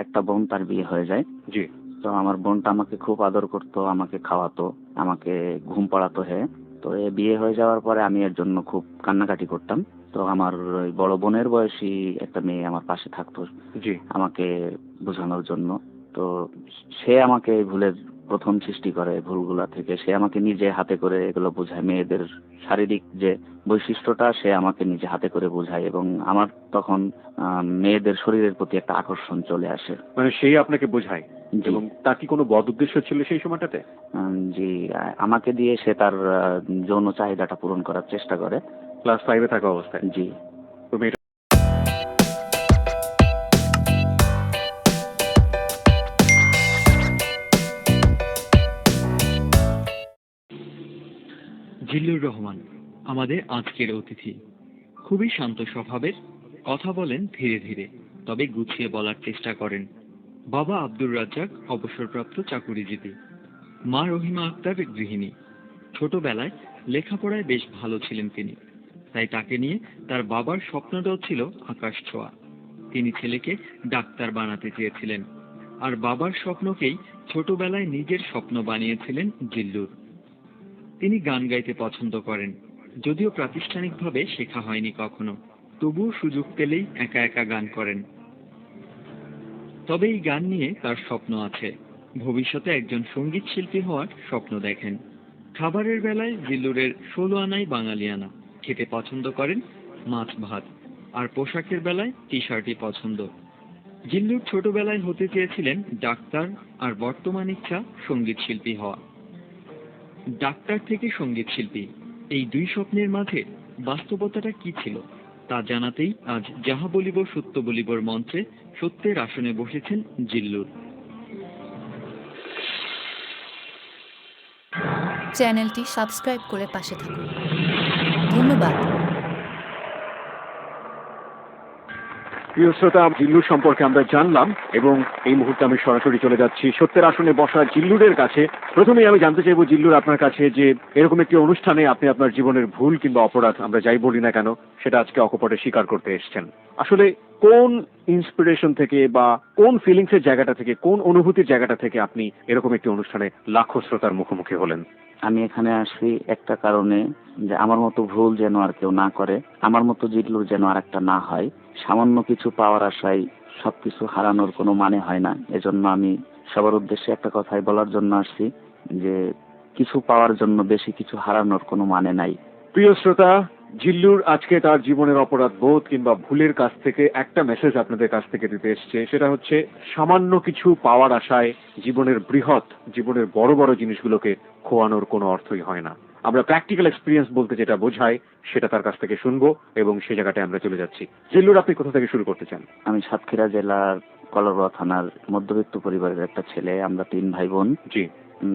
একটা বোন, তার বিয়ে হয়ে যায়। জি। তো আমার বোনটা আমাকে খুব আদর করতো, আমাকে খাওয়াতো, আমাকে ঘুম পাড়াতো। হ্যাঁ, তো এ বিয়ে হয়ে যাওয়ার পরে আমি এর জন্য খুব কান্নাকাটি করতাম। তো আমার ওই বড় বোনের বয়সী একটা মেয়ে আমার পাশে থাকতো জি। আমাকে বোঝানোর জন্য। তো সে আমাকে এই ভুলের প্রথম সৃষ্টি করে, ভুলগুলা থেকে সে আমাকে নিজে হাতে করে এগুলো বোঝায়। মেয়েদের শারীরিক যে বৈশিষ্ট্যটা সে আমাকে নিজে হাতে করে বোঝায়, এবং আমার তখন মেয়েদের শরীরের প্রতি একটা আকর্ষণ চলে আসে। মানে সেই আপনাকে বোঝায়? জি। এবং তার কি কোনো বদ উদ্দেশ্য ছিল সেই সময়টাতে? জি, আমাকে দিয়ে সে তার যৌন চাহিদাটা পূরণ করার চেষ্টা করে। ক্লাস 5-এ থাকা অবস্থায়? জি। তো মেয়েটা জিল্লুর রহমান আমাদের আজকের অতিথি। খুবই শান্ত স্বভাবের, কথা বলেন ধীরে ধীরে, তবে গুছিয়ে বলার চেষ্টা করেন। বাবা আব্দুর রাজ্জাক অবসরপ্রাপ্ত চাকুরিজীবী, মা রহিমা আক্তার গৃহিণী। ছোটবেলায় লেখাপড়ায় বেশ ভালো ছিলেন তিনি, তাই তাকে নিয়ে তার বাবার স্বপ্নটাও ছিল আকাশ ছোঁয়া। তিনি ছেলেকে ডাক্তার বানাতে চেয়েছিলেন, আর বাবার স্বপ্নকেই ছোটবেলায় নিজের স্বপ্ন বানিয়েছিলেন জিল্লুর। তিনি গান গাইতে পছন্দ করেন, যদিও প্রাতিষ্ঠানিকভাবে শেখা হয়নি কখনো, তবুও সুযোগ পেলেই একা একা গান করেন। তবে এই গান নিয়ে তার স্বপ্ন আছে, ভবিষ্যতে একজন সঙ্গীত শিল্পী হওয়ার স্বপ্ন দেখেন। খাবারের বেলায় জিল্লুরের 16 আনাই বাঙালিয়ানা, খেতে পছন্দ করেন মাছ ভাত, আর পোশাকের বেলায় টি শার্টই পছন্দ। জিল্লুর ছোটবেলায় হতে চেয়েছিলেন ডাক্তার, আর বর্তমান ইচ্ছা সঙ্গীত শিল্পী হওয়া। ডাক্তার থেকে সঙ্গীত শিল্পী, এই দুই স্বপ্নের মাঝে বাস্তবতাটা কি ছিল তা জানাতেই আজ যাহা বলিব সত্য বলিবর মঞ্চে সত্যের আসনে বসেছেন জিল্লুর। চ্যানেলটি সাবস্ক্রাইব করে পাশে থাকুন। ধন্যবাদ। প্রিয় শ্রোতা, জিল্লুর সম্পর্কে আমরা জানলাম এবং এই মুহূর্তে আমি সরাসরি চলে যাচ্ছি সত্যের আসনে বসা জিল্লুরের কাছে। প্রথমেই আমি জানতে চাইবো জিল্লুর আপনার কাছে যে এরকম একটি অনুষ্ঠানে আপনি আপনার জীবনের ভুল কিংবা অপরাধ আমরা যাই বলি না কেন সেটা আজকে অকপটে স্বীকার করতে এসেছেন। আসলে কোন ইন্সপিরেশন থেকে বা কোন ফিলিংসের জায়গাটা থেকে, কোন অনুভূতির জায়গাটা থেকে আপনি এরকম একটি অনুষ্ঠানে লাখো শ্রোতার মুখোমুখি হলেন? আমি এখানে আসছি একটা কারণে, যে আমার মতো ভুল যেন আর কেউ না করে, আমার মতো জিল্লুর যেন আর একটা না হয়। সামান্য কিছু পাওয়ার আশায় সবকিছু হারানোর কোনো মানে হয় না। এজন্য আমি সবার উদ্দেশ্যে একটা কথাই বলার জন্য আসছি, যে কিছু পাওয়ার জন্য বেশি কিছু হারানোর কোনো মানে নাই। প্রিয় শ্রোতা, জিল্লুর আজকে তার জীবনের অপরাধ বোধ কিংবা ভুলের কাছ থেকে একটা মেসেজ আপনাদের কাছ থেকে দিতে এসছে। সেটা হচ্ছে সামান্য কিছু পাওয়ার আশায় জীবনের বৃহৎ, জীবনের বড় বড় জিনিসগুলোকে খোয়ানোর কোনো অর্থই হয় না। আমরা প্র্যাকটিক্যাল এক্সপিরিয়েন্স বলতে যেটা বোঝাই সেটা তার কাছ থেকে শুনবো এবং সেই জায়গাটায় আমরা চলে যাচ্ছি। জিল্লুর, আপনি কোথা থেকে শুরু করতে চান? আমি সাতক্ষীরা জেলার কলরোয়া থানার মধ্যবিত্ত পরিবারের একটা ছেলে। আমরা 3 ভাই বোন। জি।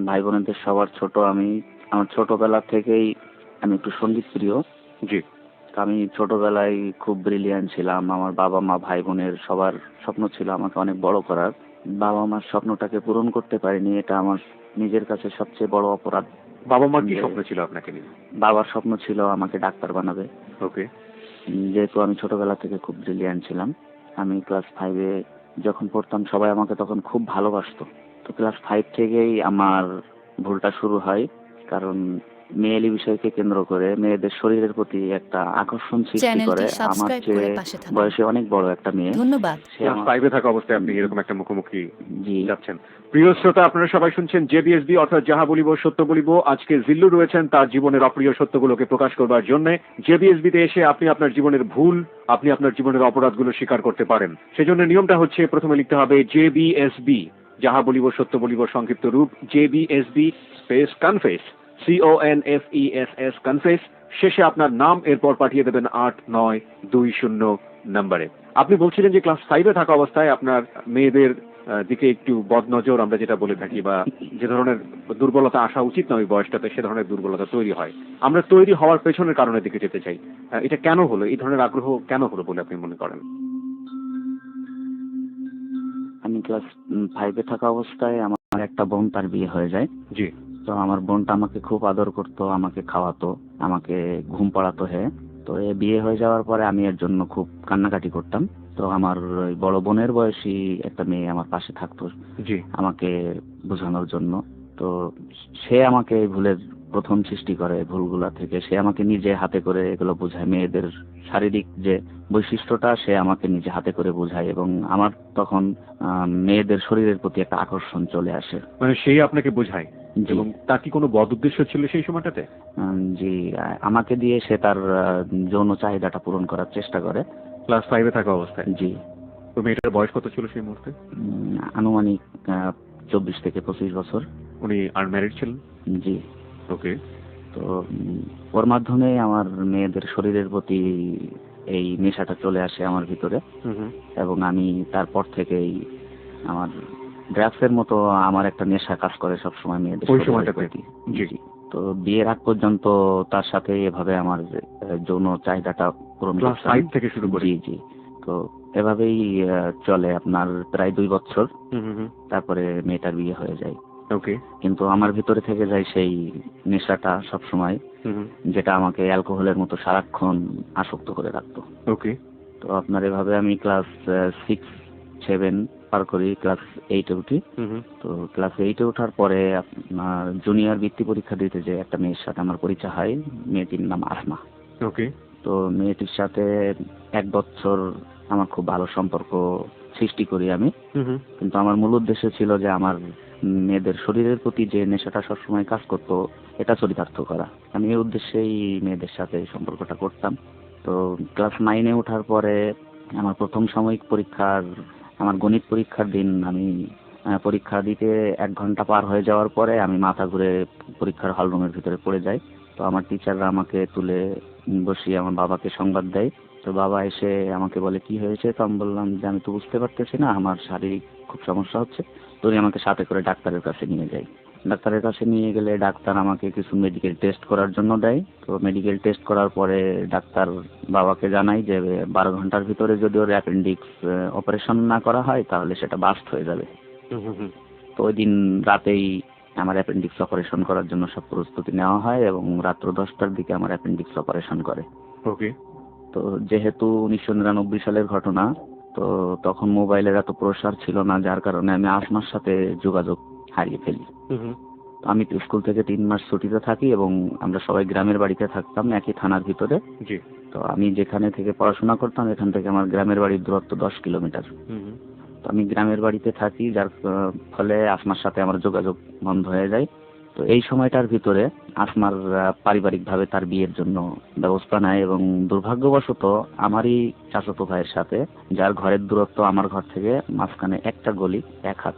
ভাই বোনেদের সবার ছোট আমি। আমার ছোটবেলা থেকেই আমি একটু সঙ্গীত প্রিয়। জি। আমি ছোটবেলায় খুব ব্রিলিয়ান্ট ছিলাম। আমার বাবা মা ভাই বোনের সবার স্বপ্ন ছিল আমাকে অনেক বড় করার। বাবা মার স্বপ্নটাকে পূরণ করতে পারিনি, এটা আমার নিজের কাছে সবচেয়ে বড় অপরাধ। বাবা মার কি স্বপ্ন ছিল আপনাকে নিয়ে? বাবার স্বপ্ন ছিল আমাকে ডাক্তার বানাবে। ওকে। যেহেতু আমি ছোটবেলা থেকে খুব ব্রিলিয়ান্ট ছিলাম, আমি ক্লাস 5-এ যখন পড়তাম সবাই আমাকে তখন খুব ভালোবাসতো। তো ক্লাস 5 থেকেই আমার ভুলটা শুরু হয়, কারণ মেয়েলি বিষয়কে কেন্দ্র করে মেয়েদের শরীরের প্রতি একটা আকর্ষণ সৃষ্টি করে। চ্যানেলটি আমার সাবস্ক্রাইব করে চেয়ে পাশে থাকুন। বয়সে অনেক বড় একটা মেয়ে। ধন্যবাদ। সে ক্লাস আমার 5-এ থাকা অবস্থায় আপনি এরকম একটা মুখোমুখি জি যাচ্ছেন। প্রিয় শ্রোতা, আপনারা সবাই শুনছেন জেবিএসবি অর্থাৎ যাহা বলিব সত্য বলিব। আজকে জিল্লু রয়েছেন তার জীবনের অপ্রিয় সত্যগুলোকে প্রকাশ করবার জন্য। জেবিএসবিতে এসে আপনি আপনার জীবনের ভুল, আপনি আপনার জীবনের অপরাধগুলো স্বীকার করতে পারেন। সেজন্য নিয়মটা হচ্ছে প্রথমে লিখতে হবে জেবিএসবি, যাহা বলিব সত্য বলিব সংক্ষিপ্ত রূপ JBSB space confess, CONFESS confess. শেষে আপনার নাম, এরপর পাঠিয়ে দেবেন 8920 নম্বরে। আপনি বলছিলেন যে ক্লাস 5-এ থাকা অবস্থায় আপনার মেয়েদের দিকে একটু বদনজর আমরা যেটা বলে থাকি, বা যে ধরনের দুর্বলতা আসা উচিত না ওই বয়সটাতে, সে ধরনের দুর্বলতা তৈরি হয়। আমরা তৈরি হওয়ার পেছনের কারণের দিকে যেতে চাই। এটা কেন হলো, এই ধরনের আগ্রহ কেন হলো বলে আপনি মনে করেন? আমি ক্লাস 5-এ থাকা অবস্থায় আমার একটা বোন, তার বিয়ে হয়ে যায়। জি। তো আমার বোনটা আমাকে খুব আদর করতো, আমাকে খাওয়াতো, আমাকে ঘুম পাড়াতো। হ্যাঁ, তো এ বিয়ে হয়ে যাওয়ার পরে আমি এর জন্য খুব কান্নাকাটি করতাম। তো আমার ওই বড় বোনের বয়সী একটা মেয়ে আমার পাশে থাকতো জি। আমাকে বোঝানোর জন্য। তো সে আমাকে এই ভুলের প্রথম সৃষ্টি করে, ভুলগুলা থেকে সে আমাকে নিজে হাতে করে এগুলো বোঝায়, মেয়েদের শারীরিক যে বৈশিষ্ট্যটা সে আমাকে নিজে হাতে করে বোঝায়, এবং আমার তখন মেয়েদের শরীরের প্রতি একটা আকর্ষণ চলে আসে। মানে সেই আপনাকে বোঝায়, জি। এবং তার কি কোনো বদ উদ্দেশ্য ছিল সেই সময়টাতে? জি, আমাকে দিয়ে সে তার যৌন চাহিদাটা পূরণ করার চেষ্টা করে। ক্লাস 5-এ থাকা অবস্থায়? জি। তো মেয়েটার বয়স কত ছিল সেই মুহূর্তে? আনুমানিক 24 থেকে 25 বছর। উনি আনম্যারিড ছিলেন? জি। ওকে। তো ওর মাধ্যমে আমার মেয়েদের শরীরের প্রতি এই নেশাটা চলে আসে আমার ভিতরে, এবং আমি তারপর থেকেই আমার ড্রাগসের মতো আমার একটা নেশা কাজ করে সবসময় মেয়েদের ওই শরীরের সময়টাতে? প্রতি। জি। জি। তো বিয়ের আগ পর্যন্ত তার সাথে এভাবে আমার যৌন চাহিদাটা পূরণ ক্লাস করতাম। 5 থেকে শুরু করে? জি জি। তো এভাবেই চলে আপনার প্রায় 2 বছর। তারপরে মেয়েটার বিয়ে হয়ে যায়। ওকে। কিন্তু আমার ভিতরে থেকে যায় সেই নেশাটা সবসময়, যেটা আমাকে অ্যালকোহলের মতো সারাক্ষণ আসক্ত করে রাখতো। ওকে। তো আপনার এভাবে আমি ক্লাস 6-7 পার করি, ক্লাস 8-এ উঠি। তো ক্লাস 8-এ ওঠার পরে আপনার জুনিয়র বৃত্তি পরীক্ষা দিতে যে একটা মেয়ের সাথে আমার পরিচয় হয়, মেয়েটির নাম আসমা। ওকে। তো মেয়েটির সাথে 1 বছর আমার খুব ভালো সম্পর্ক সৃষ্টি করি আমি। কিন্তু আমার মূল উদ্দেশ্য ছিল যে আমার মেয়েদের শরীরের প্রতি যে নেশাটা সবসময় কাজ করতো এটা চরিতার্থ করা। আমি এই উদ্দেশ্যেই মেয়েদের সাথে এই সম্পর্কটা করতাম। তো ক্লাস 9-এ ওঠার পরে আমার প্রথম সাময়িক পরীক্ষার, আমার গণিত পরীক্ষার দিন আমি পরীক্ষা দিতে 1 ঘন্টা পার হয়ে যাওয়ার পরে আমি মাথা ঘুরে পরীক্ষার হল রুমের ভিতরে পড়ে যাই। তো আমার টিচাররা আমাকে তুলে বসিয়ে আমার বাবাকে সংবাদ দেয়। তো বাবা এসে আমাকে বলে, কি হয়েছে? তো আমি বললাম যে আমি তো বুঝতে পারতেছি না, আমার শারীরিক খুব সমস্যা হচ্ছে। তো উনি আমাকে সাথে করে ডাক্তারের কাছে নিয়ে যায়। ডাক্তারের কাছে নিয়ে গেলে ডাক্তার আমাকে কিছু মেডিকেল টেস্ট করার জন্য দেয়। তো মেডিকেল টেস্ট করার পরে ডাক্তার বাবাকে জানাই যে 12 ঘন্টার ভিতরে যদি ওর অ্যাপেন্ডিক্স অপারেশন না করা হয় তাহলে সেটা বাস্ট হয়ে যাবে। তো ওই দিন রাতেই আমার অ্যাপেন্ডিক্স অপারেশন করার জন্য সব প্রস্তুতি নেওয়া হয়, এবং রাত্র 10টার দিকে আমার অ্যাপেন্ডিক্স অপারেশন করে। ওকে। তো যেহেতু 1999 সালের ঘটনা, তো তখন মোবাইলের এত প্রসার ছিল না, যার কারণে আমি আসমার সাথে যোগাযোগ হারিয়ে ফেলি। তো আমি তো স্কুল থেকে 3 মাস ছুটিতে থাকি, এবং আমরা সবাই গ্রামের বাড়িতে থাকতাম একই থানার ভিতরে। জি। তো আমি যেখানে থেকে পড়াশোনা করতাম এখান থেকে আমার গ্রামের বাড়ির দূরত্ব 10 কিলোমিটার। তো আমি গ্রামের বাড়িতে থাকি, যার ফলে আসমার সাথে আমার যোগাযোগ বন্ধ হয়ে যায়। তো এই সময়টার ভিতরে আসমার পারিবারিকভাবে তার বিয়ের জন্য ব্যবস্থা নেয়, এবং দুর্ভাগ্যবশত আমারই চাচাতো ভাইয়ের সাথে, যার ঘরের দূরত্ব আমার ঘর থেকে মাঝখানে একটা গলি 1 হাত।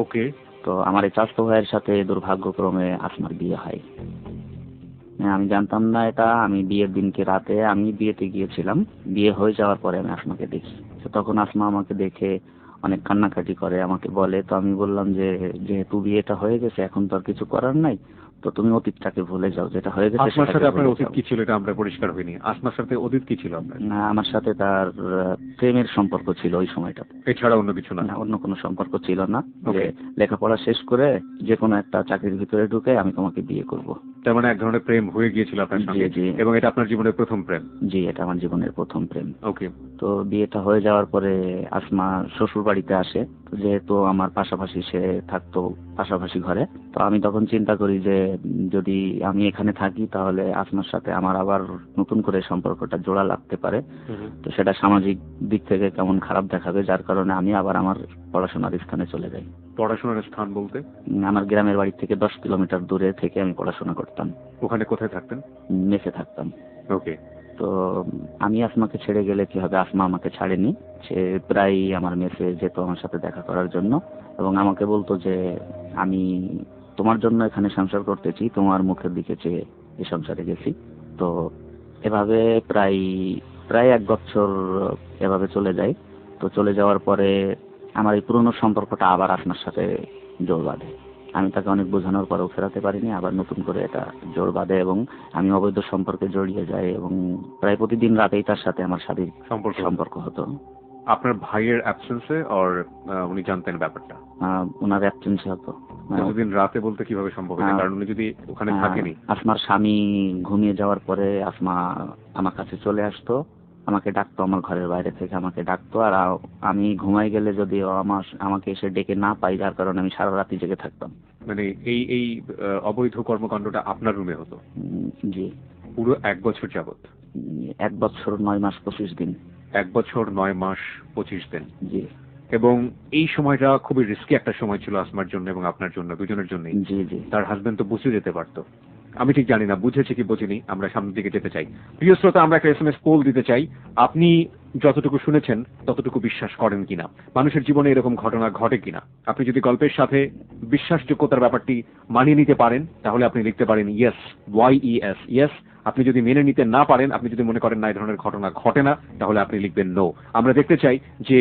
ওকে। তো আমার এই চাচাতো ভাইয়ের সাথে দুর্ভাগ্যক্রমে আসমার বিয়ে হয়। আমি জানতাম না এটা। আমি বিয়ের দিনকে রাতে আমি বিয়েতে গিয়েছিলাম, বিয়ে হয়ে যাওয়ার পরে আমি আসমাকে দেখি। তো তখন আসমা আমাকে দেখে অনেক কান্নাকাটি করে, আমাকে বলে। তো আমি বললাম যে যেহেতু বিয়েটা হয়ে গেছে এখন তো আর কিছু করার নাই, তো তুমি অতীতটাকে ভুলে যাও, যেটা হয়ে গেছে আসমার সাথে সেটাকে আপনার ভুলে অতীত যাও। কি ছিল এটা আমরা পরিষ্কার হইনি। আসমার সাথে অতীত কি ছিল আপনার? না, আমার সাথে তার প্রেমের সম্পর্ক ছিল ওই সময়টাতে। এছাড়া অন্য কিছু না? না, অন্য কোনো সম্পর্ক ছিল না। যে ওকে। লেখাপড়া শেষ করে যে কোনো একটা চাকরির ভিতরে ঢুকে আমি তোমাকে বিয়ে করব। তার মানে এক ধরনের প্রেম হয়ে গিয়েছিল আপনার সঙ্গে? জি। এবং এটা আপনার জীবনের প্রথম প্রেম? জি, এটা আমার জীবনের প্রথম প্রেম। ওকে। তো বিয়েটা হয়ে যাওয়ার পরে আসমা শ্বশুর বাড়িতে আসে। তো যেহেতু আমার পাশাপাশি সে থাকতো পাশাপাশি ঘরে, তো আমি তখন চিন্তা করি যে যদি আমি এখানে থাকি তাহলে আসমার সাথে আমার আবার নতুন করে সম্পর্কটা জোড়া লাগতে পারে। তো সেটা সামাজিক দিক থেকে কেমন খারাপ দেখাবে, যার কারণে আমি আবার আমার পড়াশোনার স্থানে চলে যাই। পড়াশোনার স্থান বলতে? আমার গ্রামের বাড়ি থেকে 10 কিলোমিটার দূরে থেকে আমি পড়াশোনা করতাম। ওখানে কোথায় থাকতেন? মেসে থাকতাম। ওকে। তো আমি আসমাকে ছেড়ে গেলে কি হবে, আসমা আমাকে ছাড়েনি। সে প্রায় আমার মেসে যেত আমার সাথে দেখা করার জন্য, এবং আমাকে বলতো যে আমি তোমার জন্য এখানে সংসার করতেছি, তোমার মুখের দিকে চেয়ে এই সংসারে গেছি। তো এভাবে প্রায় 1 বছর এভাবে চলে যায়। তো চলে যাওয়ার পরে আমার এই পুরনো সম্পর্কটা আবার আসমার সাথে জোর বাঁধে। আমি তাকে অনেক বোঝানোর পরেও ফেরাতে পারিনি, আবার নতুন করে এটা জোর বাঁধে, এবং আমি অবৈধ সম্পর্কে জড়িয়ে যাই, এবং প্রায় প্রতিদিন রাতেই তার সাথে আমার শারীরিক সম্পর্ক হতো। আপনার ভাইয়ের অ্যাবসেন্সে অর উনি জানতেন ব্যাপারটা? ওনার অ্যাবসেন্সে হতো। প্রতিদিন রাতে বলতে কিভাবে সম্ভব? কারণ উনি যদি ওখানে থাকেনি। আসমার স্বামী ঘুমিয়ে যাওয়ার পরে আসমা আমার কাছে চলে আসতো, আমাকে ডাকতো, আমার ঘরের বাইরে থেকে আমাকে ডাকতো। আর আমি ঘুমাই গেলে যদি ও আমাকে এসে ডেকে না পাই, যার কারণে আমি সারা রাতি জেগে থাকতাম। মানে এই এই অবৈধ কর্মকাণ্ডটা আপনার রুমে হতো জি। পুরো 1 বছর যাবত? 1 বছর 9 মাস 25 দিন। 1 বছর 9 মাস 25 দিন। জি এবং এই সময়টা খুবই রিস্কি একটা সময় ছিল আসমার জন্য এবং আপনার জন্য, দুজনের জন্যই। জি জি। তার হাজবেন্ড তো বুঝে যেতে পারতো। আমি ঠিক জানি না বুঝেছে কি বোঝেনি, আমরা সামনের দিকে যেতে চাই। প্রিয় শ্রোতা, আমরা একটা SMS পোল দিতে চাই। আপনি যতটুকু শুনেছেন ততটুকু বিশ্বাস করেন কিনা, মানুষের জীবনে এরকম ঘটনা ঘটে কিনা। আপনি যদি গল্পের সাথে বিশ্বাসযোগ্যতার ব্যাপারটি মানিয়ে নিতে পারেন তাহলে আপনি লিখতে পারেন ইয়েস, YES, ইয়েস। আপনি যদি মেনে নিতে না পারেন, আপনি যদি মনে করেন না এই ধরনের ঘটনা ঘটে না, তাহলে আপনি লিখবেন নো। আমরা দেখতে চাই যে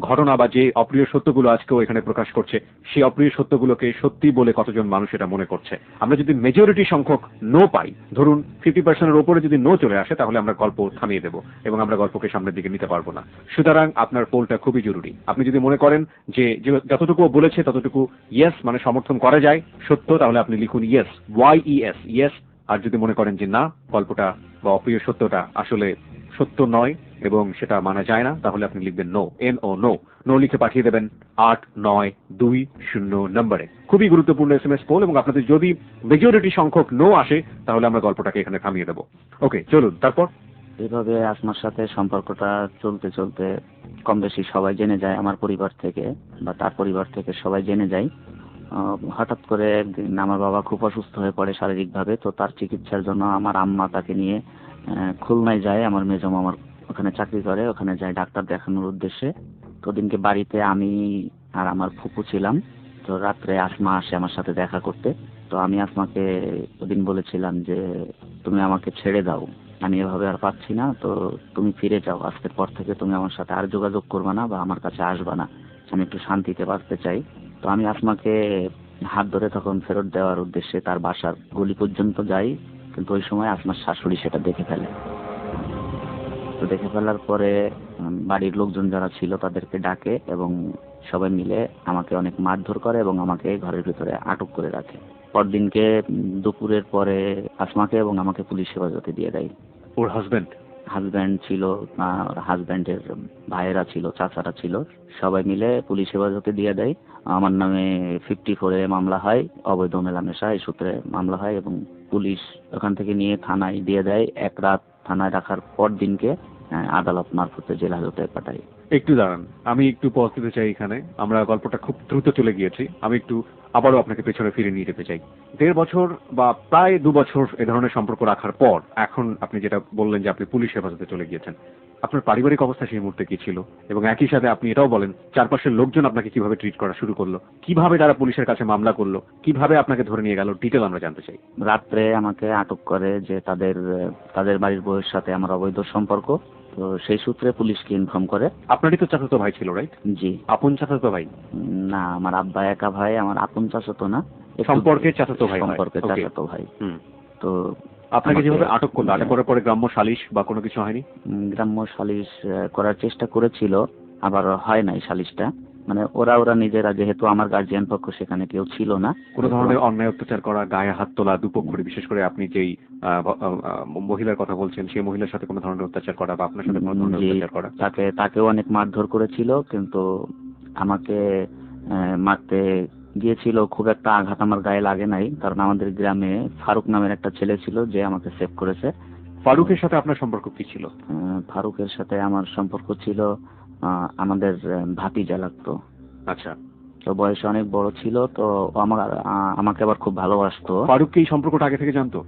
ঘটনা বা যে অপ্রিয় সত্যগুলো আজকেও এখানে প্রকাশ করছে, সেই অপ্রিয় সত্যগুলোকে সত্যি বলে কতজন মানুষ এটা মনে করছে। আমরা যদি মেজরিটি সংখ্যক নো পাই, ধরুন 50%-এর উপরে যদি নো চলে আসে, তাহলে আমরা গল্প থামিয়ে দেব এবং আমরা গল্পকে সামনের দিকে নিতে পারবো না। সুতরাং আপনার পোলটা খুবই জরুরি। আপনি যদি মনে করেন যে যতটুকু বলেছে ততটুকু ইয়েস মানে সমর্থন করা যায়, সত্য, তাহলে আপনি লিখুন ইয়েস, YES, ইয়েস। আর যদি মনে করেন যে না, গল্পটা বা অপ্রিয় সত্যটা আসলে সত্য নয় এবং সেটা মানা যায় না, তাহলে আপনি লিখবেন নো, NO, নো। নো লিখে পাঠিয়ে দেবেন 8920 নম্বরে। খুবই গুরুত্বপূর্ণ SMS পোল, এবং আপনাদের যদি মেজরিটি সংখ্যক নো আসে তাহলে আমরা গল্পটাকে এখানে থামিয়ে দেবো। ওকে, চলুন। তারপর এভাবে আসমার সাথে সম্পর্কটা চলতে চলতে কম বেশি সবাই জেনে যায়, আমার পরিবার থেকে বা তার পরিবার থেকে সবাই জেনে যায়। হঠাৎ করে একদিন আমার বাবা খুব অসুস্থ হয়ে পড়ে শারীরিকভাবে। তো তার চিকিৎসার জন্য আমার আম্মা তাকে নিয়ে খুলনায় যায়। আমার মেজো মামার ওখানে চাকরি করে, ওখানে যায় ডাক্তার দেখানোর উদ্দেশ্যে। তো ওদিনকে বাড়িতে আমি আর আমার ফুপু ছিলাম। তো রাত্রে আসমা আসে আমার সাথে দেখা করতে। তো আমি আসমাকে ওদিন বলেছিলাম যে তুমি আমাকে ছেড়ে দাও, আমি এভাবে আর পাচ্ছি না, তো তুমি ফিরে যাও, আজকের পর থেকে তুমি আমার সাথে আর যোগাযোগ করবে না বা আমার কাছে আসবে না, আমি একটু শান্তিতে বাঁচতে চাই। তো আমি আসমাকে হাত ধরে তখন ফেরত দেওয়ার উদ্দেশ্যে তার বাসার গলি পর্যন্ত যাই, কিন্তু ওই সময় আসমার শাশুড়ি সেটা দেখে ফেলে। তো দেখে ফেলার পরে বাড়ির লোকজন যারা ছিল তাদেরকে ডাকে এবং সবাই মিলে আমাকে অনেক মারধর করে এবং আমাকে ঘরের ভিতরে আটক করে রাখে। পরদিনকে দুপুরের পরে আসমাকে এবং আমাকে পুলিশ হেফাজতে দিয়ে দেয়। ওর হাজবেন্ড ছিল, হাজবেন্ডের ভাইয়েরা ছিল, চাচারা ছিল, সবাই মিলে পুলিশ হেফাজতে দিয়ে দেয়। আমার নামে 54-এ মামলা হয়, অবৈধ মেলামেশা এই সূত্রে মামলা হয় এবং পুলিশ ওখান থেকে নিয়ে থানায় দিয়ে দেয়। 1 রাত থানায় রাখার পর দিনকে আদালত মারফতে জেল হাজতে পাঠায়। একটু দাঁড়ান, আমি একটু পজ দিতে চাই এখানে। আমরা গল্পটা খুব দ্রুত চলে গিয়েছি, আমি একটু আবারও আপনাকে পেছনে ফিরে নিয়ে যেতে চাই। 1.5 বছর বা প্রায় 2 বছর এ ধরনের সম্পর্ক রাখার পর এখন আপনি যেটা বললেন যে আপনি পুলিশ হেফাজতে চলে গিয়েছেন, আপনার পারিবারিক অবস্থা সেই মুহূর্তে কি ছিল? এবং একই সাথে আপনি এটাও বলেন চারপাশের লোকজন আপনাকে কিভাবে ট্রিট করা শুরু করলো, কিভাবে তারা পুলিশের কাছে মামলা করলো, কিভাবে আপনাকে ধরে নিয়ে গেল, ডিটেল আমরা জানতে চাই। রাত্রে আমাকে আটক করে যে তাদের বাড়ির বউয়ের সাথে আমার অবৈধ সম্পর্ক। তো সেই সূত্রে পুলিশকে ইনফর্ম করে। আপনারই তো চাচাতো ভাই ছিল, রাইট? জি। আপন চাচাতো ভাই? না, আমার আব্বা একা ভাই, আমার আপন চাচাতো না, সম্পর্কে চাচাতো ভাই। সম্পর্কে চাচাতো ভাই। তো আপনাকে যেভাবে আটক করলো, আটক করার পরে গ্রাম্য সালিশ বা কোনো কিছু হয়নি? গ্রাম্য সালিশ করার চেষ্টা করেছিল, আবার হয় নাই সালিশটা। মানে ওরা নিজেরা, যেহেতু আমার গার্জিয়ান পক্ষ সেখানে কেউ ছিল না, কোনো ধরনের অন্যায় অত্যাচার করা, গায়ে হাত তোলা, দুপক্ষরে, বিশেষ করে আপনি যেই মহিলার কথা বলছেন সেই মহিলার সাথে কোনো ধরনের অত্যাচার করা বা আপনার সাথে কোনো ধরনের অত্যাচার করা? তাকেও অনেক মারধর করেছিল, কিন্তু আমাকে মারতে গিয়েছিল, খুব একটা আঘাত আমার গায়ে লাগে নাই, কারণ আমাদের গ্রামে ফারুক নামের একটা ছেলে ছিল যে আমাকে সেভ করেছে। ফারুকের সাথে আপনার সম্পর্ক কি ছিল? ফারুকের সাথে আমার সম্পর্ক ছিল আমাদের ভাতিজা লাগতো। আচ্ছা। তো বয়সে অনেক বড় ছিল, তো আমাকে আবার খুব ভালোবাসতো। ফারুক কি এই সম্পর্কটা আগে থেকে জানতো?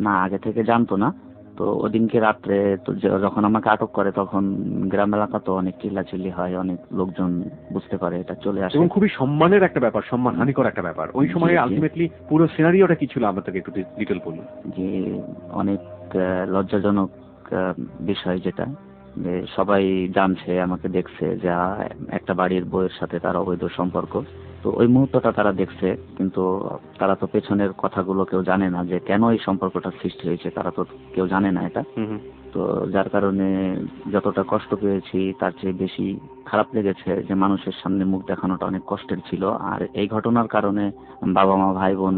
না, আগে থেকে জানতো না। তো ওদিনকে রাত্রে তো যখন আমাকে আটক করে তখন গ্রাম এলাকা তো অনেক চিল্লাচিল্লি হয়, অনেক লোকজন বুঝতে পারে, এটা চলে আসে এবং খুবই সম্মানের একটা ব্যাপার, সম্মানহানিকর একটা ব্যাপার। ওই সময় আলটিমেটলি পুরো সিনারিওটা কি ছিল আমাদেরকে একটু ডিটেল বলুন। যে অনেক লজ্জাজনক বিষয়, যেটা যে সবাই জানছে, আমাকে দেখছে যে একটা বাড়ির বউয়ের সাথে তার অবৈধ সম্পর্ক। তো ওই মুহূর্তটা তারা দেখছে, কিন্তু তারা তো পেছনের কথাগুলো কেউ জানে না, যে কেন এই সম্পর্কটা সৃষ্টি হয়েছে, তারা তো কেউ জানে না এটা। তো যার কারণে যতটা কষ্ট পেয়েছি তার চেয়ে বেশি খারাপ লেগেছে যে মানুষের সামনে মুখ দেখানোটা অনেক কষ্টের ছিল। আর এই ঘটনার কারণে বাবা মা ভাই বোন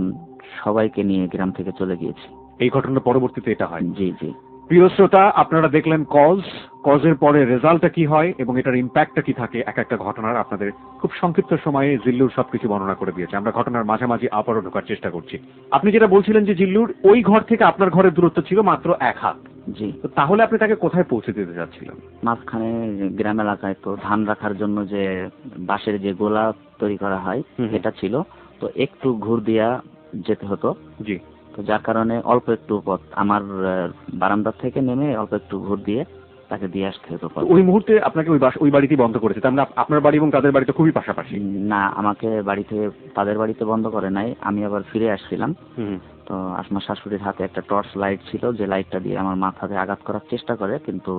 সবাইকে নিয়ে গ্রাম থেকে চলে গিয়েছি। এই ঘটনার পরবর্তীতে এটা হয়? জি জি। প্রিয় শ্রোতা, আপনারা দেখলেন কজের পরে রেজাল্টটা কি হয় এবং এটার ইম্প্যাক্টটা কি থাকে এক একটা ঘটনার। আপনাদের খুব সংক্ষিপ্ত সময়ে জিল্লুর সবকিছু বর্ণনা করে দিয়েছে। আমরা ঘটনার মাঝামাঝি আবারও ঢোকার চেষ্টা করছি। আপনি যেটা বলছিলেন যে জিল্লুর ওই ঘর থেকে আপনার ঘরের দূরত্ব ছিল মাত্র 1 হাত। জি। তো তাহলে আপনি তাকে কোথায় পৌঁছে দিতে যাচ্ছিলেন? মাঝখানে গ্রাম এলাকায় তো ধান রাখার জন্য যে বাঁশের যে গোলা তৈরি করা হয় এটা ছিল, তো একটু ঘুর দিয়া যেতে হতো। জি। তো যার কারণে অল্প একটু পথ আমার বারান্দা থেকে নেমে অল্প একটু ঘুর দিয়ে তাকে দিয়ে আসতে হতো। ওই মুহূর্তে আপনাকে ওই বাড়িতেই বন্ধ করেছে, তার মানে আপনার বাড়ি এবং তাদের বাড়ি তো খুবই পাশাপাশি। না, আমাকে বাড়ি থেকে তাদের বাড়িতে বন্ধ করে নাই, আমি আবার ফিরে আসছিলাম। তো আমার শাশুড়ির হাতে একটা টর্চ লাইট ছিল, যে লাইটটা দিয়ে আমার মাথাতে আঘাত করার চেষ্টা করে, কিন্তু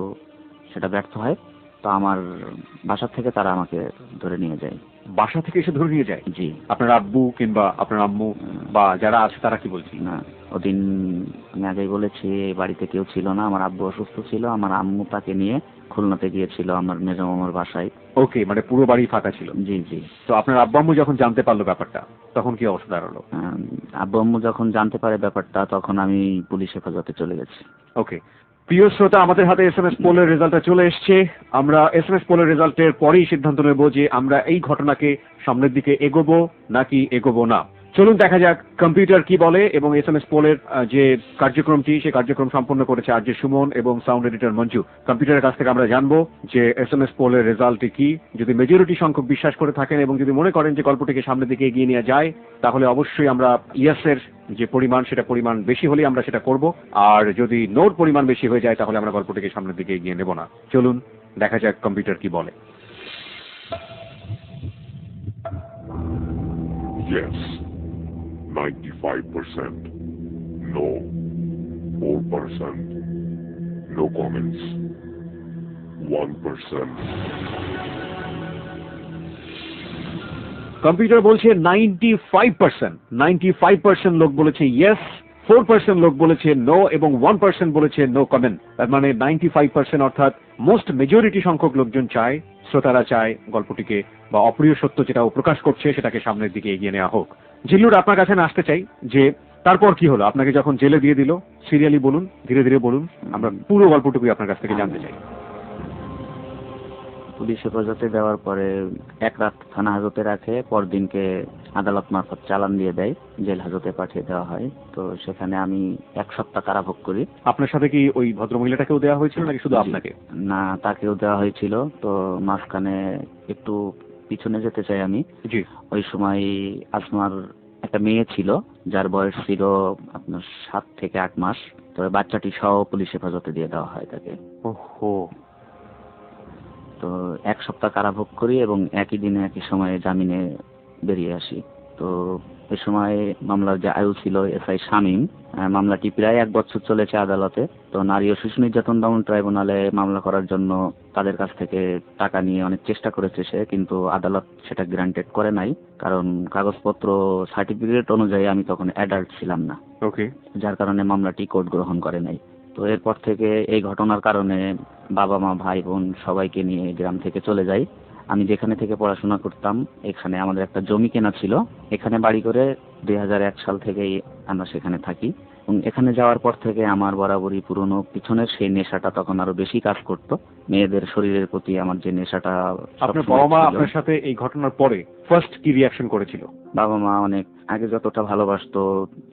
সেটা ব্যর্থ হয়। তো আমার বাসা থেকে তারা আমাকে ধরে নিয়ে যায়। বাসা থেকে এসে ধরে নিয়ে যায়? জি। আপনার আব্বু কিংবা আপনার আম্মু বা যারা আছে তারা কি বলছে? না, ওদিন আমি আগেই বলেছি বাড়িতে কেউ ছিল না, আমার আব্বু অসুস্থ ছিল, আমার আম্মু তাকে নিয়ে খুলনাতে গিয়েছিল আমার মেজো মামার বাসায়। ওকে, মানে পুরো বাড়ি ফাঁকা ছিল? জি জি। তো আপনার আব্বু আম্মু যখন জানতে পারলো ব্যাপারটা তখন কি অবস্থা দাঁড়ালো? আব্বু আম্মু যখন জানতে পারে ব্যাপারটা তখন আমি পুলিশ হেফাজতে চলে গেছি। ওকে, প্রিয় শ্রোতা, আমাদের হাতে এসএমএস পোলের রেজাল্টটা চলে এসছে। আমরা এসএমএস পোলের রেজাল্টের পরেই সিদ্ধান্ত নেব যে আমরা এই ঘটনাকে সামনের দিকে এগোবো নাকি এগোবো না। চলুন দেখা যাক কম্পিউটার কি বলে এবং এসএমএস পোলের যে কার্যক্রমটি, সেই কার্যক্রম সম্পন্ন করেছে আরজে সুমন এবং সাউন্ড এডিটর মঞ্জু। কম্পিউটারের কাছ থেকে আমরা জানবো যে এসএমএস পোলের রেজাল্টটি কি। যদি মেজরিটি সংখ্যক বিশ্বাস করে থাকেন এবং যদি মনে করেন যে গল্পটিকে সামনের দিকে এগিয়ে নেওয়া যায়, তাহলে অবশ্যই আমরা ইয়েসের যে পরিমাণ, সেটা পরিমাণ বেশি হলে আমরা সেটা করব। আর যদি নোর পরিমাণ বেশি হয়ে যায় তাহলে আমরা গল্পটিকে সামনের দিকে এগিয়ে নেব না। চলুন দেখা যাক কম্পিউটার কি বলে। Yes, 95%. No, 4%. No comments. 1%. Computer বলছে 95% লোক বলেছে ইয়েস, 4% লোক বলেছে নো এবং 1% বলেছে নো কমেন্ট। তার মানে 95% অর্থাৎ মোস্ট মেজরিটি সংখ্যক লোকজন চায়, শ্রোতারা চায় গল্পটিকে বা অপ্রিয় সত্য যেটা ও প্রকাশ করছে সেটাকে সামনের দিকে এগিয়ে নেওয়া হোক। জিল্লুর, আপনার কাছে আসতে চাই যে তারপর কি হলো? আপনাকে যখন জেলে দিয়ে দিল, সিরিয়ালি বলুন, ধীরে ধীরে বলুন, আমরা পুরো গল্পটুকুই আপনার কাছ থেকে জানতে চাই। পুলিশ হেফাজতে দেওয়ার পরে 1 রাত থানা হাজতে রাখে, পরদিনকে আদালত মারফত চালান দিয়ে দেয়, জেল হাজতে পাঠিয়ে দেওয়া হয়। তো সেখানে আমি 1 সপ্তাহ কারাভোগ করি। আপনার সাথে কি ওই ভদ্রমহিলাটাকেও দেওয়া হয়েছিল নাকি শুধু আপনাকে? না, তাকেও দেওয়া হয়েছিল। তো মাঝখানে একটু পিছনে যেতে চাই আমি। জি। ওই সময় আসমার একটা মেয়ে ছিল যার বয়স ছিল আপনার 7 থেকে 8 মাস। তো বাচ্চাটি সহ পুলিশ হেফাজতে দিয়ে দেওয়া হয় তাকে। ওহো। তো 1 সপ্তাহ কারাভোগ করি এবং একই দিনে একই সময়ে জামিনে বেরিয়ে আসি। তো এ সময় মামলার যে আয়ু ছিল এসআই শামীম, মামলাটি প্রায় 1 বছর চলেছে আদালতে। তো নারী ও শিশু নির্যাতন দমন ট্রাইব্যুনালে মামলা করার জন্য তাদের কাছ থেকে টাকা নিয়ে অনেক চেষ্টা করেছে সে, কিন্তু আদালত সেটা গ্রান্টেড করে নাই, কারণ কাগজপত্র সার্টিফিকেট অনুযায়ী আমি তখন অ্যাডাল্ট ছিলাম না। ওকে। যার কারণে মামলাটি কোর্ট গ্রহণ করে নাই। তো এরপর থেকে এই ঘটনার কারণে বাবা মা ভাই বোন সবাইকে নিয়ে গ্রাম থেকে চলে যাই। আমি যেখানে থেকে পড়াশোনা করতাম এখানে আমাদের একটা জমি কেনা ছিল, এখানে বাড়ি করে 2001 সাল থেকেই আমরা সেখানে থাকি। এবং এখানে যাওয়ার পর থেকে আমার বরাবরই পুরনো পিছনের সেই নেশাটা তখন আরো বেশি কাজ করত। মেয়েদের শরীরের প্রতি আমার যে নেশাটা। আপনার বাবা মা আপনার সাথে এই ঘটনার পরে ফার্স্ট কি রিঅ্যাকশন করেছিল? বাবা মা অনেক আগে যতটা ভালোবাসতো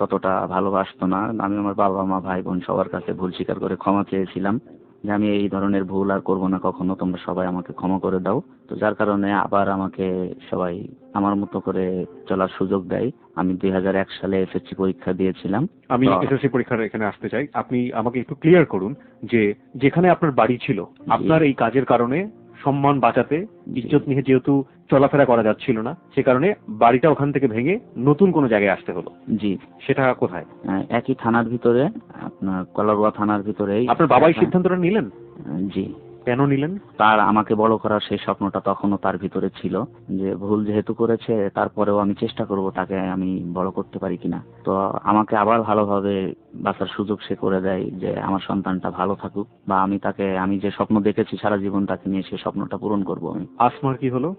ততটা ভালোবাসতো না। আমি আমার বাবা মা ভাই বোন সবার কাছে ভুল স্বীকার করে ক্ষমা চেয়েছিলাম যে আমি এই ধরনের ভুল আর করবো না কখনো, তোমরা সবাই আমাকে ক্ষমা করে দাও। তো যার কারণে আবার আমাকে সবাই আমার মতো করে চলার সুযোগ দেয়। আমি 2001 সালে এসএসসি পরীক্ষা দিয়েছিলাম। আমি এসএসসি পরীক্ষার এখানে আসতে চাই। আপনি আমাকে একটু ক্লিয়ার করুন যে যেখানে আপনার বাড়ি ছিল, আপনার এই কাজের কারণে সম্মান বাঁচাতে, ইজ্জত নিয়ে যেহেতু চলাফেরা করা যাচ্ছিল না, সে কারণে বাড়িটা ওখান থেকে ভেঙে নতুন কোনো জায়গায় আসতে হলো। জি। সেটা কোথায়? একই থানার ভিতরে, আপনার কলারোয়া থানার ভিতরেই। আপনার বাবাই সিদ্ধান্তটা নিলেন? জি। কেন নিলেন? তার আমাকে বড় করার সেই স্বপ্নটা তখনও তার ভিতরে ছিল, যে ভুল যেহেতু করেছে তারপরেও আমি চেষ্টা করব তাকে আমি বড় করতে পারি কিনা। তো আমাকে আবার ভালোভাবে বাঁচার সুযোগ সে করে দেয়, যে আমার সন্তানটা ভালো থাকুক, বা আমি যে স্বপ্ন দেখেছি সারা জীবন তাকে নিয়ে সেই স্বপ্নটা পূরণ করব আমি। আসমার কি হলো?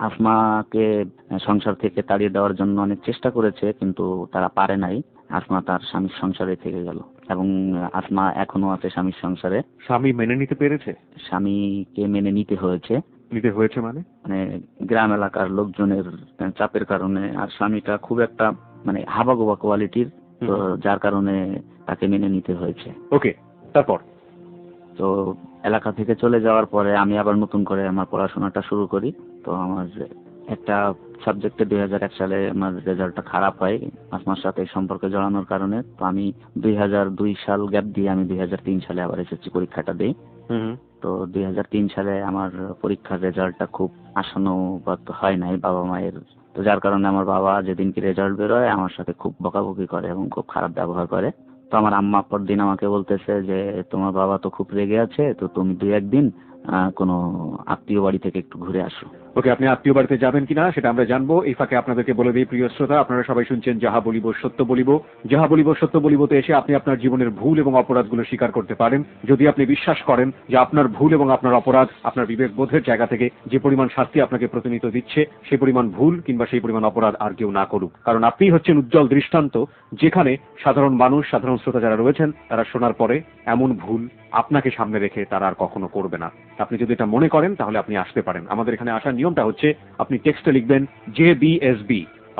আসমাকে সংসার থেকে তাড়িয়ে দেওয়ার জন্য অনেক চেষ্টা করেছে, কিন্তু তারা পারে নাই। আসমা তার স্বামীর সংসারে থেকে গেল। এবং আসমা এখনো আছে স্বামীর সংসারে। স্বামী মেনে নিতে পেরেছে? স্বামীকে মেনে নিতে হয়েছে, মানে মানে গ্রাম এলাকার লোকজনের চাপের কারণে। আর স্বামীটা খুব একটা মানে হাবাগোবা কোয়ালিটির, তো যার কারণে তাকে মেনে নিতে হয়েছে। ওকে, তারপর? তো এলাকা থেকে চলে যাওয়ার পরে আমি আবার নতুন করে আমার পড়াশোনাটা শুরু করি। তো আমার একটা সাবজেক্টে 2001 সালে আমার রেজাল্টটা খারাপ হয় আসমার সাথে সম্পর্কে জড়ানোর কারণে। তো আমি 2002 সাল গ্যাপ দিয়ে আমি 2003 সালে আবার এসএসসি পরীক্ষাটা দিই। তো 2003 সালে আমার পরীক্ষার রেজাল্টটা খুব আশানুরূপ হয় নাই বাবা মায়ের। তো যার কারণে আমার বাবা যেদিনকে রেজাল্ট বেরোয় আমার সাথে খুব বকাবকি করে এবং খুব খারাপ ব্যবহার করে। তো আমার আম্মা পরদিন আমাকে বলতেছে যে তোমার বাবা তো খুব রেগে আছে, তো তুমি 2-1 দিন কোনো আত্মীয় বাড়ি থেকে একটু ঘুরে আসো। ওকে, আপনি আত্মীয় বাড়িতে যাবেন কিনা সেটা আমরা জানবো। এই ফাঁকে আপনাদেরকে বলে দিই প্রিয় শ্রোতা, আপনারা সবাই শুনছেন যাহা বলিব সত্য বলিব। যাহা বলিব সত্য বলিবতে এসে আপনি আপনার জীবনের ভুল এবং অপরাধগুলো স্বীকার করতে পারেন যদি আপনি বিশ্বাস করেন যে আপনার ভুল এবং আপনার অপরাধ আপনার বিবেক বোধের জায়গা থেকে যে পরিমাণ শাস্তি আপনাকে প্রতিনিয়ত দিচ্ছে সেই পরিমাণ ভুল কিংবা সেই পরিমাণ অপরাধ আর কেউ না করুক। কারণ আপনি হচ্ছেন উজ্জ্বল দৃষ্টান্ত, যেখানে সাধারণ মানুষ, সাধারণ শ্রোতা যারা রয়েছেন তারা শোনার পরে এমন ভুল আপনাকে সামনে রেখে তারা আর কখনো করবে না। আপনি যদি এটা মনে করেন তাহলে আপনি আসতে পারেন। আমাদের এখানে আসার নিয়মটা হচ্ছে আপনি টেক্সটে লিখবেন JBSB,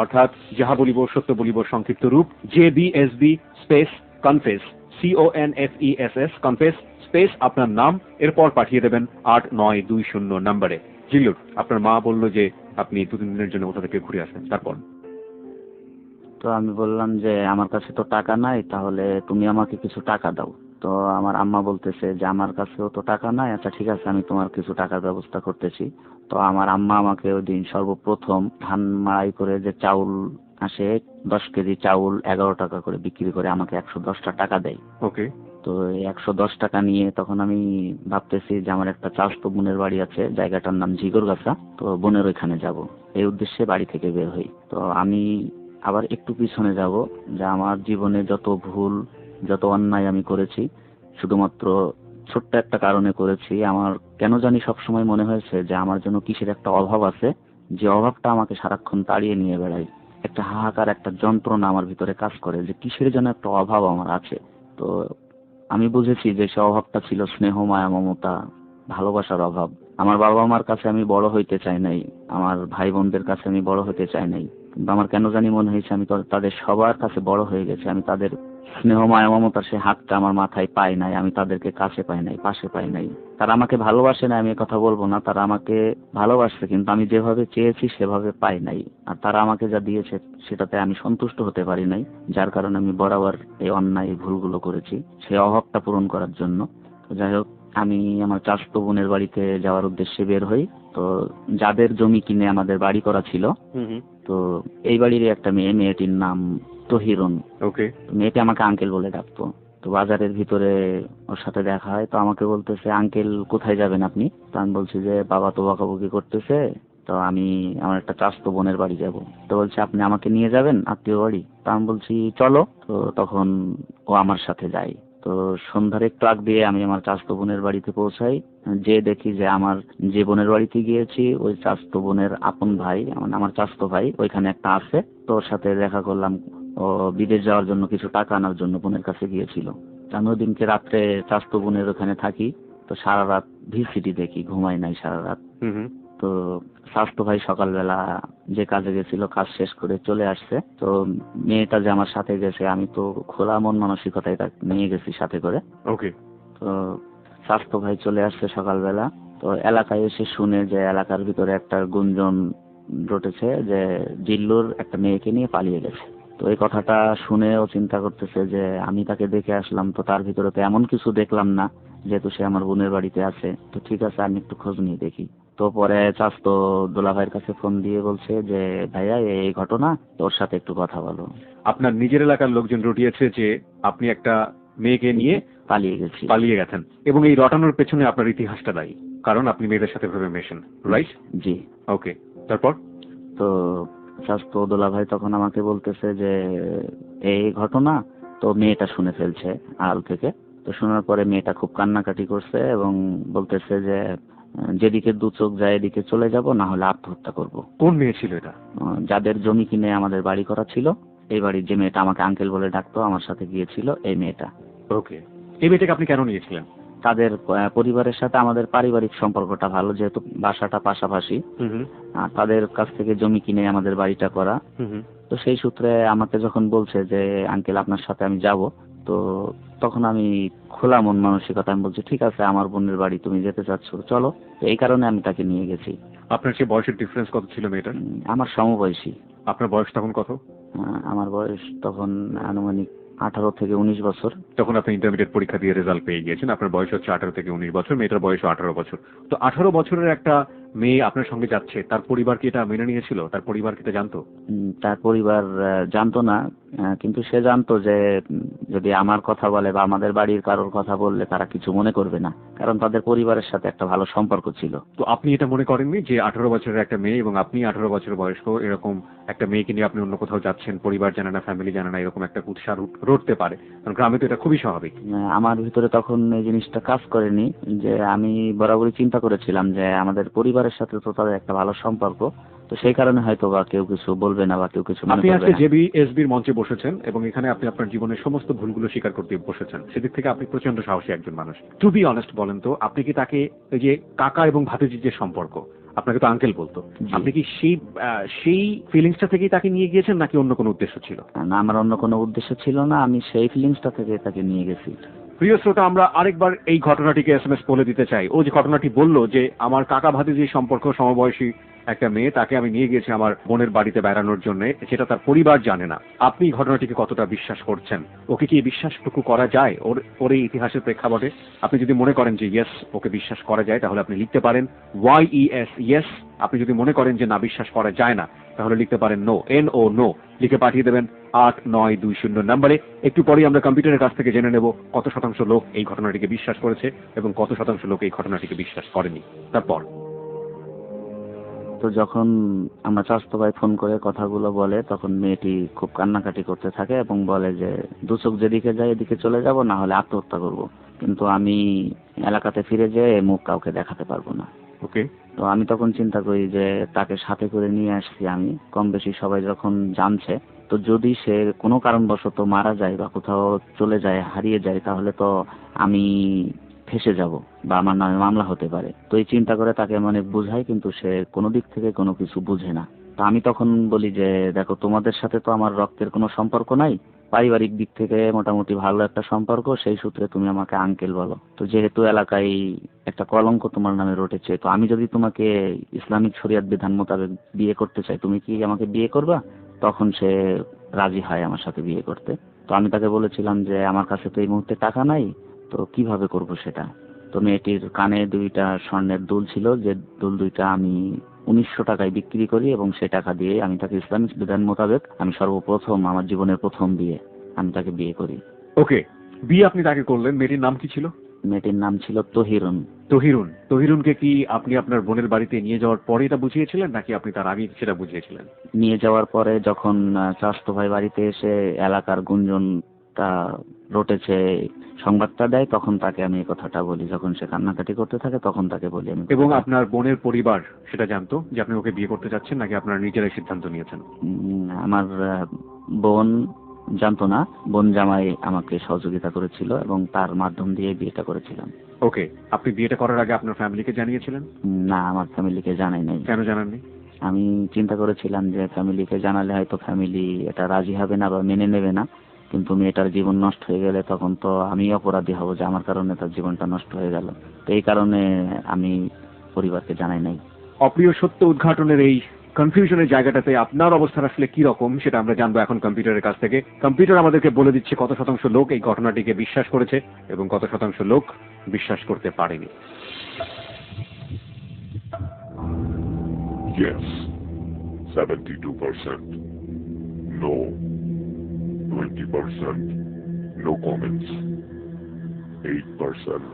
অর্থাৎ যাহা বলিব সত্য বলিব সংক্ষিপ্ত রূপ, JBSB space confess, CONFESS confess space আপনার নাম, এরপর পাঠিয়ে দেবেন 8920 নম্বরে। জিল্লুর, আপনার মা বলল যে আপনি 2-3 দিনের জন্য কোথা থেকে ঘুরে আসবেন, তারপর? তো আমি বললাম যে আমার কাছে তো টাকা নাই, তাহলে তুমি আমাকে কিছু টাকা দাও। তো আমার আম্মা বলতেছে যে আমার কাছেও তো টাকা নাই, আচ্ছা ঠিক আছে আমি তোমার কিছু টাকার ব্যবস্থা করতেছি। তো আমার আম্মা আমাকে ওই দিন সর্বপ্রথম ধান মাড়াই করে যে চাউল আসে, 10 কেজি চাউল 11 টাকা করে বিক্রি করে আমাকে 110টা টাকা দেয়। ওকে। তো এই 110 টাকা নিয়ে তখন আমি ভাবতেছি যে আমার একটা চাচাতো বোনের বাড়ি আছে, জায়গাটার নাম ঝিগরগাছা, তো বোনের ওইখানে যাব। এই উদ্দেশ্যে বাড়ি থেকে বের হই। তো আমি আবার একটু পিছনে যাব, যে আমার জীবনে যত ভুল, যত অন্যায় আমি করেছি শুধুমাত্র ছোট্ট একটা কারণে করেছি। আমার কেন জানি সবসময় মনে হয়েছে যে আমার জন্য কিসের একটা অভাব আছে, যে অভাবটা আমাকে সারাক্ষণ তাড়িয়ে নিয়ে বেড়ায়। একটা হাহাকার, একটা যন্ত্রণা আমার ভিতরে কাজ করে যে কিসের যেন একটা অভাব আমার আছে। তো আমি বুঝেছি যে সে অভাবটা ছিল স্নেহ, মায়া, মমতা, ভালোবাসার অভাব। আমার বাবা মার কাছে আমি বড় হইতে চাই নাই, আমার ভাই বোনদের কাছে আমি বড় হতে চাই নাই, কিন্তু আমার কেন জানি মনে হয়েছে আমি তাদের সবার কাছে বড় হয়ে গেছি। আমি তাদের স্নেহ, মায়া, মমতার সে হাতটা আমার মাথায় পাই নাই, আমি তাদেরকে কাছে পাই নাই, পাশে পাই নাই। তারা আমাকে ভালোবাসে না, আমি কথা বলবো না, তারা আমাকে ভালোবাসছে, কিন্তু আমি যেভাবে চেয়েছি সেভাবে পাই নাই। আর তারা আমাকে যা দিয়েছে সেটাতে আমি সন্তুষ্ট হতে পারি নাই, যার কারণে আমি বরাবর এই অন্যায়, এই ভুলগুলো করেছি সেই অভাবটা পূরণ করার জন্য। তো যাই হোক, আমি আমার চাচাতো বোনের বাড়িতে যাওয়ার উদ্দেশ্যে বের হই। তো যাদের জমি কিনে আমাদের বাড়ি করা ছিল, তো এই বাড়িরই একটা মেয়ে, মেয়েটির নাম তহিরুন। ওকে। মেয়েটি আমাকে আঙ্কেল বলে ডাকতো। তো বাজারের ভিতরে ওর সাথে দেখা হয়, তো আমাকে বলতেছে আঙ্কেল কোথায় যাবেন আপনি? তো আমি বলছি যে বাবা তো বকাবকি করতেছে, তো আমি আমার একটা চাচাতো বোনের বাড়ি যাব। তো বলছে আপনি আমাকে নিয়ে যাবেন আত্মীয় বাড়ি? তো আমি বলছি চলো। তো তখন ও আমার সাথে যায়। তো সন্ধ্যার একটু আগ দিয়ে আমি আমার চাচাতো বোনের বাড়িতে পৌঁছাই। যে দেখি যে আমার যে বোনের বাড়িতে গিয়েছি ওই চাচাতো বোনের আপন ভাই, আমার চাচাতো ভাই ওইখানে একটা আছে। তো ওর সাথে দেখা করলাম, ও বিদেশ যাওয়ার জন্য কিছু টাকা আনার জন্য বোনের কাছে গিয়েছিল। আমি ওই দিনকে রাত্রে চাচাতো বোনের ওখানে থাকি। তো সারা রাত ভিসিডি দেখি, ঘুমাই নাই সারা রাত। তো স্বাস্থ্য ভাই সকালবেলা যে কাজে গেছিল কাজ শেষ করে চলে আসছে। তো মেয়েটা যে আমার সাথে গেছে, আমি তো খোলা মন মানসিকতায় তাকে নিয়ে গেছি সাথে করে। ওকে। তো স্বাস্থ্য ভাই চলে আসছে সকালবেলা। তো এলাকায় এসে শুনে যে এলাকার ভিতরে একটা গুঞ্জন রটেছে যে জিল্লুর একটা মেয়েকে নিয়ে পালিয়ে গেছে। তো এই কথাটা শুনে ও চিন্তা করতেছে যে আমি তাকে দেখে আসলাম, তো তার ভিতরে তো এমন কিছু দেখলাম না, যেহেতু সে আমার বোনের বাড়িতে আছে, তো ঠিক আছে আমি একটু খোঁজ নিয়ে দেখি। তো পরে চাচতো দোলা ভাইয়ের কাছে ফোন দিয়ে বলছে যে ভাইয়া এই ঘটনা, তোর সাথে একটু কথা বলো। আপনার নিজের এলাকার লোকজন রটিয়েছে যে আপনি একটা মেয়েকে নিয়ে পালিয়ে গেছেন, এবং এই রটানোর পেছনে আপনার ইতিহাসটা দায়ী, কারণ আপনি মেয়েদের সাথে ভাবে মেশেন, রাইট? জি। ওকে, তারপর? তো স্বাস্থ্য দোলা ভাই তখন আমাকে বলতেছে যে এই ঘটনা তো মেয়েটা শুনে ফেলছে আড়াল থেকে। তো শোনার পরে মেয়েটা খুব কান্নাকাটি করছে এবং বলতেছে যে যেদিকে দু চোখ যায় এদিকে চলে যাব, না হলে আত্মহত্যা করব। কোন মেয়ে ছিল এটা? যাদের জমি কিনে আমাদের বাড়ি করা ছিল, এই বাড়ির যে মেয়েটা আমাকে আঙ্কেল বলে ডাকতো, আমার সাথে গিয়েছিল এই মেয়েটা। ওকে, এই মেয়েটাকে আপনি কেন নিয়েছিলেন? তাদের পরিবারের সাথে আমাদের পারিবারিক সম্পর্কটা ভালো, যেহেতু বাসাটা পাশাপাশি। তাদের কাছ থেকে জমি কিনে আমাদের বাড়িটা করা। তো সেই সূত্রে আমাকে যখন বলছে যে আঙ্কেল আপনার সাথে আমি যাব, তো তখন আমি খোলা মন মানসিকতা, আমি বলছি ঠিক আছে, আমার বোনের বাড়ি, তুমি যেতে চাচ্ছ চলো। তো এই কারণে আমি তাকে নিয়ে গেছি। আপনার সে বয়সের ডিফারেন্স কত ছিল মেয়েটার? আমার সমবয়সী। আপনার বয়স তখন কত? আমার বয়স তখন আনুমানিক 18 থেকে 19 বছর। তখন আপনি ইন্টারমিডিয়েট পরীক্ষা দিয়ে রেজাল্ট পেয়ে গিয়েছেন, আপনার বয়স হচ্ছে 18 থেকে 19 বছর, মেয়েটার বয়স 18 বছর। তো 18 বছরের একটা মেয়ে আপনার সঙ্গে যাচ্ছে, তার পরিবার কি এটা মেনে নিয়েছিল? তার পরিবার কি এটা জানতো? তার পরিবার জানতো না, কিন্তু সে জানতো যে যদি আমার কথা বলে বা আমাদের বাড়ির কারোর কথা বললে তারা কিছু মনে করবে না, কারণ তাদের পরিবারের সাথে একটা ভালো সম্পর্ক ছিল। তো আপনি এটা মনে করেননি যে 18 বছরের একটা মেয়ে এবং আপনি 18 বছর বয়স্ক এরকম একটা মেয়েকে নিয়ে আপনি অন্য কোথাও যাচ্ছেন, পরিবার জানে না, ফ্যামিলি জানে না, এরকম একটা উৎসাহ রটতে পারে? কারণ গ্রামে তো এটা খুবই স্বাভাবিক। আমার ভিতরে তখন এই জিনিসটা কাজ করেনি, যে আমি বরাবরই চিন্তা করেছিলাম যে আমাদের পরিবারের সাথে তো তাদের একটা ভালো সম্পর্ক, তো সেই কারণে হয়তো বা কেউ কিছু বলবে না বা কেউ কিছু মনে আপনি করবে আজকে না। জেবিএসবির মঞ্চে বসেছেন এবং এখানে আপনি আপনার জীবনের সমস্ত ভুলগুলো স্বীকার করতে বসেছেন, সেদিক থেকে আপনি প্রচন্ড সাহসী একজন মানুষ। টু বি অনেস্ট বলেন তো, আপনি কি তাকে ওই যে কাকা এবং ভাতিজির যে সম্পর্ক, আপনাকে তো আঙ্কেল বলতো, জি। আপনি কি সেই ফিলিংসটা থেকেই তাকে নিয়ে গিয়েছেন নাকি অন্য কোনো উদ্দেশ্য ছিল? না, আমার অন্য কোনো উদ্দেশ্য ছিল না, আমি সেই ফিলিংসটা থেকে তাকে নিয়ে গেছি। প্রিয় শ্রোতা, আমরা আরেকবার এই ঘটনাটিকে এসএমএস বলে দিতে চাই। ও যে ঘটনাটি বলল যে আমার কাকা ভাতিজির সম্পর্ক, সমবয়সী একটা মেয়ে, তাকে আমি নিয়ে গেছি আমার বোনের বাড়িতে বেড়ানোর জন্য, সেটা তার পরিবার জানে না। আপনি ঘটনাটিকে কতটা বিশ্বাস করছেন? ওকে কি এই বিশ্বাসটুকু করা যায় ওর এই ইতিহাসের প্রেক্ষাপটে? আপনি যদি মনে করেন যে ইয়েস, ওকে বিশ্বাস করা যায়, তাহলে আপনি লিখতে পারেন YES ইয়েস। আপনি যদি মনে করেন যে না, বিশ্বাস করা যায় না, তাহলে লিখতে পারেন নো, NO নো, লিখে পাঠিয়ে দেবেন 8920 নম্বরে। একটু পরেই আমরা কম্পিউটারের কাছ থেকে জেনে নেব কত শতাংশ লোক এই ঘটনাটিকে বিশ্বাস করেছে এবং কত শতাংশ লোক এই ঘটনাটিকে বিশ্বাস করেনি। তারপর তো যখন আমার চাচাতো ভাই ফোন করে কথাগুলো বলে, তখন মেয়েটি খুব কান্নাকাটি করতে থাকে এবং বলে যে দু চোখ যেদিকে যায় এদিকে চলে যাব, না হলে আত্মহত্যা করব, কিন্তু আমি এলাকাতে ফিরে যেয়ে মুখ কাউকে দেখাতে পারবো না। ওকে, তো আমি তখন চিন্তা করি যে তাকে সাথে করে নিয়ে আসছি আমি, কম বেশি সবাই যখন জানছে, তো যদি সে কোনো কারণবশত মারা যায় বা কোথাও চলে যায়, হারিয়ে যায়, তাহলে তো আমি ফেঁসে যাব বা আমার নামে মামলা হতে পারে। তো এই চিন্তা করে তাকে মানে বুঝাই, কিন্তু সে কোনো দিক থেকে কোনো কিছু বুঝে না। তো আমি তখন বলি যে দেখো, তোমাদের সাথে তো আমার রক্তের কোনো সম্পর্ক নাই, পারিবারিক দিক থেকে মোটামুটি ভালো একটা সম্পর্ক, সেই সূত্রে তুমি আমাকে আঙ্কেল বলো। তো যেহেতু এলাকায় একটা কলঙ্ক তোমার নামে রটেছে, তো আমি যদি তোমাকে ইসলামিক শরিয়াত বিধান মোতাবেক বিয়ে করতে চাই, তুমি কি আমাকে বিয়ে করবা? তখন সে রাজি হয় আমার সাথে বিয়ে করতে। তো আমি তাকে বলেছিলাম যে আমার কাছে তো এই মুহূর্তে টাকা নাই, তো কিভাবে করব সেটা। তো মেয়েটির কানে 2টা স্বর্ণের দুল ছিল, যে দুল 2টা আমি 1900 টাকায় বিক্রি করি এবং সে টাকা দিয়ে আমি তাকে ইসলামিক বিধান মোতাবেক, আমি সর্বপ্রথম আমার জীবনের প্রথম বিয়ে, আমি তাকে বিয়ে করি। ওকে, বিয়ে আপনি তাকে করলেন। মেয়েটির নাম কি ছিল? মেয়েটির নাম ছিল তহিরুন। তহিরুনকে কি আপনি আপনার বোনের বাড়িতে নিয়ে যাওয়ার পরে এটা বুঝিয়েছিলেন নাকি আপনি তার আগে সেটা বুঝিয়েছিলেন? নিয়ে যাওয়ার পরে যখন চাচাতো ভাই বাড়িতে এসে এলাকার গুঞ্জনটা রটেছে, সংবাদটা দেয়, তখন তাকে আমি এই কথাটা বলি। যখন সে কান্নাকাটি করতে থাকে তখন তাকে বলি আমি। এবং আপনার বোনের পরিবার সেটা জানতো যে আপনি ওকে বিয়ে করতে যাচ্ছেন নাকি আপনারা নিজেরাই সিদ্ধান্ত নিয়েছেন? আমার বোন জানতো না, বোন জামাই আমাকে সহযোগিতা করেছিল এবং তার মাধ্যম দিয়ে বিয়েটা করেছিলাম। ওকে, আপনি বিয়েটা করার আগে আপনার ফ্যামিলিকে জানিয়েছিলেন? না, আমার ফ্যামিলিকে জানাই নাই। কেন জানাননি? আমি চিন্তা করেছিলাম যে ফ্যামিলিকে জানালে হয়তো ফ্যামিলি এটা রাজি হবে না বা মেনে নেবে না, কিন্তু মেয়েটার জীবন নষ্ট হয়ে গেলে তখন তো আমি অপরাধী হব যে আমার কারণে তার জীবনটা নষ্ট হয়ে গেল। তো এই কারণে আমি পরিবারকে জানাই নাই। অপ্রিয় সত্য উদ্ঘাটনের এই কনফিউশনের জায়গাটাতে আপনার অবস্থান আসলে কি রকম সেটা আমরা জানবো এখন কম্পিউটারের কাছ থেকে। কম্পিউটার আমাদেরকে বলে দিচ্ছে কত শতাংশ লোক এই ঘটনাটিকে বিশ্বাস করেছে এবং কত শতাংশ লোক বিশ্বাস করতে পারেনি। Yes, 72%. No, 20%. No comments, 8%.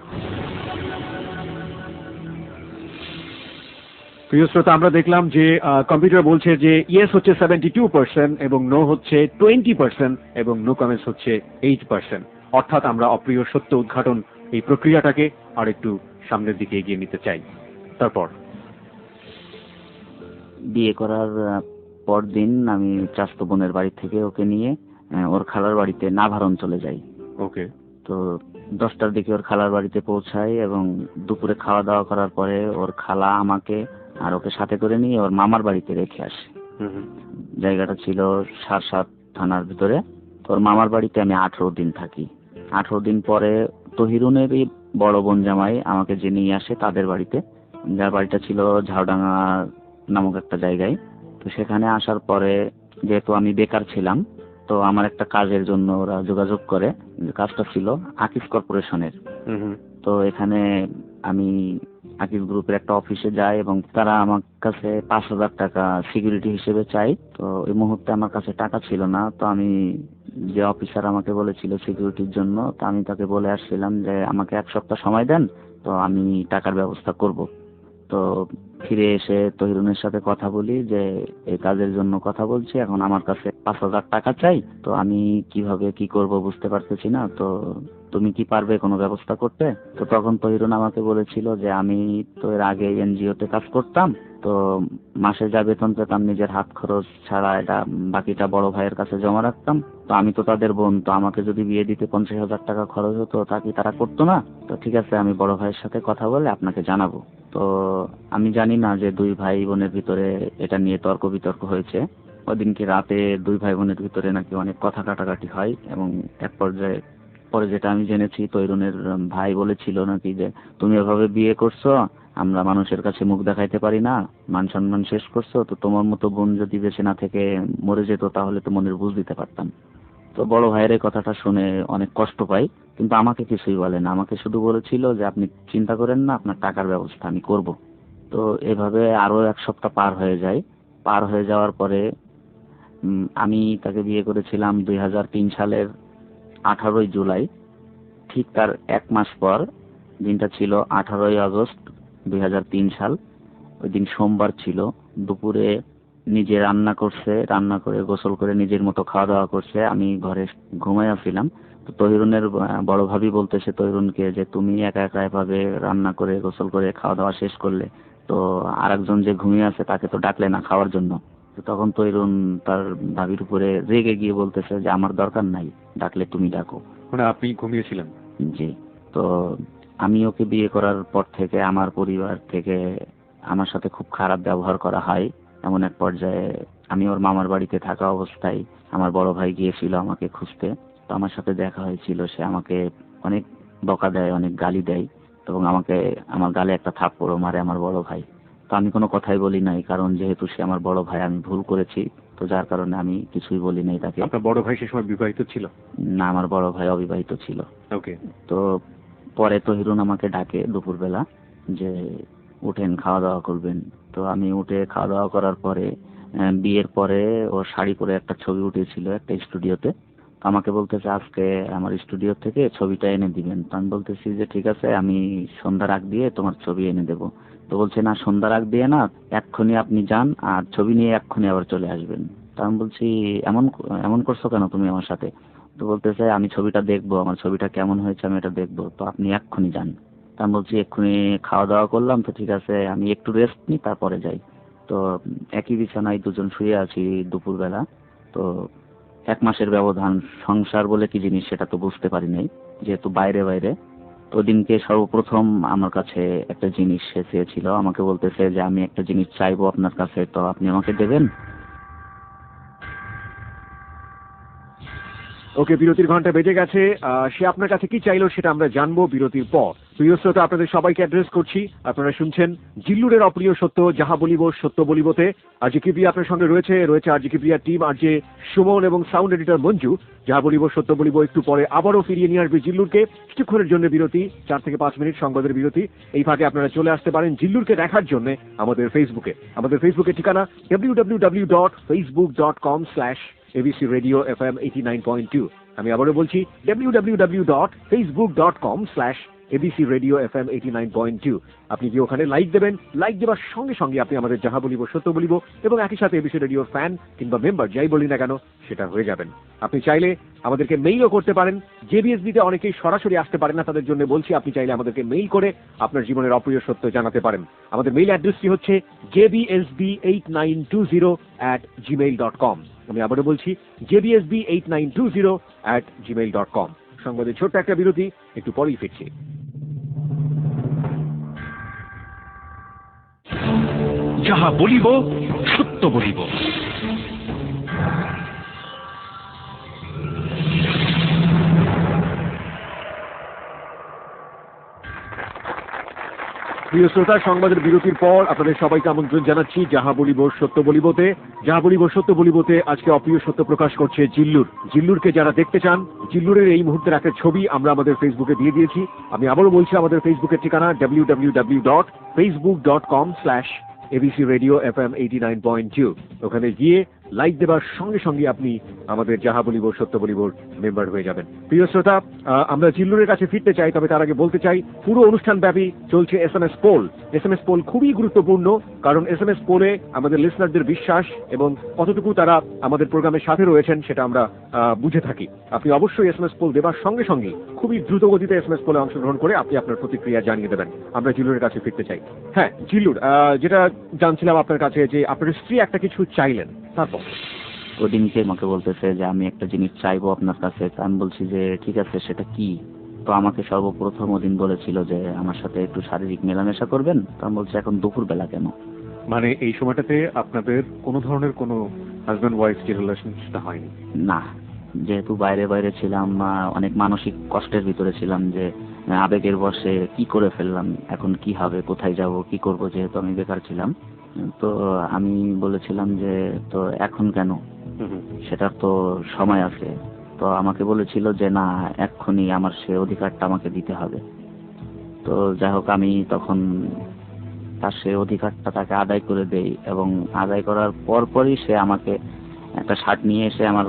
প্রিয় শ্রোতা, আমরা দেখলাম যে কম্পিউটার বলছে যে ইয়েস হচ্ছে 72% এবং নো হচ্ছে 20% এবং নো কমেন্টস হচ্ছে 8%। অর্থাৎ আমরা অপ্রিয় সত্য উদ্ঘাটন এই প্রক্রিয়াটাকে আর একটু সামনের দিকে এগিয়ে নিতে চাই। তারপর বিয়ে করার পরদিন আমি চাচাতো বোনের বাড়ি থেকে ওকে নিয়ে ওর খালার বাড়িতে নাভারণ চলে যাই। ওকে, তো 10টার দিকে ওর খালার বাড়িতে পৌঁছাই এবং দুপুরে খাওয়া দাওয়া করার পরে ওর খালা আমাকে আর ওকে সাথে করে নিয়ে ওর মামার বাড়িতে রেখে আসে। জায়গাটা ছিল সারসাত থানার ভিতরে। ওর মামার বাড়িতে আমি 18 দিন থাকি। 18 দিন পরে তহিরুনেরই বড় বোন জামাই আমাকে যে নিয়ে আসে তাদের বাড়িতে, যার বাড়িটা ছিল ঝাউডাঙ্গা নামক একটা জায়গায়। তো সেখানে আসার পরে যেহেতু আমি বেকার ছিলাম, তো আমার একটা কাজের জন্য ওরা যোগাযোগ করে। কাজটা ছিল আকিস কর্পোরেশনের। তো এখানে আমি আকিস গ্রুপের একটা অফিসে যাই এবং তারা আমার কাছে 5,000 টাকা সিকিউরিটি হিসেবে চাই। তো এই মুহূর্তে আমার কাছে টাকা ছিল না। তো আমি যে অফিসার আমাকে বলেছিল সিকিউরিটির জন্য, তো আমি তাকে বলে আসছিলাম যে আমাকে 1 সপ্তাহ সময় দেন, তো আমি টাকার ব্যবস্থা করব। তো ফিরে এসে তহিরুনের সাথে কথা বলি যে এই কাজের জন্য কথা বলছি, এখন আমার কাছে 5,000 টাকা চাই। তো আমি কিভাবে কি করব বুঝতে পারতেছি না, তো তুমি কি পারবে কোনো ব্যবস্থা করতে? তো তখন তহিরুন আমাকে বলেছিল যে আমি তো এর আগে এনজিওতে কাজ করতাম, তো মাসে যা বেতন পেতাম নিজের হাত খরচ ছাড়া এটা বাকিটা বড় ভাইয়ের কাছে জমা রাখতাম। তো আমি তো তাদের বোন, তো আমাকে যদি বিয়ে দিতে 50,000 টাকা খরচ হতো তা কি তারা করতো না? তো ঠিক আছে, আমি বড় ভাইয়ের সাথে কথা বলে আপনাকে জানাবো। তো আমি জানি না যে 2 ভাই বোনের ভিতরে এটা নিয়ে তর্ক বিতর্ক হয়েছে। ওদিনকে রাতে 2 ভাই বোনের ভিতরে নাকি অনেক কথা কাটাকাটি হয় এবং এক পর্যায়ে পরে যেটা আমি জেনেছি, তৈরুনের ভাই বলেছিল নাকি যে তুমি এভাবে বিয়ে করছো, আমরা মানুষের কাছে মুখ দেখাইতে পারি না, মান সম্মান শেষ করছো, তো তোমার মতো বোন যদি বেঁচে না থেকে মরে যেত তাহলে তো মনের বুঝ দিতে পারতাম। তো বড় ভাইয়ের এই কথাটা শুনে অনেক কষ্ট পাই, কিন্তু আমাকে কিছুই বলে না। আমাকে শুধু বলেছিল যে আপনি চিন্তা করেন না, আপনার টাকার ব্যবস্থা আমি করব। তো এভাবে আরো 1 সপ্তাহ পার হয়ে যায়। পার হয়ে যাওয়ার পরে আমি তাকে বিয়ে করেছিলাম 2003 সালের 18 জুলাই। ঠিক তার 1 মাস পর, দিনটা ছিল 18 আগস্ট 2003 সাল। ওই দিন সোমবার ছিল। দুপুরে নিজে রান্না করছে, রান্না করে গোসল করে নিজের মতো খাওয়া দাওয়া করছে। আমি ঘরে ঘুমাই আসছিলাম। তো তহিরুনের বড় ভাবি বলতেছে তহিরুনকে যে তুমি একা একা এভাবে রান্না করে গোসল করে খাওয়া দাওয়া শেষ করলে, তো আরেকজন যে ঘুমিয়ে আছে তাকে তো ডাকলে না খাওয়ার জন্য। তো তখন তহিরুন তার ভাবির উপরে রেগে গিয়ে বলতেছে যে আমার দরকার নাই, ডাকলে তুমি ডাকো। মানে আপনি ঘুমিয়েছিলেন? জি। তো আমি ওকে বিয়ে করার পর থেকে আমার পরিবার থেকে আমার সাথে খুব খারাপ ব্যবহার করা হয়। এমন এক পর্যায়ে আমি ওর মামার বাড়িতে থাকা অবস্থায় আমার বড় ভাই গিয়েছিল আমাকে খুঁজতে। তো আমার সাথে দেখা হয়েছিল। সে আমাকে অনেক বকা দেয়, অনেক গালি দেয় এবং আমাকে আমার গালে একটা থাপ্পড়ও মারে আমার বড় ভাই। তো আমি কোনো কথাই বলি নাই, কারণ যেহেতু সে আমার বড় ভাই, আমি ভুল করেছি, তো যার কারণে আমি কিছুই বলি নাই তাকে। আপনার বড় ভাই সে সময় বিবাহিত ছিল? না, আমার বড় ভাই অবিবাহিত ছিল। ওকে। তো পরে তহিরুন আমাকে ডাকে দুপুরবেলা যে উঠেন খাওয়া দাওয়া করবেন। তো আমি উঠে খাওয়া দাওয়া করার পরে বিয়ের পরে ও শাড়ি পরে একটা ছবি উঠেছিল একটা স্টুডিওতে। তো আমাকে বলতেছে আজকে আমার স্টুডিও থেকে ছবিটা এনে দিবেন। তো আমি বলতেছি যে ঠিক আছে, আমি সন্ধ্যার আগ দিয়ে তোমার ছবি এনে দেবো। তো বলছে না, সন্ধ্যার আগ দিয়ে না, এক্ষুনি আপনি যান আর ছবি নিয়ে এক্ষুনি আবার চলে আসবেন। তো আমি বলছি এমন এমন করছো কেন তুমি আমার সাথে? তো বলতেছে আমি ছবিটা দেখবো, আমার ছবিটা কেমন হয়েছে আমি এটা দেখবো, তো আপনি এক্ষুনি যান। তা আমি বলছি এক্ষুনি খাওয়া দাওয়া করলাম, তো ঠিক আছে আমি একটু রেস্ট নিই তারপরে যাই। তো একই বিছানায় দুজন শুয়ে আছি দুপুরবেলা। তো 1 মাসের ব্যবধান, সংসার বলে কি জিনিস সেটা তো বুঝতে পারি নাই, যেহেতু বাইরে বাইরে। তো দিনকে সর্বপ্রথম আমার কাছে একটা জিনিস সে চেয়েছিল, আমাকে বলতেছে যে আমি একটা জিনিস চাইবো আপনার কাছে, তো আপনি আমাকে দেবেন? ওকে, বিরতির ঘন্টা বেজে গেছে। সে আপনার কাছে কি চাইলো সেটা আমরা জানবো বিরতির পর। প্রিয় শ্রোতা, আপনাদের সবাইকে অ্যাড্রেস করছি। আপনারা শুনছেন জিল্লুরের অপ্রিয় সত্য, যাহা বলিব সত্য বলিবতে। আরজি কিবরিয়া আপনার সঙ্গে রয়েছে আরজি কিবরিয়ার টিম, আরজে সুমন এবং সাউন্ড এডিটর মঞ্জু। যাহা বলিব সত্য বলিব একটু পরে আবারও ফিরিয়ে নিয়ে আসবে জিল্লুরকে। কিছুক্ষণের জন্য বিরতি, 4 থেকে 5 মিনিট সংবাদের বিরতি। এই ফাঁকে আপনারা চলে আসতে পারেন জিল্লুরকে দেখার জন্য আমাদের ফেসবুকে। আমাদের ফেসবুকের ঠিকানা www.facebook.com/ABC Radio FM 89.2। আমি আবারও বলছি www.facebook.com/ABC Radio FM 89.2। আপনি কি ওখানে লাইক দেবেন? লাইক দেওয়ার সঙ্গে সঙ্গে আপনি আমাদের যাহা বলিব সত্য বলিব এবং একই সাথে এবিসি রেডিওর ফ্যান কিংবা মেম্বার যাই বলি না কেন সেটা হয়ে যাবেন। আপনি চাইলে আমাদেরকে মেইলও করতে পারেন। জেবিএসবিতে অনেকেই সরাসরি আসতে পারেন না, তাদের জন্য বলছি আপনি চাইলে আমাদেরকে মেইল করে আপনার জীবনের অপ্রিয় সত্য জানাতে পারেন। আমাদের মেইল অ্যাড্রেসটি হচ্ছে jbsb8920@gmail.com। আমি আবারও বলছি jbsb8920@gmail.com। সংবাদের ছোট্ট একটা বিরতি, একটু পরেই ফিরছি। যাহা বলিব সত্য বলিব। প্রিয় শ্রোতা, সংবাদের বিরতির পর আপনাদের সবাইকে আমন্ত্রণ জানাচ্ছি যাহা বলিব সত্য বলিবতে। যাহা বলিব সত্য বলিবতে আজকে অপ্রিয় সত্য প্রকাশ করছে জিল্লুর। জিল্লুরকে যারা দেখতে চান, জিল্লুরের এই মুহূর্তের একটা ছবি আমরা আমাদের ফেসবুকে দিয়ে দিয়েছি। আমি আবারও বলছি, আমাদের ফেসবুকের ঠিকানা www.facebook.com/ABC Radio FM 89.2। ওখানে গিয়ে লাইক দেবার সঙ্গে সঙ্গে আপনি আমাদের যাহা বলিব সত্য বলিবর মেম্বার হয়ে যাবেন। প্রিয় শ্রোতা, আমরা জিল্লুরের কাছে ফিরতে চাই, তবে তার আগে বলতে চাই পুরো অনুষ্ঠান ব্যাপী চলছে SMS পোল। SMS পোল খুবই গুরুত্বপূর্ণ, কারণ SMS পোলে আমাদের লিসনারদের বিশ্বাস এবং কতটুকু তারা আমাদের প্রোগ্রামের সাথে রয়েছেন সেটা আমরা বুঝে থাকি। আপনি অবশ্যই SMS পোল দেবার সঙ্গে সঙ্গে খুবই দ্রুত গতিতে SMS পোলে অংশগ্রহণ করে আপনি আপনার প্রতিক্রিয়া জানিয়ে দেবেন। আমরা জিল্লুরের কাছে ফিরতে চাই। হ্যাঁ জিল্লুর, যেটা জানছিলাম আপনার কাছে, যে আপনার স্ত্রী একটা কিছু চাইলেন, তারপর ওদিনকে আমাকে বলতেছে যে আমি একটা জিনিস চাইবো আপনার কাছে। আমি বলছি যে ঠিক আছে, সেটা কি? তো আমাকে সর্বপ্রথম ওদিন বলেছিল যে আমার সাথে একটু শারীরিক মেলামেশা করবেন। তো আমি বলছি এখন দুপুরবেলা কেন? মানে এই সময়টাতে আপনাদের কোনো ধরনের কোনো হাজব্যান্ড ওয়াইফ যে রিলেশন সেটা হয়নি? না, যেহেতু বাইরে বাইরে ছিলাম, অনেক মানসিক কষ্টের ভিতরে ছিলাম, যে আবেগের বশে কি করে ফেললাম, এখন কি হবে, কোথায় যাব, কি করব, যেহেতু আমি বেকার ছিলাম। তো আমি বলেছিলাম যে তো এখন কেন, সেটার তো সময় আছে। তো আমাকে বলেছিল যে না, এক্ষুনি আমার সে অধিকারটা আমাকে দিতে হবে। তো যাই হোক, আমি তখন তার সে অধিকারটা তাকে আদায় করে দেই, এবং আদায় করার পরপরই সে আমাকে একটা শার্ট নিয়ে এসে আমার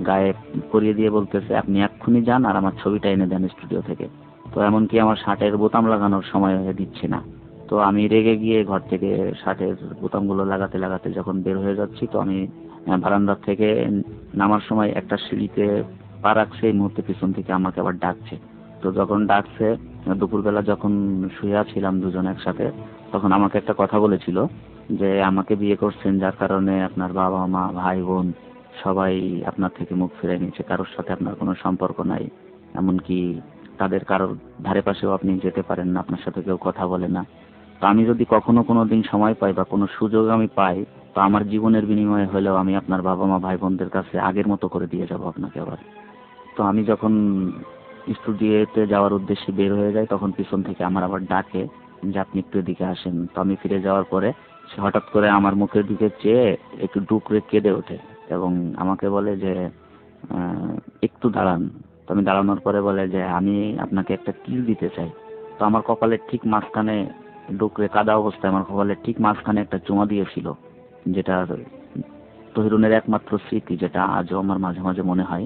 গায়ে পরিয়ে দিয়ে বলতেছে আপনি এক্ষুনি যান আর আমার ছবিটা এনে দেন স্টুডিও থেকে। তো এমনকি আমার শার্টের বোতাম লাগানোর সময় দিচ্ছে না। তো আমি রেগে গিয়ে ঘর থেকে শার্টের বোতামগুলো লাগাতে লাগাতে যখন বের হয়ে যাচ্ছি, তো আমি বারান্দার থেকে নামার সময় একটা সিঁড়িতে পা রাখছে, এই মুহূর্তে পিছন থেকে আমাকে আবার ডাকছে। তো যখন ডাকছে, দুপুরবেলা যখন শুয়ে ছিলাম দুজন একসাথে, তখন আমাকে একটা কথা বলেছিল যে আমাকে বিয়ে করছেন যার কারণে আপনার বাবা মা ভাই বোন সবাই আপনার থেকে মুখ ফিরে নিয়েছে, কারোর সাথে আপনার কোনো সম্পর্ক নাই, এমনকি তাদের কারোর ধারে পাশেও আপনি যেতে পারেন না, আপনার সাথে কেউ কথা বলে না। তো আমি যদি কখনো কোনো দিন সময় পাই বা কোনো সুযোগ আমি পাই, তো আমার জীবনের বিনিময়ে হলেও আমি আপনার বাবা মা ভাই বোনদের কাছে আগের মতো করে দিয়ে যাব আপনাকে আবার। তো আমি যখন স্টুডিওতে যাওয়ার উদ্দেশ্যে বের হয়ে যাই, তখন পিছন থেকে আমার আবার ডাকে যে আপনি একটু এদিকে আসেন। তো আমি ফিরে যাওয়ার পরে সে হঠাৎ করে আমার মুখের দিকে চেয়ে একটু ডুকরে কেঁদে ওঠে এবং আমাকে বলে যে একটু দাঁড়ান। তো আমি দাঁড়ানোর পরে বলে যে আমি আপনাকে একটা কিস দিতে চাই। তো আমার কপালের ঠিক মাঝখানে, ডুকরে কাদা অবস্থায় আমার কপালের ঠিক মাঝখানে একটা চুমা দিয়েছিল, যেটা তহিরুনের একমাত্র স্মৃতি, যেটা আজও আমার মাঝে মাঝে মনে হয়।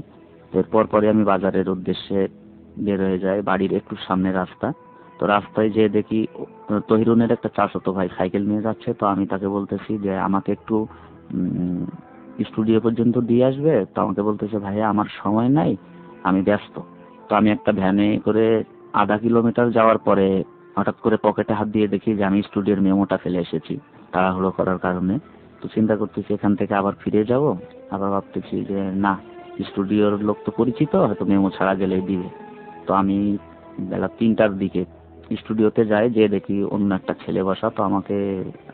এরপর পরে আমি বাজারের উদ্দেশ্যে বের হয়ে যাই, বাড়ির একটু সামনে রাস্তা। তো রাস্তায় যেয়ে দেখি তহিরুনের একটা চাচাতো ভাই সাইকেল নিয়ে যাচ্ছে। তো আমি তাকে বলতেছি যে আমাকে একটু স্টুডিও পর্যন্ত দিয়ে আসবে। তো আমাকে বলতেছে ভাইয়া আমার সময় নাই, আমি ব্যস্ত। তো আমি একটা ভ্যানে করে আধা কিলোমিটার যাওয়ার পরে হঠাৎ করে পকেটে হাত দিয়ে দেখি যে আমি স্টুডিওর মেমোটা ফেলে এসেছি তাড়াহুড়ো করার কারণে। তো চিন্তা করতেছি এখান থেকে আবার ফিরে যাব, আবার ভাবতেছি যে না, স্টুডিওর লোক তো পরিচিত, হয়তো মেমো ছাড়া গেলেই দিবে। তো আমি বেলা 3টার দিকে স্টুডিওতে যাই, যে দেখি অন্য একটা ছেলে বসা। তো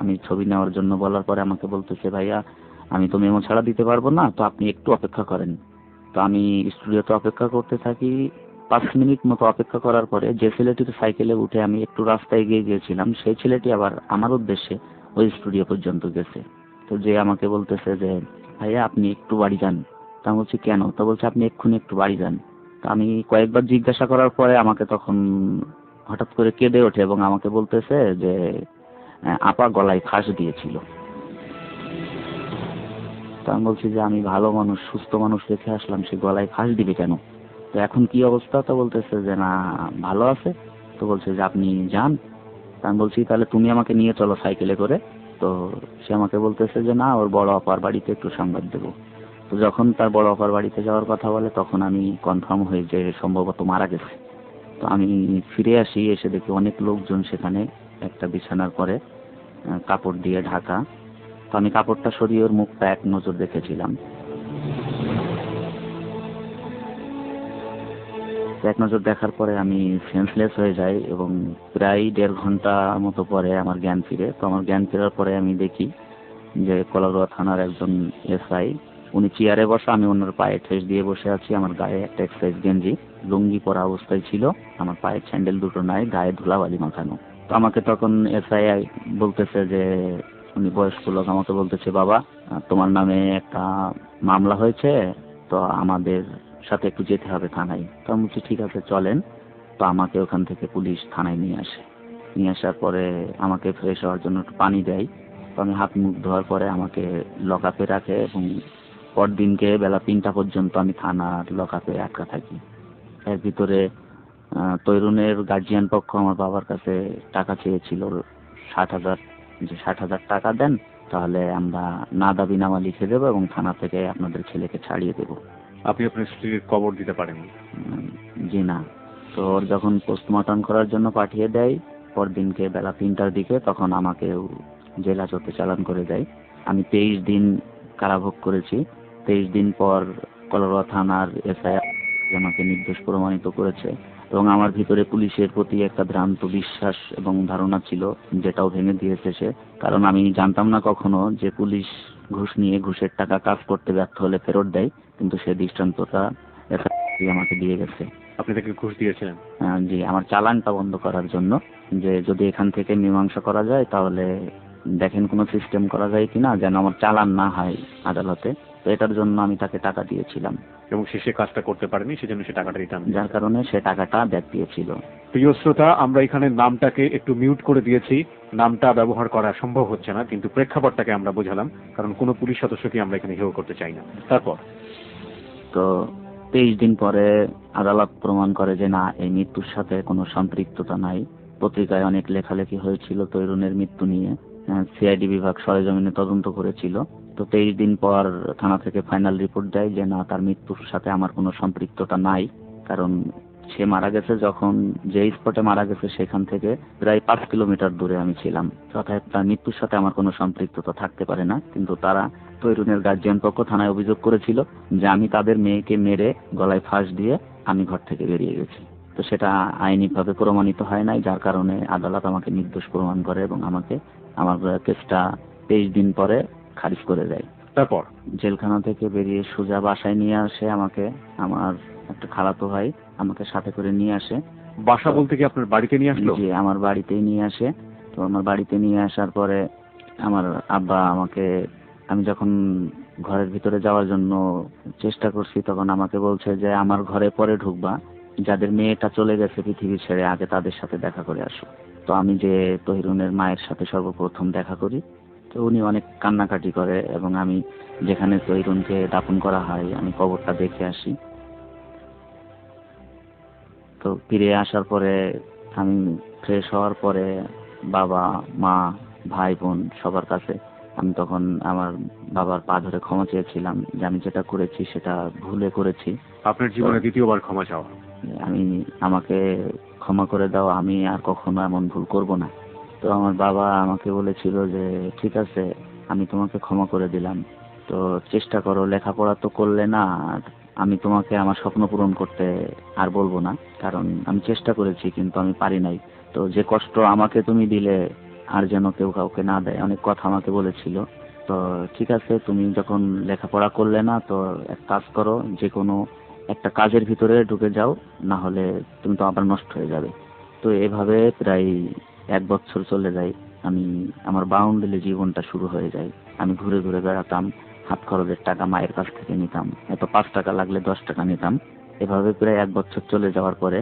আমি ছবি নেওয়ার জন্য বলার পরে আমাকে বলতেছে ভাইয়া আমি তো মেমো ছাড়া দিতে পারবো না, তো আপনি একটু অপেক্ষা করেন। তো আমি স্টুডিওতে অপেক্ষা করতে থাকি। 5 মিনিট মতো অপেক্ষা করার পরে যে ছেলেটির সাইকেলে উঠে আমি একটু রাস্তায় এগিয়ে গিয়েছিলাম, সেই ছেলেটি আবার আমার উদ্দেশ্যে ওই স্টুডিও পর্যন্ত গেছে। তো যে আমাকে বলতেছে যে ভাইয়া আপনি একটু বাড়ি যান। তা আমি বলছি কেন? তো বলছে আপনি এক্ষুনি একটু বাড়ি যান। তো আমি কয়েকবার জিজ্ঞাসা করার পরে আমাকে তখন হঠাৎ করে কেঁদে ওঠে এবং আমাকে বলতেছে যে আপা গলায় ফাঁস দিয়েছিল। তো আমি বলছি যে আমি ভালো মানুষ, সুস্থ মানুষ রেখে আসলাম, সে গলায় ফাঁস দিবে কেন? তো এখন কি অবস্থা? তো বলতেছে যে না ভালো আছে। তো বলছে যে আপনি যান। তা আমি বলছি তাহলে তুমি আমাকে নিয়ে চলো সাইকেলে করে। তো সে আমাকে বলতেছে যে না, ওর বড় আপার বাড়িতে একটু সংবাদ দেবো। তো যখন তার বড় আপার বাড়িতে যাওয়ার কথা বলে, তখন আমি কনফার্ম হই যে সম্ভবত মারা গেছে। তো আমি ফিরে আসি, এসে দেখি অনেক লোকজন সেখানে একটা বিছানার পরে কাপড় দিয়ে ঢাকা। তো আমি কাপড়টা সরিয়ে ওর মুখটা এক নজর দেখেছিলাম। তো এক নজর দেখার পরে আমি সেন্সলেস হয়ে যাই এবং প্রায় 1.5 ঘন্টা মতো পরে আমার জ্ঞান ফিরে। তো আমার জ্ঞান ফেরার পরে আমি দেখি যে কলারোয়া থানার একজন এসআই, উনি চেয়ারে বসা, আমি ওনার পায়ে ঠেস দিয়ে বসে আছি। আমার গায়ে একটা এক্সারসাইজ গেঞ্জি, লুঙ্গি পরা অবস্থায় ছিল, আমার পায়ের স্যান্ডেল দুটো নাই, গায়ে ধুলাবালি মাখানো। তো আমাকে তখন এসআই বলতেছে যে, উনি বয়স্ক লোক, আমাকে বলতেছে, বাবা তোমার নামে একটা মামলা হয়েছে, তো আমাদের সাথে একটু যেতে হবে থানায়। তো আমি বলছি ঠিক আছে চলেন। তো আমাকে ওখান থেকে পুলিশ থানায় নিয়ে আসে। নিয়ে আসার পরে আমাকে ফ্রেশ হওয়ার জন্য একটু পানি দেয়। তো আমি হাত মুখ ধোয়ার পরে আমাকে লকআপে রাখে এবং পরদিনকে বেলা 3টা পর্যন্ত আমি থানার লকআপে আটকা থাকি। এর ভিতরে তৈরুনের গার্জিয়ান পক্ষ আমার বাবার কাছে টাকা চেয়েছিল 60,000, যে 60,000 টাকা দেন, তাহলে আমরা না দাবি নামা লিখে দেবো এবং থানা থেকে আপনাদের ছেলেকে ছাড়িয়ে দেবো। আপনি আপনার স্ত্রীর কবর দিতে পারেননি? জি না। তো ওর যখন পোস্টমর্টম করার জন্য পাঠিয়ে দেয় পরদিনকে বেলা 3টার দিকে, তখন আমাকেও জেল হাজতে চালান করে দেয়। আমি 23 দিন কারাভোগ করেছি। 23 দিন পর কলারোয়া থানার এসআই আমাকে নির্দোষ প্রমাণিত করেছে এবং আমার ভিতরে পুলিশের প্রতি একটা ভ্রান্ত বিশ্বাস এবং ধারণা ছিল, যেটাও ভেঙে দিয়েছে সে। কারণ আমি জানতাম না কখনো যে পুলিশ ঘুষ নিয়ে ঘুষের টাকা কাজ করতে ব্যর্থ হলে ফেরত দেয়, কিন্তু সে দৃষ্টান্তটা এসআই আমাকে দিয়ে গেছে। আপনি তাকে ঘুষ দিয়েছিলেন? জি, আমার চালানটা বন্ধ করার জন্য, যে যদি এখান থেকে মীমাংসা করা যায় তাহলে দেখেন কোনো সিস্টেম করা যায় কিনা যেন আমার চালান না হয় আদালতে। তো এটার জন্য আমি তাকে টাকা দিয়েছিলাম এবং সে কাজটা করতে পারেনি, সেজন্য সে টাকাটা রিটার্ন, যার কারণে সে টাকাটা ব্যাক দিয়েছিল। প্রিয় শ্রোতা, আমরা এখানে নামটাকে একটু মিউট করে দিয়েছি, নামটা ব্যবহার করা সম্ভব হচ্ছে না, কিন্তু প্রেক্ষাপটটাকে আমরা বোঝালাম, কারণ কোনো পুলিশ সদস্যকে আমরা এখানে হেয় করতে চাই না। তারপর তো 23 দিন পরে আদালত প্রমাণ করে যে না, এই মৃত্যুর সাথে কোনো সম্পৃক্ততা নাই। পত্রিকায় অনেক লেখালেখি হয়েছিল তৈরুনের মৃত্যু নিয়ে, সিআইডি বিভাগ সরেজমিনে তদন্ত করেছিল। তো 23 দিন পর থানা থেকে ফাইনাল রিপোর্ট দেয় যে না, তার মৃত্যুর সাথে আমার কোনো সম্পৃক্ততা নাই। কারণ সে মারা গেছে যখন, যে স্পটে মারা গেছে সেখান থেকে প্রায় 5 কিলোমিটার দূরে আমি ছিলাম, অর্থাৎ তার মৃত্যুর সাথে আমার কোনো সম্পৃক্ততা থাকতে পারে না। কিন্তু তারা, তৈরুনের গার্জিয়ান পক্ষ থানায় অভিযোগ করেছিল যে আমি তাদের মেয়েকে মেরে গলায় ফাঁস দিয়ে আমি ঘর থেকে বেরিয়ে গেছি। তো সেটা আইনিভাবে প্রমাণিত হয় নাই, যার কারণে আদালত আমাকে নির্দোষ প্রমাণ করে এবং আমাকে আমার কেসটা 23 দিন পরে খারিজ করে দেয়। তারপর জেলখানা থেকে বেরিয়ে সোজা বাসায় নিয়ে আসে আমাকে আমার একটা খালাতো ভাই, আমাকে সাথে করে নিয়ে আসে। বাসা বলতে কি আপনার বাড়িতে নিয়ে আসলো? জি, আমার বাড়িতেই নিয়ে আসে। তো আমার বাড়িতে নিয়ে আসার পরে আমার আব্বা আমাকে, আমি যখন ঘরের ভিতরে যাওয়ার জন্য চেষ্টা করছি তখন আমাকে বলছে যে আমার ঘরে পরে ঢুকবা, যাদের মেয়েটা চলে গেছে পৃথিবী ছেড়ে আগে তাদের সাথে দেখা করে আসো। তো আমি যে তহিরুনের মায়ের সাথে সর্বপ্রথম দেখা করি, তো উনি অনেক কান্নাকাটি করে এবং আমি যেখানে তহিরুনকে দাফন করা হয় আমি কবরটা দেখে আসি। তো ফিরে আসার পরে আমি ফ্রেশ হওয়ার পরে বাবা মা ভাই বোন সবার কাছে আমি তখন আমার বাবার পা ধরে ক্ষমা চেয়েছিলাম যে আমি যেটা করেছি সেটা ভুলে করেছি। আপনার জীবনে দ্বিতীয়বার ক্ষমা চাওয়া? আমাকে ক্ষমা করে দাও, আমি আর কখনো এমন ভুল করব না। তো আমার বাবা আমাকে বলেছিল যে ঠিক আছে, আমি তোমাকে ক্ষমা করে দিলাম, তো চেষ্টা করো, লেখাপড়া তো করলে না, আর আমি তোমাকে আমার স্বপ্ন পূরণ করতে আর বলবো না, কারণ আমি চেষ্টা করেছি কিন্তু আমি পারি নাই। তো যে কষ্ট আমাকে তুমি দিলে আর যেন কেউ কাউকে না দেয়, অনেক কথা আমাকে বলেছিল। তো ঠিক আছে, তুমি যখন লেখাপড়া করলে না, তো এক কাজ করো, যে কোনো একটা কাজের ভিতরে ঢুকে যাও, না হলে তুমি তো আবার নষ্ট হয়ে যাবে। তো এভাবে প্রায় 1 বছর চলে যায়। আমি আমার বাউন্ডুলে জীবনটা শুরু হয়ে যায়। আমি ঘুরে ঘুরে বেড়াতাম, হাত খরচের টাকা মায়ের কাছ থেকে নিতাম, এত 5 টাকা লাগলে 10 টাকা নিতাম। এভাবে প্রায় 1 বছর চলে যাওয়ার পরে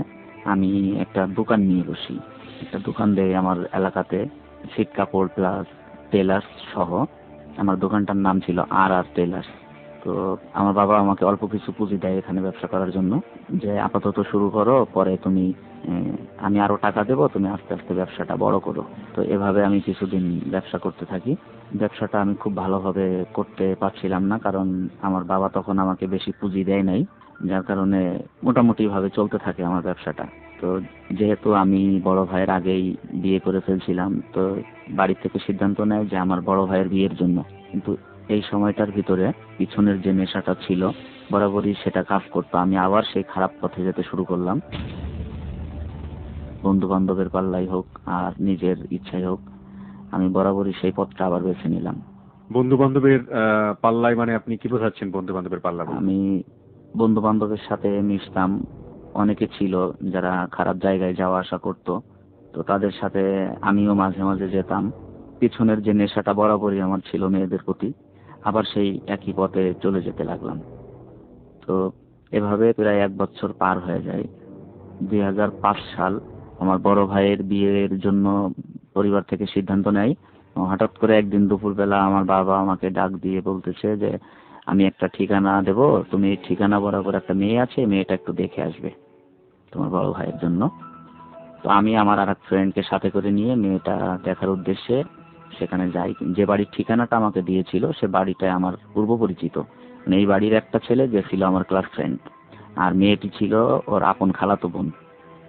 আমি একটা দোকান নিয়ে বসি। একটা দোকান দেয় আমার এলাকাতে, শীত কাপড় প্লাস টেলার্স সহ। আমার দোকানটার নাম ছিল আর টেলার্স। তো আমার বাবা আমাকে অল্প কিছু পুঁজি দেয় এখানে ব্যবসা করার জন্য, যে আপাতত শুরু করো, পরে তুমি আমি আরো টাকা দেবো, তুমি আস্তে আস্তে ব্যবসাটা বড় করো। তো এভাবে আমি কিছুদিন ব্যবসা করতে থাকি। ব্যবসাটা আমি খুব ভালোভাবে করতে পারছিলাম না, কারণ আমার বাবা তখন আমাকে বেশি পুঁজি দেয় নাই, যার কারণে মোটামুটি ভাবে চলতে থাকে আমার ব্যবসাটা। তো যেহেতু আমি বড় ভাইয়ের আগেই বিয়ে করে ফেলছিলাম, তো বাড়ি থেকে সিদ্ধান্ত নেয় যে আমার বড় ভাইয়ের বিয়ের জন্য। কিন্তু এই সময়টার ভিতরে পিছনের যে নেশাটা ছিল বরাবরই সেটা কাজ করতো। আমি আবার সেই খারাপ পথে যেতে শুরু করলাম। বন্ধু বান্ধবের পাল্লাই হোক আর নিজের ইচ্ছাই হোক, আমি বরাবরই সেই পথটা আবার বেছে নিলাম। বন্ধু বান্ধবের পাল্লায় মানে আপনি কি বোঝাচ্ছেন বন্ধু বান্ধবের পাল্লা বলতে? আমি বন্ধু বান্ধবের সাথে মিশতাম, অনেকে ছিল যারা খারাপ জায়গায় যাওয়া আসা করতো, তো তাদের সাথে আমিও মাঝে মাঝে যেতাম। পিছনের যে নেশাটা বরাবরই আমার ছিল মেয়েদের প্রতি, আবার সেই একই পথে চলে যেতে লাগলাম। তো এভাবে প্রায় 1 বছর পার হয়ে যায়। 2005 সাল আমার বড় ভাইয়ের বিয়ের জন্য পরিবার থেকে সিদ্ধান্ত নেয়। হঠাৎ করে একদিন দুপুরবেলা আমার বাবা আমাকে ডাক দিয়ে বলতেছে যে আমি একটা ঠিকানা দেব, তুমি এই ঠিকানা বরাবর একটা মেয়ে আছে, মেয়েটা একটু দেখে আসবে তোমার বড় ভাইয়ের জন্য। তো আমি আমার আর এক ফ্রেন্ডকে সাথে করে নিয়ে মেয়েটা দেখার উদ্দেশ্যে সেখানে যাই। যে বাড়ির ঠিকানাটা আমাকে দিয়েছিল সে বাড়িটায় আমার পূর্ব পরিচিত, মানে এই বাড়ির একটা ছেলে যে ছিল আমার ক্লাস ফ্রেন্ড, আর মেয়েটি ছিল ওর আপন খালাতো বোন।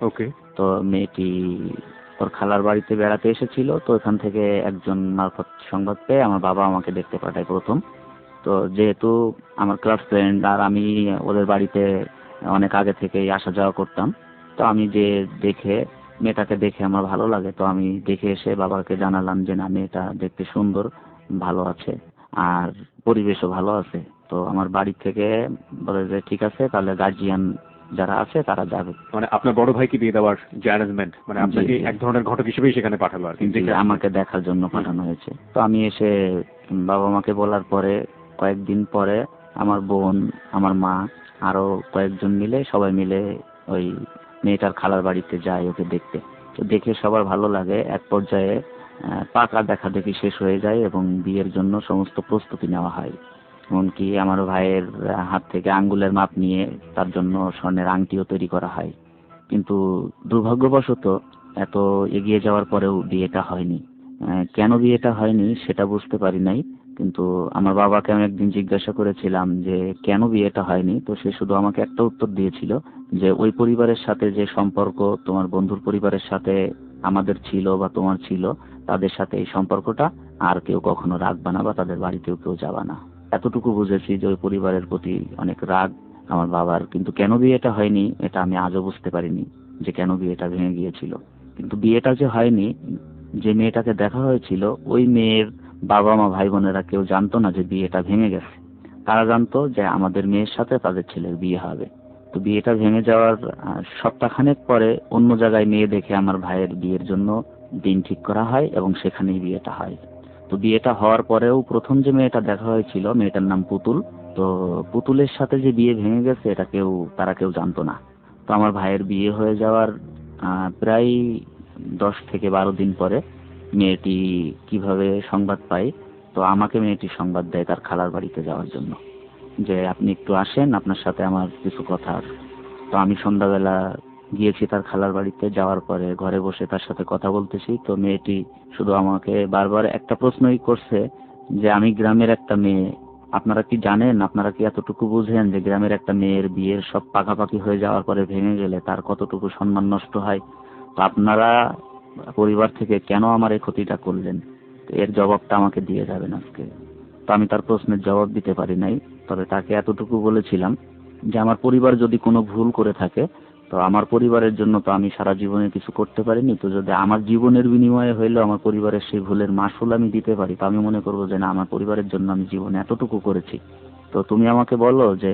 ওকে। তো মেয়েটি ওর খালার বাড়িতে বেড়াতে এসেছিল, তো এখান থেকে একজন মারফত সংবাদ পেয়ে আমার বাবা আমাকে দেখতে পাঠায় প্রথম। তো যেহেতু আমার ক্লাস ফ্রেন্ড আর আমি ওদের বাড়িতে অনেক আগে থেকেই আসা যাওয়া করতাম, তো আমি যে দেখে মেয়েটাকে দেখে আমার ভালো লাগে, তো আমি দেখে এসে বাবাকে জানালাম যে না, মেয়েটা দেখতে সুন্দর, ভালো আছে আর পরিবেশও ভালো আছে। তো আমার বাড়ি থেকে বলে যে ঠিক আছে, তাহলে গার্জিয়ান যারা আছে তারা যাবে। মানে আপনার বড় ভাইকে বিয়ে দেওয়ার যে অ্যারেঞ্জমেন্ট, মানে আপনাকে জি, জি। এক ধরনের ঘটক হিসেবেই সেখানে পাঠালো আর কি, জি, দেখে আসতে। আমাকে দেখার জন্য পাঠানো হয়েছে। তো আমি এসে বাবা মাকে বলার পরে কয়েকদিন পরে আমার বোন, আমার মা, আরো কয়েকজন মিলে সবাই মিলে ওই মেয়েটার খালার বাড়িতে যায় ওকে দেখতে। তো দেখে সবার ভালো লাগে। এক পর্যায়ে পাকা দেখা দেখি শেষ হয়ে যায় এবং বিয়ের জন্য সমস্ত প্রস্তুতি নেওয়া হয়। এমনকি আমার ভাইয়ের হাত থেকে আঙ্গুলের মাপ নিয়ে তার জন্য স্বর্ণের আংটিও তৈরি করা হয়। কিন্তু দুর্ভাগ্যবশত এত এগিয়ে যাওয়ার পরেও বিয়েটা হয়নি। কেন বিয়েটা হয়নি সেটা বুঝতে পারি নাই। কিন্তু আমার বাবাকে আমি একদিন জিজ্ঞাসা করেছিলাম যে কেন বিয়েটা হয়নি, তো সে শুধু আমাকে একটা উত্তর দিয়েছিল যে ওই পরিবারের সাথে যে সম্পর্ক তোমার বন্ধুর পরিবারের সাথে আমাদের ছিল বা তোমার ছিল, তাদের সাথে এই সম্পর্কটা আর কেউ কখনো রাখবা না বা তাদের বাড়িতেও কেউ যাবা না। এতটুকু বুঝেছি যে ওই পরিবারের প্রতি অনেক রাগ আমার বাবার। কিন্তু কেন বিয়েটা হয়নি এটা আমি আজও বুঝতে পারিনি, যে কেন বিয়েটা ভেঙে গিয়েছিল। কিন্তু বিয়েটা যে হয়নি, যে মেয়েটাকে দেখা হয়েছিল ওই মেয়ের বাবা মা ভাই বোনেরা কেউ জানতো না যে বিয়েটা ভেঙে গেছে। তারা জানতো যে আমাদের মেয়ের সাথে তাদের ছেলের বিয়ে হবে। তো বিয়েটা ভেঙে যাওয়ার সপ্তাহখানেক পরে অন্য জায়গায় মেয়ে দেখে আমার ভাইয়ের বিয়ের জন্য দিন ঠিক করা হয় এবং সেখানেই বিয়েটা হয়। তো বিয়েটা হওয়ার পরেও প্রথম যে মেয়েটা দেখা হয়েছিল মেয়েটার নাম পুতুল। তো পুতুলের সাথে যে বিয়ে ভেঙে গেছে এটা তারা কেউ জানতো না। তো আমার ভাইয়ের বিয়ে হয়ে যাওয়ার প্রায় 10 থেকে 12 দিন পরে মেয়েটি কিভাবে সংবাদ পায়, তো আমাকে মেয়েটি সংবাদ দেয় তার খালার বাড়িতে যাওয়ার জন্য, যে আপনি একটু আসেন, আপনার সাথে আমার কিছু কথা আছে। তো আমি সন্ধ্যাবেলা গিয়েছি তার খালার বাড়িতে। যাওয়ার পরে ঘরে বসে তার সাথে কথা বলতেছি, তো মেয়েটি শুধু আমাকে বারবার একটা প্রশ্নই করছে যে আমি গ্রামের একটা মেয়ে, আপনারা কি জানেন, আপনারা কি এতটুকু বুঝেন যে গ্রামের একটা মেয়ের বিয়ের সব পাকাপাকি হয়ে যাওয়ার পরে ভেঙে গেলে তার কতটুকু সম্মান নষ্ট হয়? তো আপনারা পরিবার থেকে কেন আমার এই ক্ষতিটা করলেন? তো এর জবাবটা আমাকে দিয়ে যাবেন আজকে। তো আমি তার প্রশ্নের জবাব দিতে পারি নাই, তবে তাকে এতটুকু বলেছিলাম যে আমার পরিবার যদি কোনো ভুল করে থাকে, তো আমার পরিবারের জন্য তো আমি সারা জীবনে কিছু করতে পারিনি, তো যদি আমার জীবনের বিনিময়ে হইলেও আমার পরিবারের সেই ভুলের মাসুল আমি দিতে পারি, তো আমি মনে করবো যে না, আমার পরিবারের জন্য আমি জীবনে এতটুকু করেছি। তো তুমি আমাকে বলো যে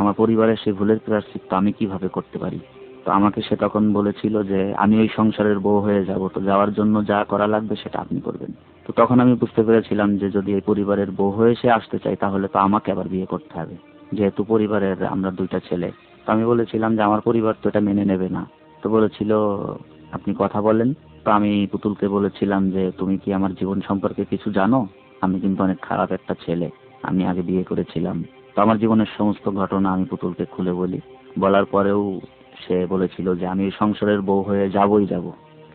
আমার পরিবারের সেই ভুলের প্রায়শ্চিত্ত আমি কিভাবে করতে পারি। তো আমাকে সে তখন বলেছিল যে আমি ওই সংসারের বউ হয়ে যাব, তো যাওয়ার জন্য যা করা লাগবে সেটা আপনি করবেন। তো তখন আমি বুঝতে পেরেছিলাম যে যদি এই পরিবারের বউ হয়ে সে আসতে চাই তাহলে তো আমাকে আবার বিয়ে করতে হবে, যেহেতু পরিবারের আমরা দুইটা ছেলে। তো আমি বলেছিলাম যে আমার পরিবার তো এটা মেনে নেবে না। তো বলেছিল আপনি কথা বলেন। তো আমি পুতুলকে বলেছিলাম যে তুমি কি আমার জীবন সম্পর্কে কিছু জানো? আমি কিন্তু অনেক খারাপ একটা ছেলে, আমি আগে বিয়ে করেছিলাম। তো আমার জীবনের সমস্ত ঘটনা আমি পুতুলকে খুলে বলি। বলার পরেও সে বলেছিল যে আমি এই সংসারের বউ হয়ে যাবই যাব,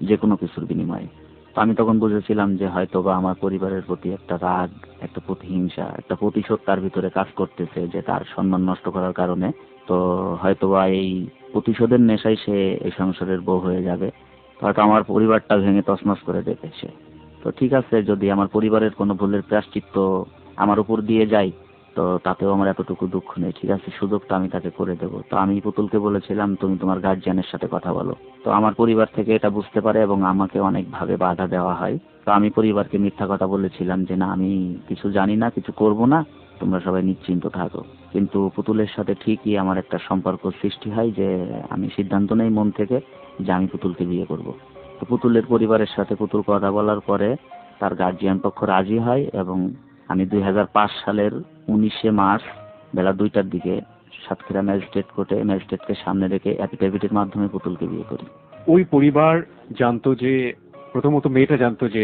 যে কোনো কিছুর বিনিময়ে। তো আমি তখন বুঝেছিলাম যে হয়তোবা আমার পরিবারের প্রতি একটা রাগ, একটা প্রতিহিংসা, একটা প্রতিশোধ তার ভিতরে কাজ করতেছে, যে তার সম্মান নষ্ট করার কারণে। তো হয়তোবা এই প্রতিশোধের নেশায় সে এই সংসারের বউ হয়ে যাবে, হয়তো আমার পরিবারটা ভেঙে তছনছ করে দেবে সে। তো ঠিক আছে, যদি আমার পরিবারের কোনো ভুলের প্রায়শ্চিত্ত আমার উপর দিয়ে যায়, তো তাতেও আমার এতটুকু দুঃখ নেই, ঠিক আছে, সুযোগটা আমি তাকে করে দেবো। তো আমি পুতুলকে বলেছিলাম তুমি তোমার গার্জিয়ানের সাথে কথা বলো। তো আমার পরিবার থেকে এটা বুঝতে পারে এবং আমাকে অনেকভাবে বাধা দেওয়া হয়। তো আমি পরিবারকে মিথ্যা কথা বলেছিলাম যে না আমি কিছু জানি না, কিছু করব না, তোমরা সবাই নিশ্চিন্ত থাকো। কিন্তু পুতুলের সাথে ঠিকই আমার একটা সম্পর্ক সৃষ্টি হয় যে আমি সিদ্ধান্ত নেই মন থেকে যে আমি পুতুলকে বিয়ে করব। তো পুতুলের পরিবারের সাথে পুতুল কথা বলার পরে তার গার্জিয়ান পক্ষ রাজি হয় এবং আমি 2005 সালের 19শে মার্চ বেলা 2টার দিকে সাতক্ষীরা ম্যাজিস্ট্রেট কোর্টে ম্যাজিস্ট্রেটকে সামনে রেখে অ্যাফিডেভিটের মাধ্যমে পুতুলকে বিয়ে করি। ওই পরিবার জানতো যে, প্রথমত মেয়েটা জানতো যে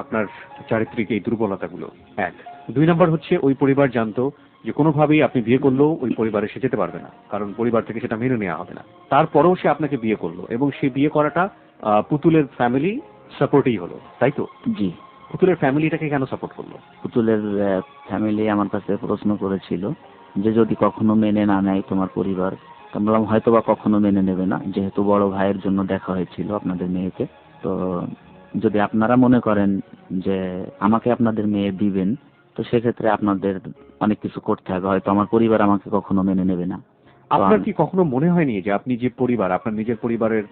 আপনার চারিত্রিক এই দুর্বলতাগুলো, এক। 2 নম্বর হচ্ছে ওই পরিবার জানতো যে কোনোভাবেই আপনি বিয়ে করলেও ওই পরিবারে সে যেতে পারবে না, কারণ পরিবার থেকে সেটা মেনে নেওয়া হবে না। তারপরেও সে আপনাকে বিয়ে করলো এবং সেই বিয়ে করাটা পুতুলের ফ্যামিলি সাপোর্টেই হলো, তাই তো? জি। পুতুলের ফ্যামিলিটাকে কেন সাপোর্ট করলো? পুতুলের ফ্যামিলি আমার কাছে প্রশ্ন করেছিল যে যদি কখনো মেনে না নেয় তোমার পরিবার, তো বললাম হয়তো বা কখনো মেনে নেবে না, যেহেতু বড় ভাইয়ের জন্য দেখা হয়েছিল আপনাদের মেয়েকে। তো যদি আপনারা মনে করেন যে আমাকে আপনাদের মেয়ে দিবেন, তো সেক্ষেত্রে আপনাদের অনেক কিছু করতে হবে, হয়তো আমার পরিবার আমাকে কখনো মেনে নেবে না। আপনার কি কখনো মনে হয়নি যে আপনি যে পরিবার, আপনার নিজের পরিবারের,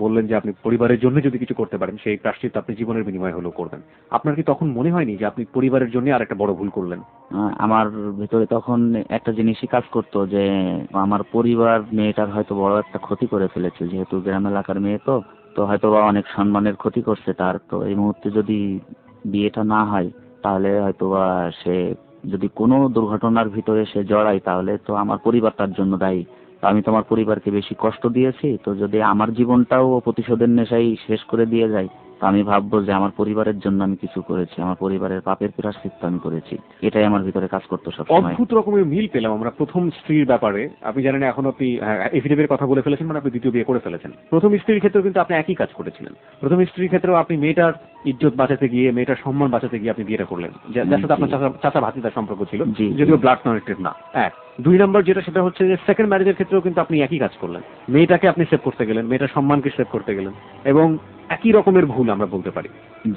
বললেন যে আপনি পরিবারের জন্য যদি কিছু করতে পারেন সেই প্রায়শ্চিত্ত আপনি জীবনের বিনিময়ে হলেও করবেন, আপনার কি তখন মনে হয়নি যে আপনি পরিবারের জন্য আর একটা বড় ভুল করলেন? আমার ভিতরে তখন একটা জিনিসই কাজ করতো যে আমার পরিবার মেয়েটার হয়তো বড় একটা ক্ষতি করে ফেলেছে, যেহেতু গ্রাম এলাকার মেয়ে, তো তো হয়তো বা অনেক সম্মানের ক্ষতি করছে তার। তো এই মুহূর্তে যদি বিয়েটা না হয় তাহলে হয়তো বা সে যদি কোনো দুর্ঘটনার ভিতরে সে জড়ায় তাহলে তো আমার পরিবার তার জন্য দায়ী। তো আমি তো আমার পরিবারকে বেশি কষ্ট দিয়েছি, তো যদি আমার জীবনটাও প্রতিশোধের নেশায় শেষ করে দিয়ে যায় তো আমি ভাববো যে আমার পরিবারের জন্য আমি কিছু করেছি, আমার পরিবারের পাপের প্রায়শ্চিত্ত আমি করেছি। এটাই আমার ভিতরে কাজ করতো সবসময়। অদ্ভুত রকমের মিল পেলাম আমরা প্রথম স্ত্রীর ব্যাপারে। আপনি জানেন এখন আপনি এফিডেভিটের কথা বলে ফেলেছেন, মানে আপনি দ্বিতীয় বিয়ে করে ফেলেছেন। প্রথম স্ত্রীর ক্ষেত্রেও কিন্তু আপনি একই কাজ করেছিলেন। প্রথম স্ত্রীর ক্ষেত্রেও আপনি মেয়েটার ইজ্জত বাঁচাতে গিয়ে, মেয়েটার সম্মান বাঁচাতে গিয়ে আপনি বিয়েটা করলেন, যার সাথে আপনার চাচা ভাতিজার সম্পর্ক ছিল, যদিও ব্লাড কানেক্টেড না। এক। 2 নম্বর যেটা, সেটা হচ্ছে যে সেকেন্ড ম্যারেজের ক্ষেত্রেও কিন্তু আপনি একই কাজ করলেন, মেয়েটাকে আপনি সেভ করতে গেলেন, মেয়েটার সম্মানকে সেভ করতে গেলেন, এবং একই রকমের ভুল আমরা বলতে পারি।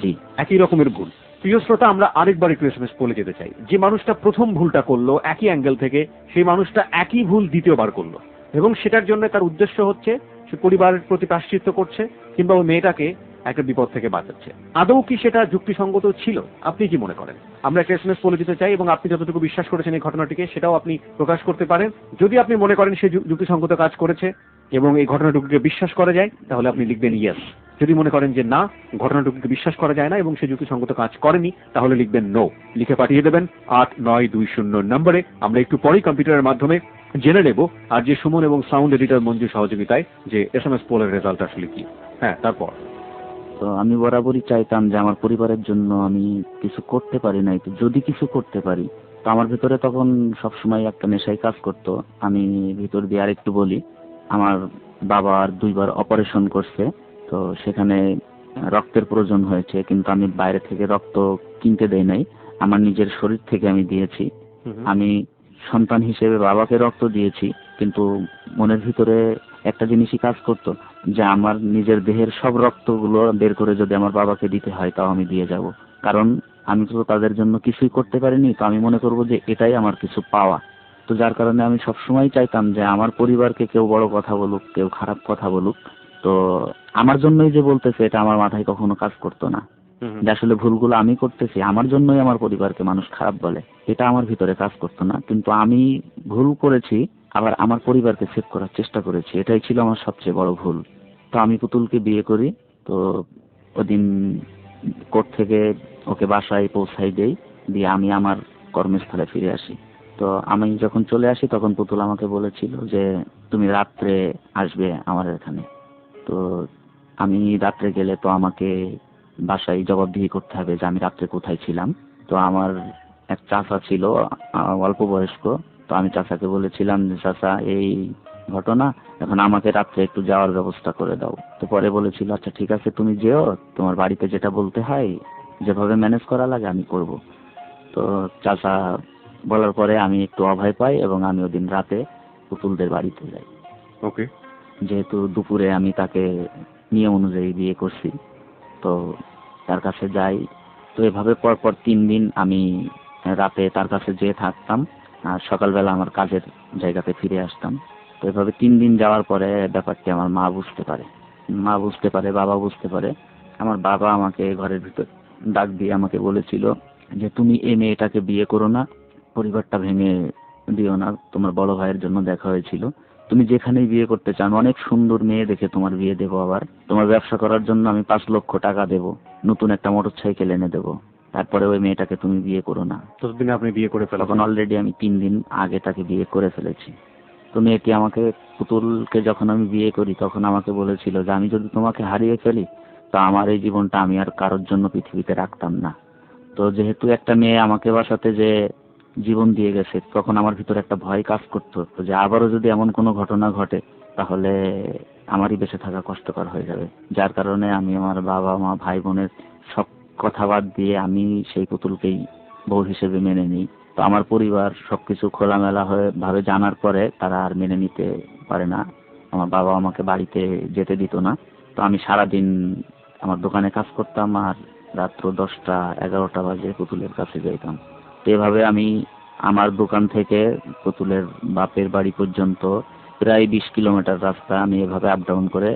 জি, একই রকমের ভুল। প্রিয় শ্রোতা, আমরা আরেকবার একটু এসএমএস বলে যেতে চাই। যে মানুষটা প্রথম ভুলটা করলো একই অ্যাঙ্গেল থেকে, সেই মানুষটা একই ভুল দ্বিতীয়বার করলো, এবং সেটার জন্য তার উদ্দেশ্য হচ্ছে সে পরিবারের প্রতি প্রায়শ্চিত্ত করছে কিংবা ওই মেয়েটাকে একটা বিপদ থেকে বাঁচাচ্ছে। আদৌ কি সেটা যুক্তিসঙ্গত ছিল? আপনি কি মনে করেন? আমরা একটা এসএমএস বলে দিতে চাই, এবং আপনি যতটুকু বিশ্বাস করেছেন এই ঘটনাটিকে সেটাও আপনি প্রকাশ করতে পারেন। যদি আপনি মনে করেন সে যুক্তিসঙ্গত কাজ করেছে এবং এই ঘটনাটুকুকে বিশ্বাস করা যায়, তাহলে আপনি লিখবেন ইয়েস। যদি মনে করেন যে না, ঘটনাটুকুকে বিশ্বাস করা যায় না এবং সে যুক্তিসঙ্গত কাজ করেনি, তাহলে লিখবেন নো। লিখে পাঠিয়ে দেবেন 8920 নম্বরে। আমরা একটু পরেই কম্পিউটারের মাধ্যমে জেনে নেব আর যে সুমন এবং সাউন্ড এডিটর মঞ্জু সহযোগিতায় যে এসএমএস পোলের রেজাল্ট আসলে কি। হ্যাঁ, তারপর তো আমি বরাবরই চাইতাম যে আমার পরিবারের জন্য আমি কিছু করতে পারি নাই, তো যদি কিছু করতে পারি। তো আমার ভিতরে তখন সবসময় একটা নেশাই কাজ করতো। আমি ভিতর দিয়ে আরেকটু বলি, আমার বাবা আর 2বার অপারেশন করছে, তো সেখানে রক্তের প্রয়োজন হয়েছে, কিন্তু আমি বাইরে থেকে রক্ত কিনতে দেই নাই, আমার নিজের শরীর থেকে আমি দিয়েছি। আমি সন্তান হিসেবে বাবাকে রক্ত দিয়েছি, কিন্তু মনের ভিতরে একটা জিনিসই কাজ করতো যে আমার নিজের দেহের সব রক্তগুলো বের করে যদি আমার বাবাকে দিতে হয় তাও আমি দিয়ে যাব, কারণ আমি তো তাদের জন্য কিছুই করতে পারিনি। তো আমি মনে করব যে এটাই আমার কিছু পাওয়া। তো যার কারণে আমি সবসময় চাইতাম যে আমার পরিবারকে কেউ বড় কথা বলুক, কেউ খারাপ কথা বলুক, তো আমার জন্যই যে বলতেছে এটা আমার মাথায় কখনো কাজ করতো না, যে আসলে ভুলগুলো আমি করতেছি, আমার জন্যই আমার পরিবারকে মানুষ খারাপ বলে, এটা আমার ভিতরে কাজ করতো না। কিন্তু আমি ভুল করেছি, আবার আমার পরিবারকে সেভ করার চেষ্টা করেছি, এটাই ছিল আমার সবচেয়ে বড় ভুল। তো আমি পুতুলকে বিয়ে করি। তো ওদিন কোর্ট থেকে ওকে বাসায় পৌঁছাই দেই, দিয়ে আমি আমার কর্মস্থলে ফিরে আসি। তো আমি যখন চলে আসি তখন পুতুল আমাকে বলেছিল যে তুমি রাত্রে আসবে আমার এখানে। তো আমি রাত্রে গেলে তো আমাকে বাসায় জবাবদিহি করতে হবে যে আমি রাত্রে কোথায় ছিলাম। তো আমার এক চাচা ছিল, অল্প বয়স্ক। তো আমি চাচাকে বলেছিলাম যে চাচা এই ঘটনা, এখন আমাকে রাত্রে একটু যাওয়ার ব্যবস্থা করে দাও। তো পরে বলেছিল আচ্ছা ঠিক আছে তুমি যেও, তোমার বাড়িতে যেটা বলতে হয় যেভাবে ম্যানেজ করা লাগে আমি করব। তো চাচা বলার পরে আমি একটু অভয় পাই এবং আমি ওদিন রাতে পুতুলদের বাড়িতে যাই। ওকে। যেহেতু দুপুরে আমি তাকে নিয়ম অনুযায়ী বিয়ে করছি, তো তার কাছে যাই। তো এভাবে পরপর 3 দিন আমি রাতে তার কাছে যেয়ে থাকতাম, আর সকালবেলা আমার কাজের জায়গাতে ফিরে আসতাম। তো এভাবে 3 দিন যাওয়ার পরে ব্যাপারটি আমার মা বুঝতে পারে, বাবা বুঝতে পারে। আমার বাবা আমাকে ঘরের ভিতর ডাক দিয়ে আমাকে বলেছিল যে তুমি এই মেয়েটাকে বিয়ে করো না, পরিবারটা ভেঙে দিও না, তোমার বড় ভাইয়ের জন্য দেখা হয়েছিল, তুমি যেখানেই বিয়ে করতে চান অনেক সুন্দর মেয়ে দেখে তোমার বিয়ে দেবো, আবার তোমার ব্যবসা করার জন্য আমি 5 লক্ষ টাকা দেবো, নতুন একটা মোটরসাইকেল এনে দেবো, তারপরে ওই মেয়েটাকে তুমি বিয়ে করো না। ততদিনে আপনি বিয়ে করে তখন ফেলেন। অলরেডি আমি 3 দিন আগে তাকে বিয়ে করে ফেলেছি। তো মেয়েটি আমাকে, পুতুলকে যখন আমি বিয়ে করি তখন আমাকে বলেছিল যে আমি যদি তোমাকে হারিয়ে ফেলি তো আমার এই জীবনটা আমি আর কারোর জন্য পৃথিবীতে রাখতাম না। তো যেহেতু একটা মেয়ে আমাকে বাসাতে যে জীবন দিয়ে গেছে, তখন আমার ভিতরে একটা ভয় কাজ করতো যে আবারও যদি এমন কোনো ঘটনা ঘটে তাহলে আমারই বেঁচে থাকা কষ্টকর হয়ে যাবে। যার কারণে আমি আমার বাবা মা ভাই বোনের সব কথা বাদ দিয়ে আমি সেই পুতুলকেই বউ হিসেবে মেনে নিই। তো আমার পরিবার সবকিছু খোলামেলা হয়ে ভাবে জানার পরে তারা আর মেনে নিতে পারে না। আমার বাবা আমাকে বাড়িতে যেতে দিত না। তো আমি সারাদিন আমার দোকানে কাজ করতাম, আর রাত্র 10টা 11টা বাজে পুতুলের কাছে যেতাম। তো এভাবে আমি আমার দোকান থেকে পুতুলের বাপের বাড়ি পর্যন্ত প্রায় 20 কিলোমিটার রাস্তা আমি এভাবে আপ ডাউন করে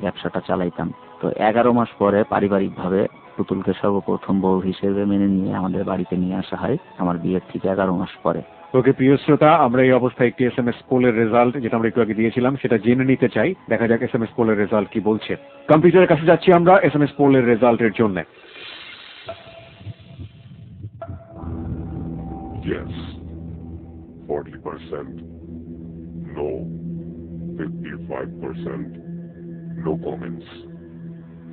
ব্যবসাটা চালাইতাম। তো 11 মাস পরে পারিবারিকভাবে পুতুলকে সর্বপ্রথম বউ হিসেবে মেনে নিয়ে আমাদের বাড়িতে নিয়ে আসা হয়, আমার বিয়ের ঠিক 11 মাস পরে। ওকে প্রিয় শ্রোতা, আমরা এই অবস্থায় একটি SMS পোলের রেজাল্ট যেটা আমরা একটু আগে দিয়েছিলাম সেটা জেনে নিতে চাই। দেখা যাক SMS পোলের রেজাল্ট কি বলছে। কম্পিউটারের কাছে যাচ্ছি আমরা SMS পোলের রেজাল্টের জন্য। Yes, 40%. No, 55%. No comments,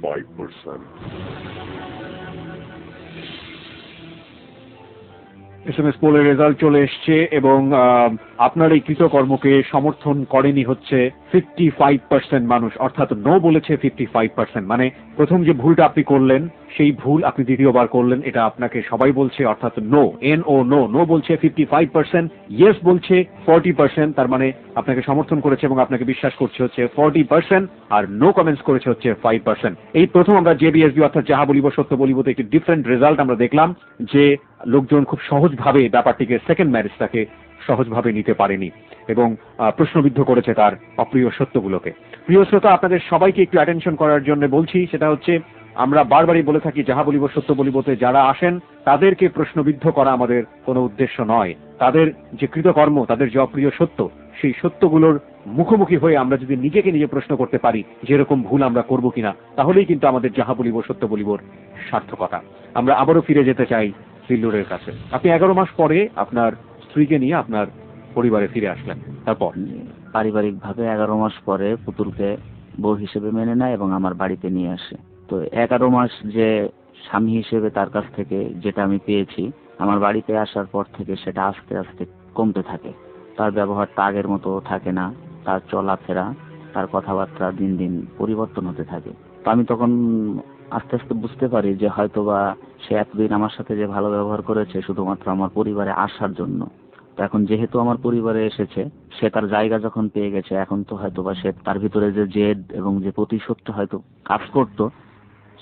5%. SMS পোলের রেজাল্ট চলে এসছে এবং আপনার এই কৃতকর্মকে সমর্থন করেনি হচ্ছে 55% মানুষ, অর্থাৎ নো বলেছে 55%। মানে প্রথম যে ভুলটা আপনি করলেন সেই ভুল আপনি দ্বিতীয়বার করলেন, এটা আপনাকে সবাই বলছে, অর্থাৎ নো, নো বলছে 55%, ইয়েস বলছে 40%। তার মানে আপনাকে সমর্থন করেছে এবং আপনাকে বিশ্বাস করছে হচ্ছে 40%, আর নো কমেন্টস করেছে হচ্ছে 5%। এই প্রথম আমরা জেবিএসবি অর্থাৎ যাহা বলিব সত্য বলিবতে একটি ডিফারেন্ট রেজাল্ট আমরা দেখলাম, যে লোকজন খুব সহজভাবে ব্যাপারটিকে, সেকেন্ড ম্যারেজটাকে সহজভাবে নিতে পারেনি এবং প্রশ্নবিদ্ধ করেছে তার অপ্রিয় সত্যগুলোকে। প্রিয় শ্রোতা, আপনাদের সবাইকে একটু অ্যাটেনশন করার জন্য বলছি, সেটা হচ্ছে আমরা বারবারই বলে থাকি যাহা বলিব সত্য বলিবতে যারা আসেন তাদেরকে প্রশ্নবিদ্ধ করা আমাদের কোনো উদ্দেশ্য নয়। তাদের যে কৃতকর্ম, তাদের যে অপ্রিয় সত্য, সেই সত্যগুলোর মুখোমুখি হয়ে আমরা যদি নিজেকে নিজে প্রশ্ন করতে পারি যে এরকম ভুল আমরা করব কিনা, তাহলেই কিন্তু আমাদের যাহা বলিব সত্য বলিবর সার্থকতা। আমরা আবারও ফিরে যেতে চাই সিল্লুরের কাছে। আপনি 11 মাস পরে আপনার স্ত্রীকে নিয়ে আপনার পরিবারে ফিরে আসলেন, তারপর পারিবারিকভাবে 11 মাস পরে পুতুলকে বউ হিসেবে মেনে নেয় এবং আমার বাড়িতে নিয়ে আসে। তো 11 মাস যে স্বামী হিসেবে তার কাছ থেকে যেটা আমি পেয়েছি, আমার বাড়িতে আসার পর থেকে সেটা আস্তে আস্তে কমতে থাকে। তার ব্যবহারটা আগের মতো থাকে না, তার চলাফেরা, তার কথাবার্তা দিন দিন পরিবর্তন হতে থাকে। তো আমি তখন আস্তে আস্তে বুঝতে পারি যে হয়তোবা সে এতদিন আমার সাথে যে ভালো ব্যবহার করেছে শুধুমাত্র আমার পরিবারে আসার জন্য। তো এখন যেহেতু আমার পরিবারে এসেছে, সে তার জায়গা যখন পেয়ে গেছে, এখন তো হয়তোবা সে তার ভিতরে যে জেদ এবং যে প্রতিশোধটা হয়তো কাজ করতো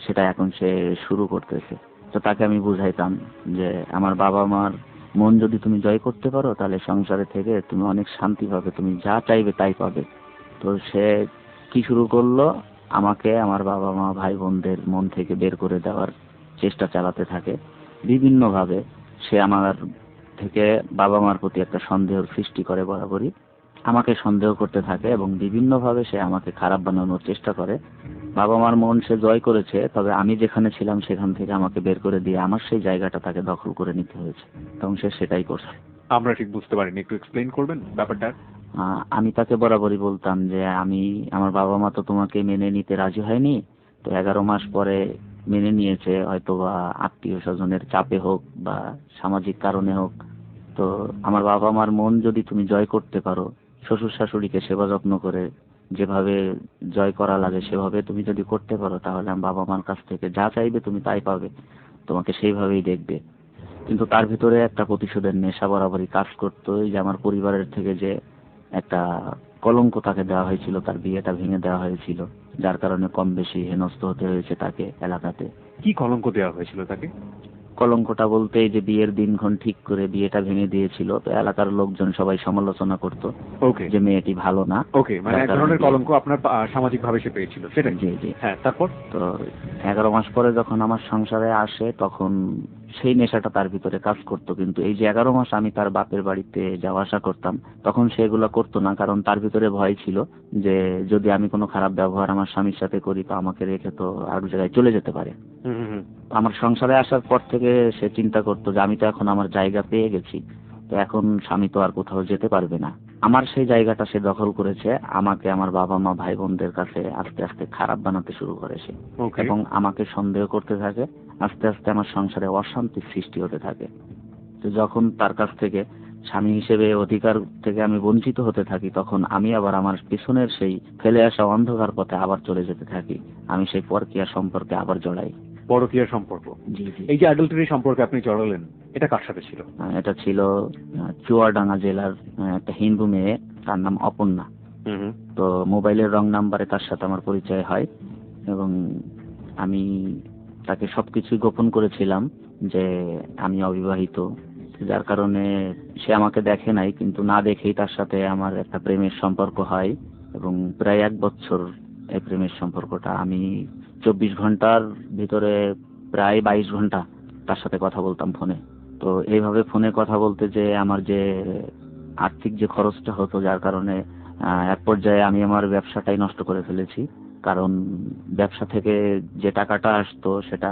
সেটা এখন সে শুরু করতেছে। তো তাকে আমি বুঝাইতাম যে আমার বাবা মার মন যদি তুমি জয় করতে পারো তাহলে সংসারে থেকে তুমি অনেক শান্তি পাবে, তুমি যা চাইবে তাই পাবে। তো সে কি শুরু করলো, আমাকে আমার বাবা মা ভাই বোনদের মন থেকে বের করে দেওয়ার চেষ্টা চালাতে থাকে বিভিন্নভাবে। সে আমার থেকে বাবা মার প্রতি একটা সন্দেহের সৃষ্টি করে, বরাবরই আমাকে সন্দেহ করতে থাকে এবং বিভিন্নভাবে সে আমাকে খারাপ বানানোর চেষ্টা করে। বাবা মার মন সে জয় করেছে, তবে আমি যেখানে ছিলাম সেখান থেকে আমাকে বের করে দিয়ে আমার সেই জায়গাটা তাকে দখল করে নিতে হয়েছে এবং সে সেটাই করছে। আমরা ঠিক বুঝতে পারিনি, একটু এক্সপ্লেইন করবেন ব্যাপারটা? আমি তাকে বরাবরই বলতাম যে আমার বাবা মা তো তোমাকে মেনে নিতে রাজি হয়নি, তো 11 মাস পরে মেনে নিয়েছে, হয়তো বা আত্মীয় স্বজনের চাপে হোক বা সামাজিক কারণে হোক। তো আমার বাবা মার মন যদি তুমি জয় করতে পারো, শ্বশুর শাশুড়িকে সেবা যত্ন করে যেভাবে জয় করা লাগে সেভাবে তুমি যদি করতে পারো, তাহলে আমার বাবা মার কাছ থেকে যা চাইবে তুমি তাই পাবে, তোমাকে সেইভাবেই দেখবে। কিন্তু তার ভিতরে একটা প্রতিশোধের নেশা বরাবরই কাজ করতো। এই যে আমার পরিবারের থেকে যে একটা কলঙ্ক তাকে দেওয়া হয়েছিল, তার বিয়েটা ভেঙে দেওয়া হয়েছিল, যার কারণে কম বেশি হেনস্থ হতে হয়েছে তাকে এলাকাতে। কি কলঙ্ক দেওয়া হয়েছিল তাকে? কলঙ্কটা বলতে এই যে বিয়ের দিনক্ষণ ঠিক করে বিয়েটা ভেঙে দিয়েছিল, তো এলাকার লোকজন সবাই সমালোচনা করতো ওকে যে মেয়েটি ভালো না। ওকে, মানে এক ধরনের কলঙ্ক আপনার সামাজিক ভাবে সে পেয়েছিল, সেটাই। জি জি। হ্যাঁ, তারপর? তো 11 মাস পরে যখন আমার সংসারে আসে তখন সেই নেশাটা তার ভিতরে কাজ করতো, কিন্তু এই যে 11 মাস আমি তার বাপের বাড়িতে যাওয়া আসা করতাম তখন সেগুলো করতো না, কারণ তার ভিতরে ভয় ছিল যে যদি আমি কোনো খারাপ ব্যবহার আমার স্বামীর সাথে করি তো আমাকে রেখে তো আর জায়গায় চলে যেতে পারে। আমার সংসারে আসার পর থেকে সে চিন্তা করতো যে আমি তো এখন আমার জায়গা পেয়ে গেছি, তো এখন স্বামী তো আর কোথাও যেতে পারবে না। আমার সেই জায়গাটা সে দখল করেছে, আমাকে আমার বাবা মা ভাই বোনদের কাছে আস্তে আস্তে খারাপ বানাতে শুরু করেছে ওকে। এবং আমাকে সন্দেহ করতে থাকে। আস্তে আস্তে আমার সংসারে অশান্তির সৃষ্টি হতে থাকে। তো যখন তার কাছ থেকে স্বামী হিসেবে অধিকার থেকে আমি বঞ্চিত হতে থাকি তখন আমি আবার আমার পিছনের সেই ফেলে আসা অন্ধকার পথে আবার চলে যেতে থাকি। আমি সেই পরকীয়া সম্পর্কে আবার জড়াই। পরকীয়া সম্পর্ক। জি জি। এই যে অ্যাডাল্টারি সম্পর্কে আপনি জড়ালেন, এটা কার সাথে ছিল? এটা ছিল চুয়াডাঙ্গা জেলার একটা হিন্দু মেয়ে, তার নাম অপর্ণা। তো মোবাইলের রং নাম্বারে তার সাথে আমার পরিচয় হয় এবং আমি তাকে সবকিছুই গোপন করেছিলাম যে আমি অবিবাহিত, যার কারণে সে আমাকে দেখে নাই, কিন্তু না দেখেই তার সাথে আমার একটা প্রেমের সম্পর্ক হয় এবং প্রায় 1 বছর এই প্রেমের সম্পর্কটা। আমি 24 ঘন্টার ভিতরে প্রায় 22 ঘন্টা তার সাথে কথা বলতাম ফোনে। তো এইভাবে ফোনে কথা বলতে যে আমার যে আর্থিক যে খরচটা হতো, যার কারণে এক পর্যায়ে আমি আমার ব্যবসাটাই নষ্ট করে ফেলেছি, কারণ ব্যবসা থেকে যে টাকাটা আসতো সেটা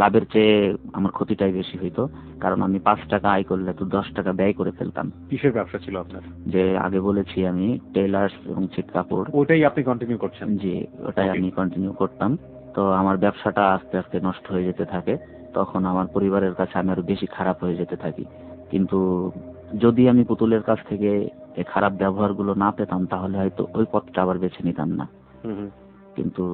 লাভের চেয়ে আমার ক্ষতিটাই বেশি হইতো, কারণ আমি 5 টাকা আয় করলে তো 10 টাকা ব্যয় করে ফেলতাম। কিসের ব্যবসা ছিল আপনার? যে আগে বলেছি আমি টেলার্স এবং ছিট কাপড়। ওটাই আপনি কন্টিনিউ করছেন? জি, ওটাই আমি কন্টিনিউ করতাম। তো আমার ব্যবসাটা আস্তে আস্তে নষ্ট হয়ে যেতে থাকে, তখন আমার পরিবারের কাছে আমি আরো বেশি খারাপ হয়ে যেতে থাকি। কিন্তু যদি আমি পুতুলের কাছ থেকে এই খারাপ ব্যবহারগুলো না পেতাম তাহলে হয়তো ওই পথটা আবার বেছে নিতাম না। কিন্তু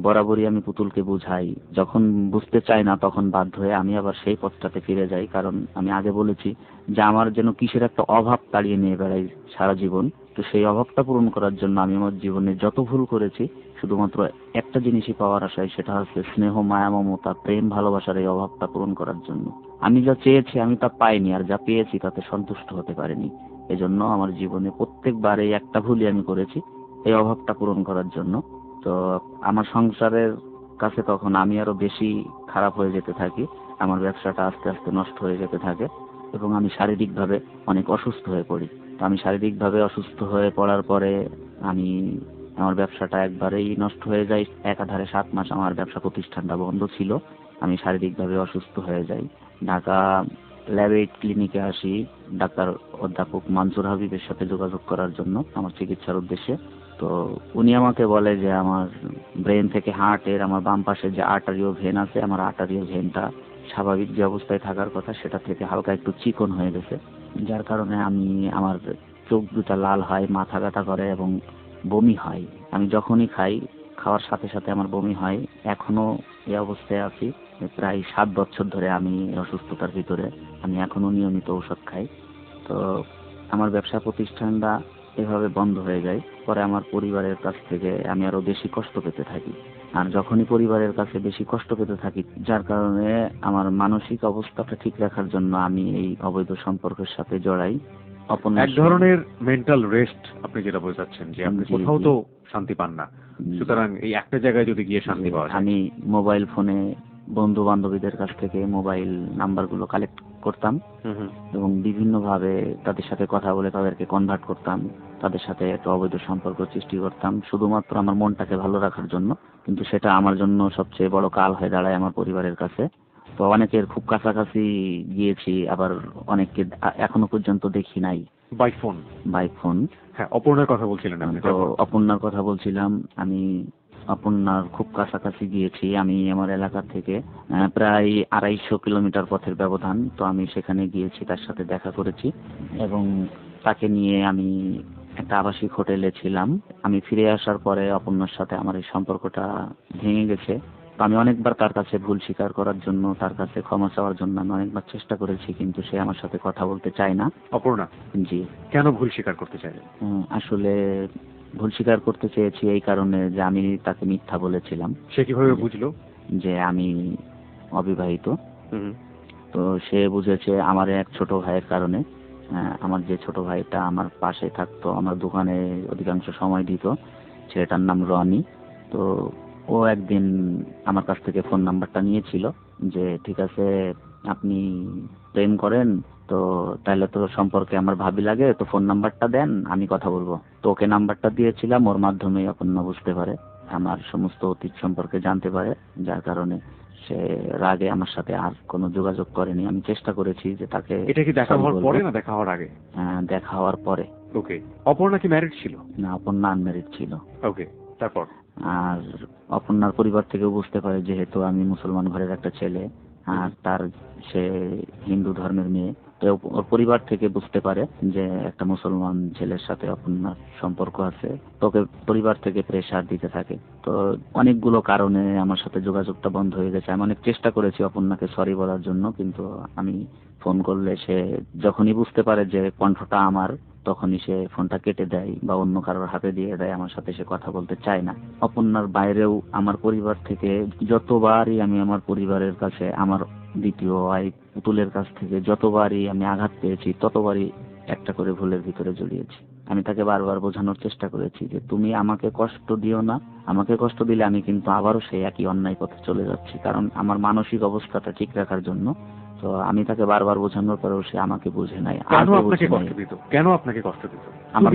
বরাবরই আমি পুতুলকে বুঝাই, যখন বুঝতে চাই না তখন বাধ্য হয়ে আমি আবার সেই পথটাতে ফিরে যাই, কারণ আমি আগে বলেছি যে আমার যেন কিসের একটা অভাব তাড়িয়ে নিয়ে বেড়াই সারা জীবন। তো সেই অভাবটা পূরণ করার জন্য আমি আমার জীবনে যত ভুল করেছি শুধুমাত্র একটা জিনিসই পাওয়ার আশায়, সেটা হচ্ছে স্নেহ, মায়া, মমতা, প্রেম, ভালোবাসার এই অভাবটা পূরণ করার জন্য। আমি যা চেয়েছি আমি তা পাইনি, আর যা পেয়েছি তাতে সন্তুষ্ট হতে পারিনি। এজন্য আমার জীবনে প্রত্যেকবার এই একটা ভুলই আমি করেছি, এই অভাবটা পূরণ করার জন্য। তো আমার সংসারের কাছে তখন আমি আরো বেশি খারাপ হয়ে যেতে থাকি, আমার ব্যবসাটা আস্তে আস্তে নষ্ট হয়ে যেতে থাকে এবং আমি শারীরিকভাবে অনেক অসুস্থ হয়ে পড়ি। তো আমি শারীরিকভাবে অসুস্থ হয়ে পড়ার পরে আমি আমার ব্যবসাটা একবারেই নষ্ট হয়ে যায়। একাধারে 7 মাস আমার ব্যবসা প্রতিষ্ঠানটা বন্ধ ছিল। আমি শারীরিকভাবে অসুস্থ হয়ে যাই। ঢাকা ল্যাবেট ক্লিনিকে আসি ডাক্তার অধ্যাপক মানসুর হাবিবের সাথে যোগাযোগ করার জন্য আমার চিকিৎসার উদ্দেশ্যে। তো উনি আমাকে বলে যে আমার ব্রেন থেকে হার্টের আমার বাম পাশে যে আর্টারিও ভেন আছে, আমার আর্টারিও ভেনটা স্বাভাবিক যে অবস্থায় থাকার কথা সেটা থেকে হালকা একটু চিকন হয়ে গেছে, যার কারণে আমার চোখ দুটা লাল হয়, মাথা ব্যথা করে এবং বমি হয়। আমি যখনই খাই, খাওয়ার সাথে সাথে আমার বমি হয়। এখনো এই অবস্থায় আছি, প্রায় 7 বছর ধরে আমি অসুস্থতার ভিতরে। আমি এখনো নিয়মিত ঔষধ খাই। তো আমার ব্যবসা প্রতিষ্ঠানটা এভাবে বন্ধ হয়ে যায়। পরে আমার পরিবারের কাছ থেকে আমি আরো বেশি কষ্ট পেতে থাকি, আর যখনই পরিবারের কাছে বেশি কষ্ট পেতে থাকি যার কারণে আমার মানসিক অবস্থাটা ঠিক রাখার জন্য আমি এই অবৈধ সম্পর্কের সাথে জড়াই। এক ধরনের মেন্টাল রেস্ট আপনি যেটা বোঝাচ্ছেন, যে আপনি জি, কোথাও জি। তো শান্তি পান না, সুতরাং এই একটা জায়গায় যদি গিয়ে শান্তি পাওয়া যায়। আমি মোবাইল ফোনে বন্ধু বান্ধবীদের কাছ থেকে মোবাইল নাম্বারগুলো কালেক্ট করতাম এবং বিভিন্নভাবে তাদের সাথে কথা বলে তাদেরকে কনভার্ট করতাম, তাদের সাথে একটা অবৈধ সম্পর্ক সৃষ্টি করতাম শুধুমাত্র আমার মনটাকে ভালো রাখার জন্য। কিন্তু সেটা আমার জন্য সবচেয়ে বড় কাল হয়ে দাঁড়ায় আমার পরিবারের কাছে। তো অনেকের খুব কাছাকাছি গিয়েছি, আবার অনেককে এখনো পর্যন্ত দেখি নাই। By phone? By phone. হ্যাঁ, অপর্ণার কথা বলছিলেন আপনি। তো অপর্ণার কথা বলছিলাম, আমি অপর্ণার খুব কাছাকাছি গিয়েছি। আমি আমার এলাকা থেকে প্রায় 250 কিলোমিটার পথের ব্যবধান। তো আমি সেখানে গিয়েছি, তার সাথে দেখা করেছি এবং তাকে নিয়ে আমি একটা আবাসিক হোটেলে ছিলাম। আমি ফিরে আসার পরে অপর্ণার সাথে আমার এই সম্পর্কটা ভেঙে গেছে। তো আমি অনেকবার তার কাছে ভুল স্বীকার করার জন্য, তার কাছে ক্ষমা চাওয়ার জন্য আমি অনেকবার চেষ্টা করেছি, কিন্তু সে আমার সাথে কথা বলতে চায় না। অপর্ণা জি। কেন ভুল স্বীকার করতে চাইলেন? আসলে ভুল স্বীকার করতে চেয়েছি এই কারণে যে আমি তাকে মিথ্যা বলেছিলাম। সে কিভাবে বুঝলো যে আমি অবিবাহিত। তো সে বুঝেছে আমার এক ছোট ভাইয়ের কারণে। আমার যে ছোট ভাইটা আমার পাশে থাকতো, আমার দোকানে অধিকাংশ সময় দিত, ছেলেটার নাম রনি। তো ও একদিন আমার কাছ থেকে ফোন নাম্বারটা নিয়েছিল যে ঠিক আছে আপনি প্রেম করেন, তো তাহলে তো সম্পর্কে আমার ভাবি লাগে, তো ফোন নাম্বারটা দেন আমি কথা বলবো। তো ওকে নাম্বারটা দিয়েছিলাম, ওর মাধ্যমে অপর্ণা বুঝতে পারে, আমার সমস্ত অতীত সম্পর্কে জানতে পারে, যার কারণে সে রাগে আমার সাথে আর কোনো যোগাযোগ করেনি। আমি চেষ্টা করেছি যে তাকে। এটা কি দেখা sorry হওয়ার বলবো। পরে না দেখা হওয়ার আগে? দেখা হওয়ার পরে। ওকে। অপর্ণা কি ম্যারিড ছিল? না, অপর্ণা আনম্যারিড ছিল। ওকে, তারপর? আর অপর্ণার পরিবার থেকেও বুঝতে পারে যেহেতু আমি মুসলমান ঘরের একটা ছেলে আর তার সে হিন্দু ধর্মের মেয়ে, তো ওর পরিবার থেকে বুঝতে পারে যে একটা মুসলমান ছেলের সাথে অপর্ণার সম্পর্ক আছে, তোকে পরিবার থেকে প্রেসার দিতে থাকে। তো অনেকগুলো কারণে আমার সাথে যোগাযোগটা বন্ধ হয়ে গেছে। আমি অনেক চেষ্টা করেছি অপর্ণাকে সরি বলার জন্য, কিন্তু আমি ফোন করলে সে যখনই বুঝতে পারে যে কণ্ঠটা আমার, তখনই সে ফোনটা কেটে দেয় বা অন্য কারোর হাতে দিয়ে দেয়, আমার সাথে সে কথা বলতে চায় না। অপর্ণার বাইরেও আমার পরিবার থেকে যতবারই আমি আমার পরিবারের কাছে, আমার দ্বিতীয় ওয়াইফ পুতুলের কাছ থেকে যতবারই আমি আঘাত পেয়েছি, ততবারই একটা করে ভুলের ভিতরে জড়িয়েছি। আমি তাকে বারবার বোঝানোর চেষ্টা করেছি যে তুমি আমাকে কষ্ট দিও না, আমাকে কষ্ট দিলে আমি কিন্তু আবারও সেই একই অন্যায় পথে চলে যাচ্ছি, কারণ আমার মানসিক অবস্থাটা ঠিক রাখার জন্য। তো আমি তাকে বারবার বোঝানোর পরেও সে আমাকে বুঝে নাই। কেন আপনাকে কষ্ট দিত? কেন আপনাকে কষ্ট দিত? আমার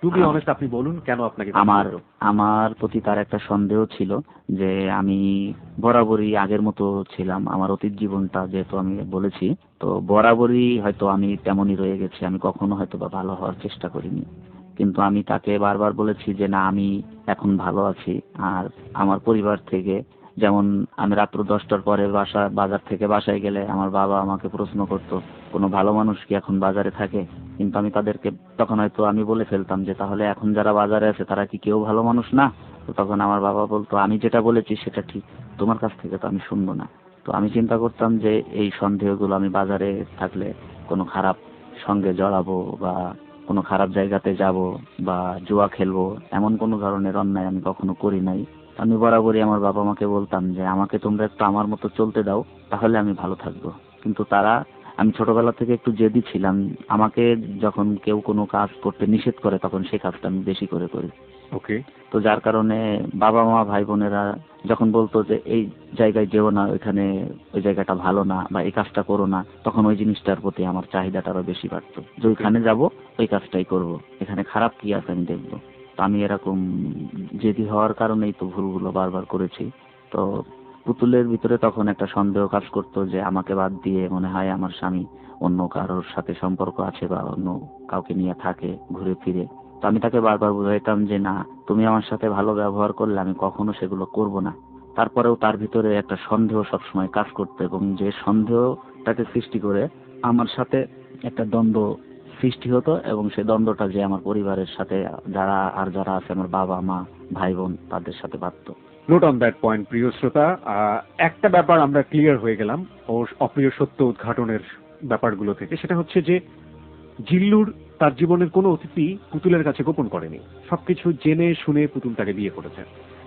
টু বি অনেস্ট আপনি বলুন কেন আপনাকে কষ্ট আমার দিত? আমার প্রতি তার একটা সন্দেহ ছিল যে আমি বরাবরই আগের মতো ছিলাম। আমার অতীত জীবনটা যেহেতু আমি বলেছি, তো বরাবরই হয়তো আমি তেমনই রয়ে গেছি, আমি কখনো হয়তো বা ভালো হওয়ার চেষ্টা করিনি। কিন্তু আমি তাকে বারবার বলেছি যে না, আমি এখন ভালো আছি। আর আমার পরিবার থেকে, যেমন আমি রাত্র 10টার পরে বাজার থেকে বাসায় গেলে আমার বাবা আমাকে প্রশ্ন করতো কোনো ভালো মানুষ কি এখন বাজারে থাকে, কিন্তু আমি তাদেরকে তখন হয়তো আমি বলে ফেলতাম যে তাহলে এখন যারা বাজারে আছে তারা কি কেউ ভালো মানুষ না? তো তখন আমার বাবা বলতো আমি যেটা বলেছি সেটা ঠিক, তোমার কাছ থেকে তো আমি শুনবো না। তো আমি চিন্তা করতাম যে এই সন্দেহগুলো আমি বাজারে থাকলে কোনো খারাপ সঙ্গে জড়াবো বা কোনো খারাপ জায়গাতে যাব বা জুয়া খেলবো, এমন কোনো ধরনের অন্যায় আমি কখনো করি নাই। আমি বরাবরই আমার বাবা মাকে বলতাম যে আমাকে তোমরা একটু আমার মতো চলতে দাও, তাহলে আমি ভালো থাকবো। কিন্তু তারা, আমি ছোটবেলা থেকে একটু জেদি ছিলাম, আমাকে যখন কেউ কোনো কাজ করতে নিষেধ করে তখন সেই কাজটা আমি বেশি করে করি। ওকে। তো যার কারণে বাবা মা ভাই বোনেরা যখন বলতো যে এই জায়গায় যেও না, ওইখানে ওই জায়গাটা ভালো না বা এই কাজটা করো না, তখন ওই জিনিসটার প্রতি আমার চাহিদাটা আরো বেশি বাড়তো যে ওইখানে যাবো, ওই কাজটাই করব, এখানে খারাপ কি আছে আমি দেখবো। তো আমি এরকম জেদি হওয়ার কারণেই তো ভুলগুলো বারবার করেছি। তো পুতুলের ভিতরে তখন একটা সন্দেহ কাজ করতো যে আমাকে বাদ দিয়ে মনে হয় আমার স্বামী অন্য কারোর সাথে সম্পর্ক আছে বা অন্য কাউকে নিয়ে থাকে ঘুরে ফিরে। তো আমি তাকে বারবার বুঝাইতাম যে না, তুমি আমার সাথে ভালো ব্যবহার করলে আমি কখনো সেগুলো করব না। তারপরেও তার ভিতরে একটা সন্দেহ সবসময় কাজ করতো, এবং যে সন্দেহটাকে সৃষ্টি করে আমার সাথে একটা দ্বন্দ্ব সৃষ্টি হতো, এবং সেই দ্বন্দ্বটা যে আমার পরিবারের সাথে যারা আছে আমার বাবা মা ভাই বোন তাদের সাথে বাঁধতো। নোট অন দ্যাট পয়েন্ট প্রিয় শ্রোতা। একটা ব্যাপার আমরা ক্লিয়ার হয়ে গেলাম ওর অপ্রিয় সত্য উদ্ঘাটনের ব্যাপারগুলো থেকে, সেটা হচ্ছে যে জিল্লুর তার জীবনের কোনো অতিথি পুতুলের কাছে গোপন করেনি, সবকিছু জেনে শুনে পুতুল তাকে বিয়ে করেছে।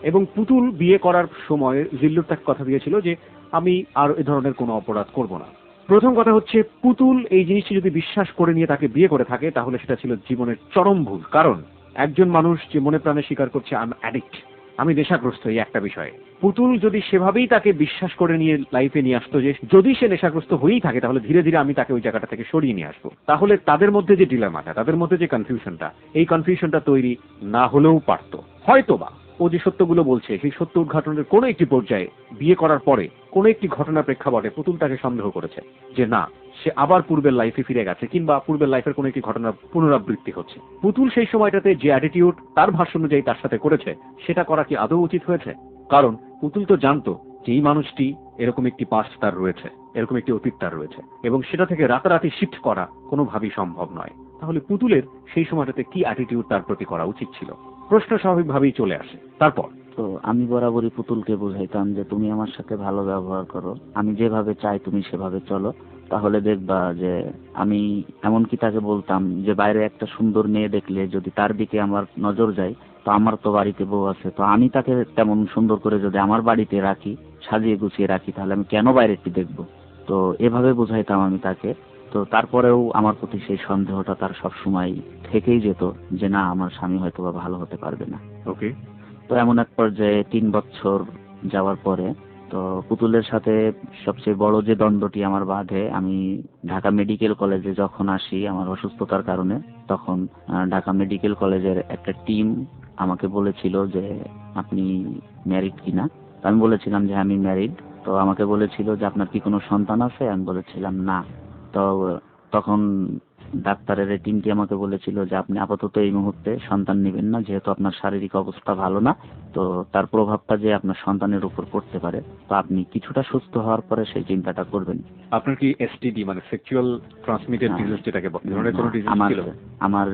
এবং পুতুল বিয়ে করার সময় জিল্লুর তাকে কথা দিয়েছিল যে আমি আর এ ধরনের কোনো অপরাধ করব না। প্রথম কথা হচ্ছে পুতুল এই জিনিসটি যদি বিশ্বাস করে নিয়ে তাকে বিয়ে করে থাকে তাহলে সেটা ছিল জীবনের চরম ভুল। কারণ একজন মানুষ যে মনে প্রাণে স্বীকার করছে আই এম অ্যাডিক্ট, আমি নেশাগ্রস্ত, এই একটা বিষয়ে পুতুল যদি সেভাবেই তাকে বিশ্বাস করে নিয়ে লাইফে নিয়ে আসতো যে যদি সে নেশাগ্রস্ত হয়েই থাকে তাহলে ধীরে ধীরে আমি তাকে ওই জায়গাটা থেকে সরিয়ে নিয়ে আসবো, তাহলে তাদের মধ্যে যে ডিলেমাটা, তাদের মধ্যে যে কনফিউশনটা, এই কনফিউশনটা তৈরি না হলেও পারতো। হয়তোবা ও যে সত্যগুলো বলছে সেই সত্য উদ্ঘাটনের কোনো একটি পর্যায়ে বিয়ে করার পরে কোনো একটি ঘটনার প্রেক্ষাপটে পুতুল তাকে সন্দেহ করেছে যে না, সে আবার পূর্বের লাইফে ফিরে গেছে কিংবা পূর্বের লাইফের কোনো একটি ঘটনার পুনরাবৃত্তি হচ্ছে। পুতুল সেই সময়টাতে যে অ্যাটিটিউড তার ভাষ্য অনুযায়ী তার সাথে করেছে সেটা করা কি আদৌ উচিত হয়েছে? কারণ পুতুল তো জানতো যে এই মানুষটি এরকম একটি পাস্ট তার রয়েছে, এরকম একটি অতীত তার রয়েছে, এবং সেটা থেকে রাতারাতি শিফট করা কোনোভাবেই সম্ভব নয়। তাহলে পুতুলের সেই সময়টাতে কি অ্যাটিটিউড তার প্রতি করা উচিত ছিল? প্রশ্ন স্বাভাবিকভাবেই চলে আসে। তারপর তো আমি বরাবরই পুতুলকে বুঝাইতাম যে তুমি আমার সাথে ভালো ব্যবহার করো, আমি যেভাবে চাই তুমি সেভাবে চলো, তাহলে দেখবা যে আমি এমনকি তাকে বলতাম যে বাইরে একটা সুন্দর মেয়ে দেখলে যদি তার দিকে আমার নজর যায়, তো আমার তো বাড়িতে বউ আছে, তো আমি তাকে তেমন সুন্দর করে যদি আমার বাড়িতে রাখি, সাজিয়ে গুছিয়ে রাখি, তাহলে আমি কেন বাইরেরটি দেখবো? তো এভাবে বোঝাইতাম আমি তাকে। তো তারপরেও আমার প্রতি সেই সন্দেহটা তার সবসময় থেকেই যেত যে না, আমার স্বামী হয়তো বা ভালো হতে পারবে না। ওকে। তো এমন এক পর্যায়ে 3 বছর যাওয়ার পরে তো পুতুলের সাথে সবচেয়ে বড় যে দ্বন্দ্বটি আমার বাধে, আমি ঢাকা মেডিকেল কলেজে যখন আসি আমার অসুস্থতার কারণে, তখন ঢাকা মেডিকেল কলেজের একটা টিম আমাকে বলেছিল যে আপনি ম্যারিড কিনা। তো আমি বলেছিলাম যে আমি ম্যারিড। তো আমাকে বলেছিল যে আপনার কি কোনো সন্তান আছে, আমি বলেছিলাম না। তো তখন ডাক্তারের এই টিমটি আমাকে বলেছিল যে আপনি আপাতত এই মুহূর্তে সন্তান নেবেন না, যেহেতু আপনার শারীরিক অবস্থা ভালো না, তো তার প্রভাবটা যে আপনার সন্তানের উপর পড়তে পারে, তো আপনি কিছুটা সুস্থ হওয়ার পরে সেই চিন্তাটা করবেন। আপনার কি এসটিডি মানে সেক্সুয়াল ট্রান্সমিটেড হ্যাঁ। ডিজিজ যেটাকে বলে, ধরনের কোনো ডিজিজ আমার ছিল? আমার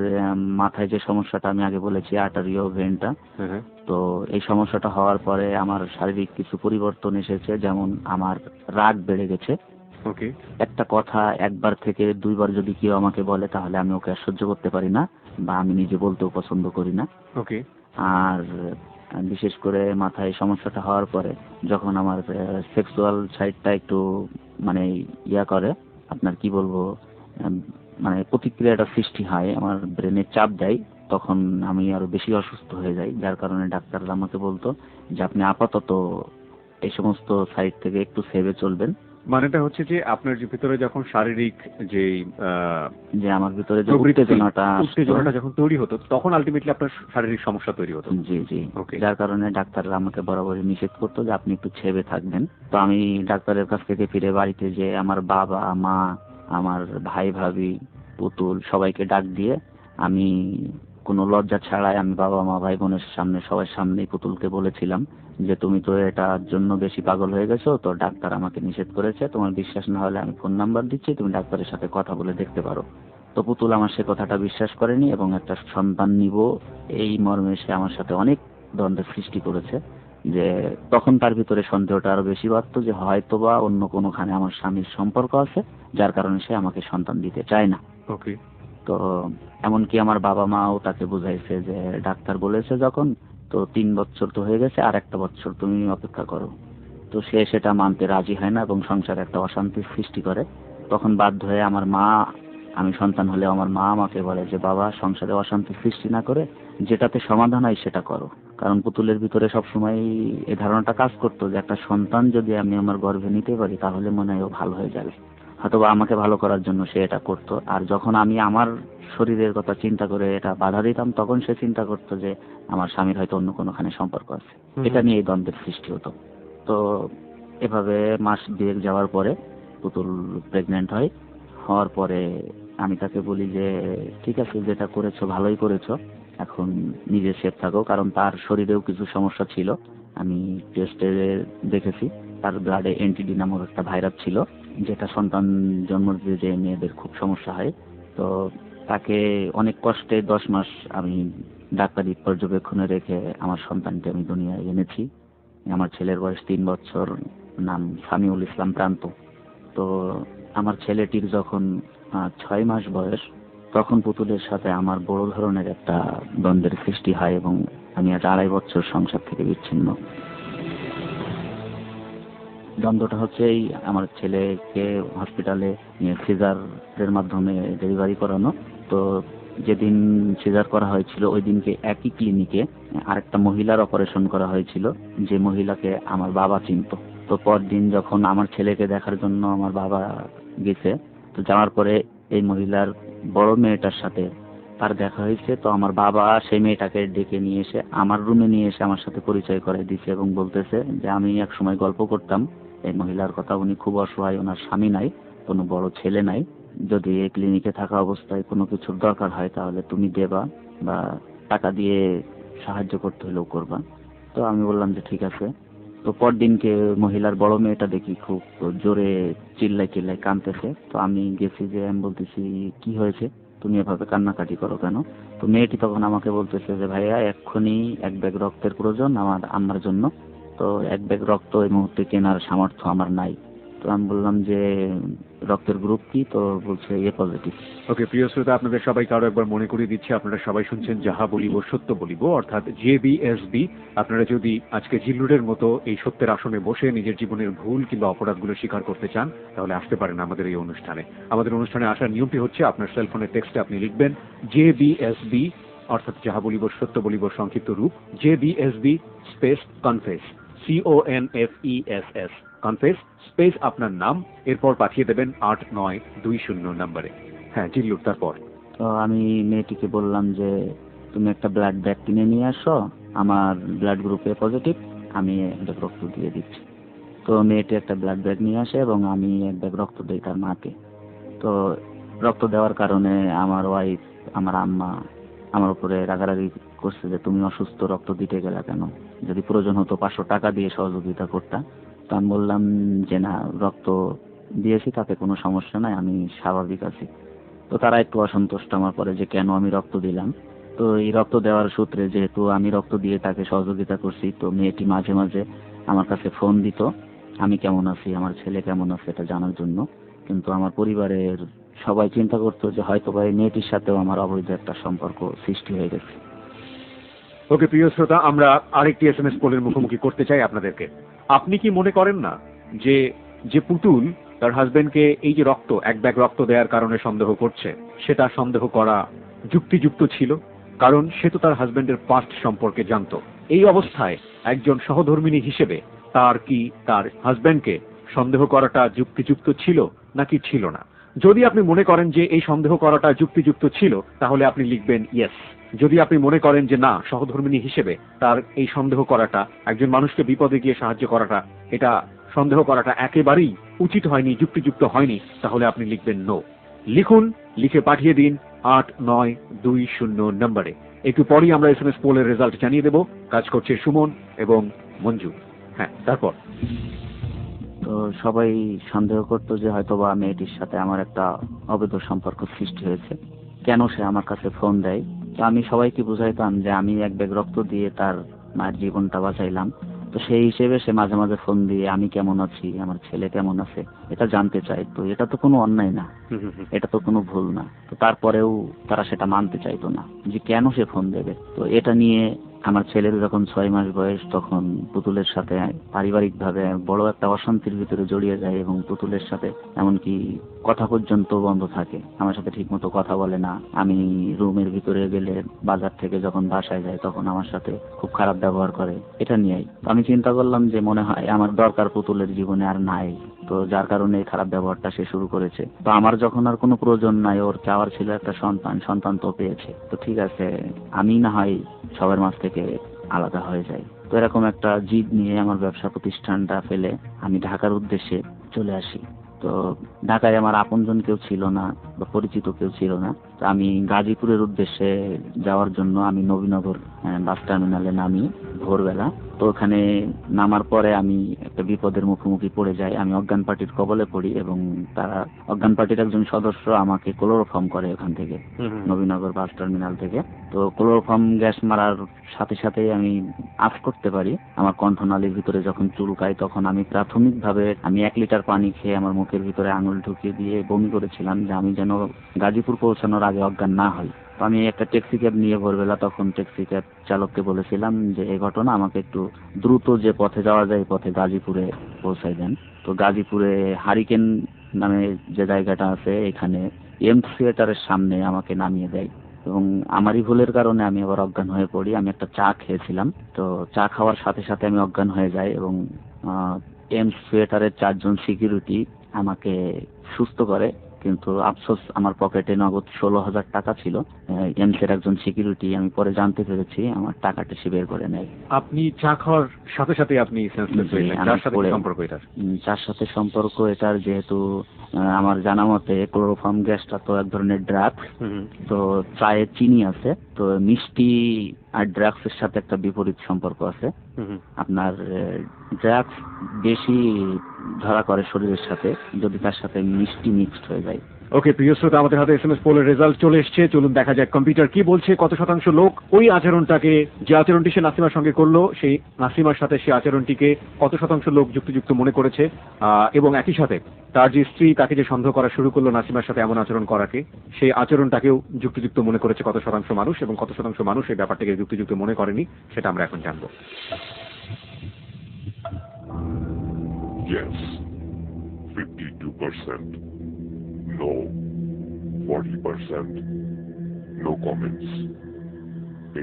মাথায় যে সমস্যাটা আমি আগে বলেছি, আর্টারিও ভেনটা, হ্যাঁ হ্যাঁ। তো এই সমস্যাটা হওয়ার পরে আমার শারীরিক কিছু পরিবর্তন এসেছে। যেমন আমার রাগ বেড়ে গেছে। ওকে। একটা কথা একবার থেকে 2বার যদি কেউ আমাকে বলে তাহলে আমি ওকে আর সহ্য করতে পারি না, বা আমি নিজে বলতেও পছন্দ করি না। ওকে। আর বিশেষ করে মাথায় সমস্যাটা হওয়ার পরে যখন আমার সেক্সুয়াল সাইডটা একটু মানে ইয়া করে, আপনার কি বলবো, উম, মানে প্রতিক্রিয়াটা সৃষ্টি হয়, আমার ব্রেনে চাপ দেয়, তখন আমি আরো বেশি অসুস্থ হয়ে যাই। যার কারণে ডাক্তাররা আমাকে বলতো যে আপনি আপাতত এই সমস্ত সাইড থেকে একটু সেভে চলবেন। মানেটা হচ্ছে যে আপনার যে ভিতরে যখন শারীরিক যে যে আমার ভিতরে যে প্রবৃত্তি, উত্তেজনাটা উত্তেজনাটা যখন তৈরি হতো তখন আলটিমেটলি আপনার শারীরিক সমস্যা তৈরি হতো। জি জি, ওকে। যার কারণে ডাক্তাররা আমাকে বরাবরই নিষেধ করতো যে আপনি একটু ছেবে থাকবেন। তো আমি ডাক্তারের কাছ থেকে ফিরে বাড়িতে যে আমার বাবা মা, আমার ভাই ভাবি, পুতুল সবাইকে ডাক দিয়ে আমি কোনো লজ্জা ছাড়াই আমি বাবা মা ভাই বোনের সামনে সবার সামনেই পুতুলকে বলেছিলাম যে তুমি তো এটার জন্য বেশি পাগল হয়ে গেছো, তো ডাক্তার আমাকে নিষেধ করেছে, তোমার বিশ্বাস না হলে আমি ফোন নাম্বার দিচ্ছি, তুমি ডাক্তারের সাথে কথা বলে দেখতে পারো। তো পুতুল আমার সে কথাটা বিশ্বাস করেনি এবং একটা সন্তান নিব এই মর্মে সে আমার সাথে অনেক দ্বন্দ্বের সৃষ্টি করেছে। যে তখন তার ভিতরে সন্দেহটা আরো বেশি বাড়তো যে হয়তোবা অন্য কোনোখানে আমার স্বামীর সম্পর্ক আছে, যার কারণে সে আমাকে সন্তান দিতে চায় না। ওকে। তো এমনকি আমার বাবা মাও তাকে বুঝাইছে যে ডাক্তার বলেছে যখন, তো 3 বছর তো হয়ে গেছে, আর একটা বছর তুমি অপেক্ষা করো। তো সে সেটা মানতে রাজি হয় না এবং সংসারে একটা অশান্তির সৃষ্টি করে। তখন বাধ্য হয়ে আমার মা, আমি সন্তান হলে আমার মা আমাকে বলে যে বাবা, সংসারে অশান্তি সৃষ্টি না করে যেটাতে সমাধান হয় সেটা করো। কারণ পুতুলের ভিতরে সবসময় এই ধারণাটা কাজ করতো যে একটা সন্তান যদি আমি আমার গর্ভে নিতে পারি তাহলে মনে হয় ও ভালো হয়ে যাবে, হয়তোবা আমাকে ভালো করার জন্য সে এটা করতো। আর যখন আমি আমার শরীরের কথা চিন্তা করে এটা বাধা দিতাম, তখন সে চিন্তা করতো যে আমার স্বামীর হয়তো অন্য কোনোখানে সম্পর্ক আছে। এটা নিয়ে এই দ্বন্দ্বের সৃষ্টি হতো। তো এভাবে মাস 2 যাওয়ার পরে পুতুল প্রেগনেন্ট হয়। হওয়ার পরে আমি তাকে বলি যে ঠিক আছে, যেটা করেছো ভালোই করেছো, এখন নিজে সেফ থাকো। কারণ তার শরীরেও কিছু সমস্যা ছিল, আমি টেস্টে দেখেছি তার ব্লাডে এনটিডি নামক একটা ভাইরাস ছিল, যেটা সন্তান জন্ম দিতে যে মেয়েদের খুব সমস্যা হয়। তো তাকে অনেক কষ্টে 10 মাস আমি ডাক্তারি পর্যবেক্ষণে রেখে আমার সন্তানকে আমি দুনিয়ায় এনেছি। আমার ছেলের বয়স 3 বছর, নাম সামিউল ইসলাম প্রান্ত। তো আমার ছেলেটির যখন 6 মাস বয়স, তখন পুতুলের সাথে আমার বড় ধরনের একটা দ্বন্দ্বের সৃষ্টি হয় এবং আমি আজ 2.5 বছর সংসার থেকে বিচ্ছিন্ন। দ্বন্দ্বটা হচ্ছে এই, আমার ছেলেকে হসপিটালে নিয়ে সিজারের মাধ্যমে ডেলিভারি করানো। তো যেদিন সিজার করা হয়েছিল ওই দিনকে একই ক্লিনিকে আরেকটা মহিলার অপারেশন করা হয়েছিল, যে মহিলাকে আমার বাবা চিনতো। তো পরদিন যখন আমার ছেলেকে দেখার জন্য আমার বাবা গেছে, তো যাওয়ার পরে এই মহিলার বড় মেয়েটার সাথে তার দেখা হয়েছে। তো আমার বাবা সেই মেয়েটাকে ডেকে নিয়ে এসে আমার রুমে নিয়ে এসে আমার সাথে পরিচয় করে দিয়েছে এবং বলতেছে যে আমি এক সময় গল্প করতাম এই মহিলার কথা, উনি খুব অসহায়, ওনার স্বামী নাই, কোনো বড় ছেলে নাই, যদি এই ক্লিনিকে থাকা অবস্থায় কোনো কিছুর দরকার হয় তাহলে তুমি দেবা বা টাকা দিয়ে সাহায্য করতে হলেও করবা। তো আমি বললাম যে ঠিক আছে। তো পরদিনকে মহিলার বড় মেয়েটা দেখি খুব জোরে চিল্লাই চিল্লাই কাঁদতেছে। তো আমি গেছি, যে আমি বলতেছি কি হয়েছে, তুমি এভাবে কান্নাকাটি করো কেন? তো মেয়েটি তখন আমাকে বলতেছে যে ভাইয়া এক্ষুনি 1 ব্যাগ রক্তের প্রয়োজন আমার আম্মার জন্য, তো 1 ব্যাগ রক্ত এই মুহূর্তে কেনার সামর্থ্য আমার নাই। তো আমি বললাম যে রক্তের গ্রুপ কি, তো বলছে এ পজিটিভ। ওকে, প্রিয় শ্রোতা, আপনাদের সবাইকে আরো একবার মনে করিয়ে দিচ্ছি, আপনারা সবাই শুনছেন যাহা বলিব সত্য বলিব, অর্থাৎ JBSB। আপনারা যদি আজকে জিল্লুরের মতো এই সত্যের আসনে বসে নিজের জীবনের ভুল কিংবা অপরাধগুলো স্বীকার করতে চান, তাহলে আসতে পারেন আমাদের এই অনুষ্ঠানে। আমাদের অনুষ্ঠানে আসার নিয়মটি হচ্ছে, আপনার সেলফোনের টেক্সটে আপনি লিখবেন JBSB, অর্থাৎ যাহা বলিব সত্য বলিব সংক্ষিপ্ত রূপ, JBSB space confess, CONFESS, confess space আপনার নাম, এরপর পাঠিয়ে দেবেন 8920 নম্বরে। হ্যাঁ জিল্লুর, তারপর? তো আমি মেয়েটিকে বললাম যে তুমি একটা ব্লাড ব্যাগ কিনে নিয়ে আসো, আমার ব্লাড গ্রুপে পজিটিভ, আমি এক ব্যাগ রক্ত দিয়ে দিচ্ছি। তো মেয়েটি একটা ব্লাড ব্যাগ নিয়ে আসে এবং আমি এক ব্যাগ রক্ত দিই তার মাকে। তো রক্ত দেওয়ার কারণে আমার ওয়াইফ, আমার আম্মা আমার উপরে রাগারাগি করছে যে তুমি অসুস্থ, রক্ত দিতে গেলা কেন, যদি প্রয়োজন হতো 500 টাকা দিয়ে সহযোগিতা করতা। তো আমি বললাম যে না, রক্ত দিয়েছি, তাতে কোনো সমস্যা নাই, আমি স্বাভাবিক আছি। তো তারা একটু অসন্তুষ্ট আমার পরে যে কেন আমি রক্ত দিলাম। তো এই রক্ত দেওয়ার সূত্রে, যেহেতু আমি রক্ত দিয়ে তাকে সহযোগিতা করছি, তো মেয়েটি মাঝে মাঝে আমার কাছে ফোন দিত আমি কেমন আছি, আমার ছেলে কেমন আছে এটা জানার জন্য। কিন্তু আমার পরিবারের সবাই চিন্তা করতো যে হয়তো বা এই মেয়েটির সাথেও আমার অবৈধ একটা সম্পর্ক সৃষ্টি হয়ে গেছে। ওকে, প্রিয় শ্রোতা, আমরা আরেকটি SMS পোলের মুখোমুখি করতে চাই আপনাদেরকে। আপনি কি মনে করেন না যে যে পুতুল তার হাজবেন্ডকে এই যে রক্ত, এক ব্যাগ রক্ত দেওয়ার কারণে সন্দেহ করছে, সেটা সন্দেহ করা যুক্তিযুক্ত ছিল? কারণ সে তো তার হাজবেন্ডের পাস্ট সম্পর্কে জানতো। এই অবস্থায় একজন সহধর্মিণী হিসেবে তার কি তার হাজবেন্ডকে সন্দেহ করাটা যুক্তিযুক্ত ছিল নাকি ছিল না? যদি আপনি মনে করেন যে এই সন্দেহ করাটা যুক্তিযুক্ত ছিল, তাহলে আপনি লিখবেন ইয়েস। যদি আপনি মনে করেন যে না, সহধর্মিণী হিসেবে তার এই সন্দেহ করাটা, একজন মানুষকে বিপদে গিয়ে সাহায্য করাটা, এটা সন্দেহ করাটা একেবারেই উচিত হয়নি, যুক্তিযুক্ত হয়নি, তাহলে আপনি লিখবেন নো। লিখুন, লিখে পাঠিয়ে দিন 8920 নম্বরে। একটু পরেই আমরা SMS পোলের রেজাল্ট জানিয়ে দেব। কাজ করছে সুমন এবং মঞ্জু। হ্যাঁ, তারপর? তো সবাই সন্দেহ করতো যে হয়তো বা মেয়েটির সাথে আমার একটা অবৈধ সম্পর্ক সৃষ্টি হয়েছে, কেন সে আমার কাছে ফোন দেয়। তো আমি সবাইকে বুঝাইতাম যে আমি এক ব্যাগ রক্ত দিয়ে তার মায়ের জীবনটা বাঁচাইলাম। তো সেই হিসেবে সে মাঝে মাঝে ফোন দিয়ে আমি কেমন আছি, আমার ছেলে কেমন আছে এটা জানতে চাই। তো এটা তো কোনো অন্যায় না, এটা তো কোনো ভুল না। তো তারপরেও তারা সেটা মানতে চাইতো না যে কেন সে ফোন দেবে। তো এটা নিয়ে আমার ছেলের যখন 6 মাস বয়স, তখন পুতুলের সাথে পারিবারিকভাবে বড় একটা অশান্তির ভিতরে জড়িয়ে যায় এবং পুতুলের সাথে এমনকি কথা পর্যন্ত বন্ধ থাকে। আমার সাথে ঠিক মতো কথা বলে না। আমি রুমের ভিতরে গেলে, বাজার থেকে যখন বাসায় যায়, তখন আমার সাথে খুব খারাপ ব্যবহার করে। এটা নিয়েই আমি চিন্তা করলাম যে মনে হয় আমার দরকার পুতুলের জীবনে আর নাই। তো যার কারণে এই খারাপ ব্যবহারটা সে শুরু করেছে। তো আমার যখন আর কোনো প্রয়োজন নাই, ওর চাওয়ার ছিল একটা সন্তান তো পেয়েছে, তো ঠিক আছে, আমি না হয় সবার মাঝ থেকে আলাদা হয়ে যাই। তো এরকম একটা জিদ নিয়ে আমার ব্যবসা প্রতিষ্ঠানটা ফেলে আমি ঢাকার উদ্দেশ্যে চলে আসি। তো ঢাকায় আমার আপনজন কেউ ছিল না বা পরিচিত কেউ ছিল না। তো আমি গাজীপুরের উদ্দেশ্যে যাওয়ার জন্য আমি নবীনগর বাস টার্মিনালে নামি ভোরবেলা। তো ওখানে নামার পরে আমি একটা বিপদের মুখোমুখি পড়ে যাই। আমি অজ্ঞান পার্টির কবলে পড়ি এবং তারা, অজ্ঞান পার্টির একজন সদস্য আমাকে ক্লোরোফর্ম করে ওখান থেকে, নবীনগর বাস টার্মিনাল থেকে। তো ক্লোরোফর্ম গ্যাস মারার সাথে সাথেই আমি আফ করতে পারি। আমার কণ্ঠনালীর ভিতরে যখন চুলকায়, তখন আমি প্রাথমিকভাবে 1 লিটার পানি খেয়ে আমার মুখের ভিতরে আঙুল ঢুকিয়ে দিয়ে বমি করেছিলাম যে আমি যেন গাজীপুর পৌঁছানোর আগে অজ্ঞান না হই। তো আমি একটা ট্যাক্সি ক্যাব নিয়ে ভোরবেলা তখন ট্যাক্সি ক্যাব চালককে বলেছিলাম যে এই ঘটনা, আমাকে একটু দ্রুত যে পথে যাওয়া যায় পথে গাজীপুরে পৌঁছাই দেন। তো গাজীপুরে হারিকেন নামে যে জায়গাটা আছে, এখানে থিয়েটারের সামনে আমাকে নামিয়ে দেয় এবং আমারই ভুলের কারণে আমি আবার অজ্ঞান হয়ে পড়ি। আমি একটা চা খেয়েছিলাম, তো চা খাওয়ার সাথে সাথে আমি অজ্ঞান হয়ে যাই এবং থিয়েটারের 4 জন সিকিউরিটি আমাকে সুস্থ করে। কিন্তু আফসোস, আমার পকেটে নগদ 16,000 টাকা ছিল। এমসের একজন সিকিউরিটি, আমি পরে জানতে পেরেছি, আমার টাকাটা সে বের করে নেয়। আপনি চা খাওয়ার সাথে সাথে আপনি সেন্সলেস হয়ে গেলেন। যার সাথে সম্পর্ক এটার? যার সাথে সম্পর্ক এটার, যেহেতু আমার জানা মতে ক্লোরোফর্ম গ্যাসটা তো এক ধরনের ড্রাগস। তো চায়ে চিনি আছে, তো মিষ্টি আর ড্রাগস এর সাথে একটা বিপরীত সম্পর্ক আছে। আপনার ড্রাগস বেশি ধরা করে শরীরের সাথে যদি তার সাথে মিষ্টি মিক্সড হয়ে যায়। ওকে, প্রিয় শ্রোতা, আমাদের হাতে SMS পোলের রেজাল্ট চলে এসেছে। চলুন দেখা যাক কম্পিউটার কি বলছে, কত শতাংশ লোক ওই আচরণটাকে, যে আচরণটি সে নাসিমার সঙ্গে করলো, সেই নাসিমার সাথে সে আচরণটিকে কত শতাংশ লোক যুক্তিযুক্ত মনে করেছে, এবং একই সাথে তার যে স্ত্রী তাকে যে সন্দেহ করা শুরু করলো নাসিমার সাথে এমন আচরণ করাকে, সেই আচরণটাকেও যুক্তিযুক্ত মনে করেছে কত শতাংশ মানুষ, এবং কত শতাংশ মানুষ এই ব্যাপারটাকে যুক্তিযুক্ত মনে করেনি, সেটা আমরা এখন জানবো। Yes, 52%. No, 40%. No comments,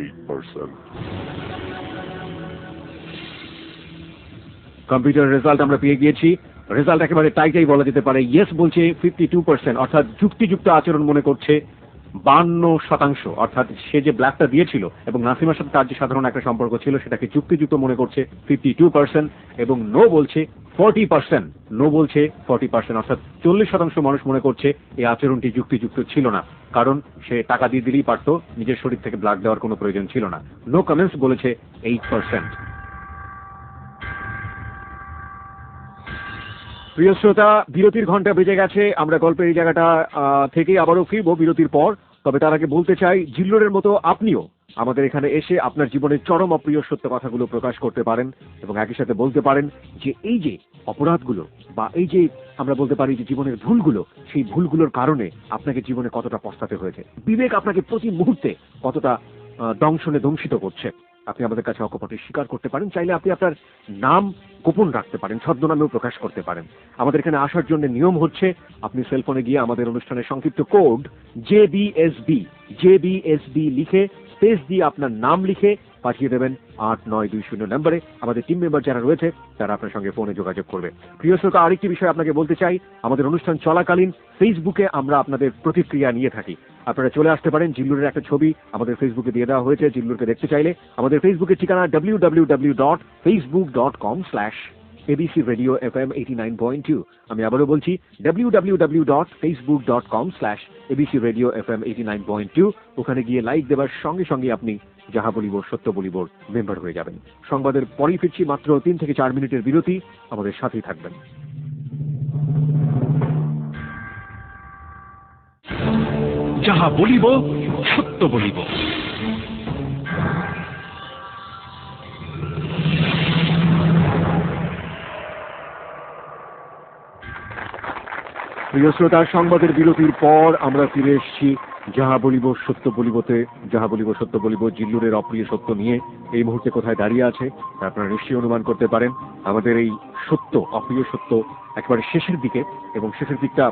8%. Computer result আমরা পেয়ে গিয়েছি। রেজাল্ট একেবারে টাইটাই বলা যেতে পারে। ইয়েস বলছে 52%, অর্থাৎ যুক্তিযুক্ত আচরণ মনে করছে 52%, অর্থাৎ সে যে ব্ল্যাকটা দিয়েছিল এবং নাসিমার সাথে তার যে সাধারণ একটা সম্পর্ক ছিল সেটাকে যুক্তিযুক্ত মনে করছে 52%, এবং নো বলছে 40%। নো বলছে 40%, অর্থাৎ 40% মানুষ মনে করছে এই আচরণটি যুক্তিযুক্ত ছিল না, কারণ সে টাকা দিয়ে দিলেই পারতো, নিজের শরীর থেকে ব্লাড দেওয়ার কোনো প্রয়োজন ছিল না। নো কমেন্টস বলেছে 8%। প্রিয় শ্রোতা, বিরতির ঘন্টা বেজে গেছে। আমরা গল্পের এই জায়গাটা থেকে আবারও ফিরবো বিরতির পর। তবে তার আগে বলতে চাই, জিল্লুরের মতো আপনিও আমাদের এখানে এসে আপনার জীবনের চরম অপ্রিয় সত্য কথাগুলো প্রকাশ করতে পারেন, এবং একই সাথে বলতে পারেন যে এই যে অপরাধগুলো, বা এই যে আমরা বলতে পারি যে জীবনের ভুলগুলো, সেই ভুলগুলোর কারণে আপনাকে জীবনে কতটা পস্তাতে হয়েছে, বিবেক আপনাকে প্রতি মুহূর্তে কতটা দংশনে দংশিত করছে। আপনি আমাদের কাছে অকপটে স্বীকার করতে পারেন। চাইলে আপনি আপনার নাম গোপন রাখতে পারেন, ছদ্মনামেও প্রকাশ করতে পারেন। আমাদের এখানে আসার জন্য নিয়ম হচ্ছে, আপনি সেলফোনে গিয়ে আমাদের অনুষ্ঠানের সংক্ষিপ্ত কোড JBSB লিখে স্পেস দিয়ে আপনার নাম লিখে পাঠিয়ে দেবেন 8920 নম্বরে। আমাদের টিম মেম্বার যারা রয়েছে তারা আপনার সঙ্গে ফোনে যোগাযোগ করবে। প্রিয় শ্রোতা, আরেকটি বিষয় আপনাকে বলতে চাই, আমাদের অনুষ্ঠান চলাকালীন ফেসবুকে আমরা আপনাদের প্রতিক্রিয়া নিয়ে থাকি। আপনারা চলে আসতে পারেন। জিল্লুরের একটা ছবি আমাদের ফেসবুকে দিয়ে দেওয়া হয়েছে। জিল্লুরকে দেখতে চাইলে আমাদের ফেসবুকের ঠিকানা www.facebook.com/ABC Radio FM 89.2। আমি আবারও বলছি, www.facebook.com/ABC Radio FM 89.2। ওখানে গিয়ে লাইক দেওয়ার সঙ্গে সঙ্গে আপনি যাহা বলিব সত্য বলিবর মেম্বার হয়ে যাবেন। সংবাদের পরেই ফিরছি, মাত্র 3 থেকে 4 মিনিটের বিরতি। আমাদের সাথেই থাকবেন। যাহা বলিব সত্য বলিব। প্রিয় শ্রোতা, সংবাদের বিরতির পর আমরা ফিরে এসেছি যাহা বলিব সত্য বলিবতে। যাহা বলিব সত্য বলিব জিল্লুরের অপ্রিয় সত্য নিয়ে এই মুহূর্তে কোথায় দাঁড়িয়ে আছে তা আপনারা নিশ্চয়ই অনুমান করতে পারেন। আমাদের এই সত্য, অপ্রিয় সত্য একেবারে শেষের দিকে, এবং শেষের দিকটা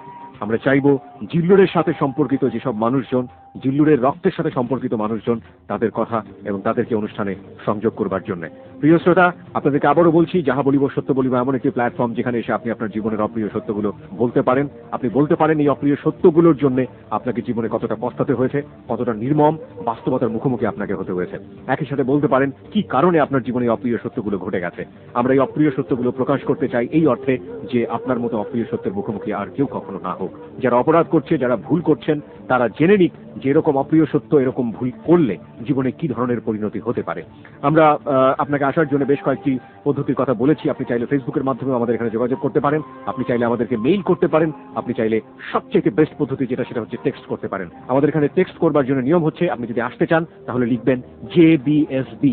আমরা চাইব জিল্লুরের সাথে সম্পর্কিত যেসব মানুষজন, জিল্লুরের রক্তের সাথে সম্পর্কিত মানুষজন, তাদের কথা এবং তাদেরকে অনুষ্ঠানে সংযোগ করবার জন্য। প্রিয় শ্রোতা, আপনাদেরকে আবারও বলছি, যাহা বলিব সত্য বলিব এমন একটি প্ল্যাটফর্ম যেখানে এসে আপনি আপনার জীবনের অপ্রিয় সত্যগুলো বলতে পারেন। আপনি বলতে পারেন এই অপ্রিয় সত্যগুলোর জন্য আপনাকে জীবনে কতটা পস্তাতে হয়েছে, কতটা নির্মম বাস্তবতার মুখোমুখি আপনাকে হতে হয়েছে। একই সাথে বলতে পারেন কি কারণে আপনার জীবনে অপ্রিয় সত্যগুলো ঘটে গেছে। আমরা এই অপ্রিয় সত্যগুলো প্রকাশ করতে চাই এই অর্থে যে আপনার মতো অপ্রিয় সত্যের মুখোমুখি আর কেউ কখনো না হোক। যারা অপরাধ করছে, যারা ভুল করছেন, তারা জেনে নিক যে এরকম অপ্রিয় সত্য, এরকম ভুল করলে জীবনে কি ধরনের পরিণতি হতে পারে। আমরা আপনাকে আসার জন্য বেশ কয়েকটি পদ্ধতির কথা বলেছি। আপনি চাইলে ফেসবুকের মাধ্যমে আমাদের এখানে যোগাযোগ করতে পারেন, আপনি চাইলে আমাদেরকে মেইল করতে পারেন, আপনি চাইলে সবচেয়ে বেস্ট পদ্ধতি সেটা হচ্ছে টেক্সট করতে পারেন। আমাদের এখানে টেক্সট করবার জন্য নিয়ম হচ্ছে, আপনি যদি আসতে চান তাহলে লিখবেন JBSB।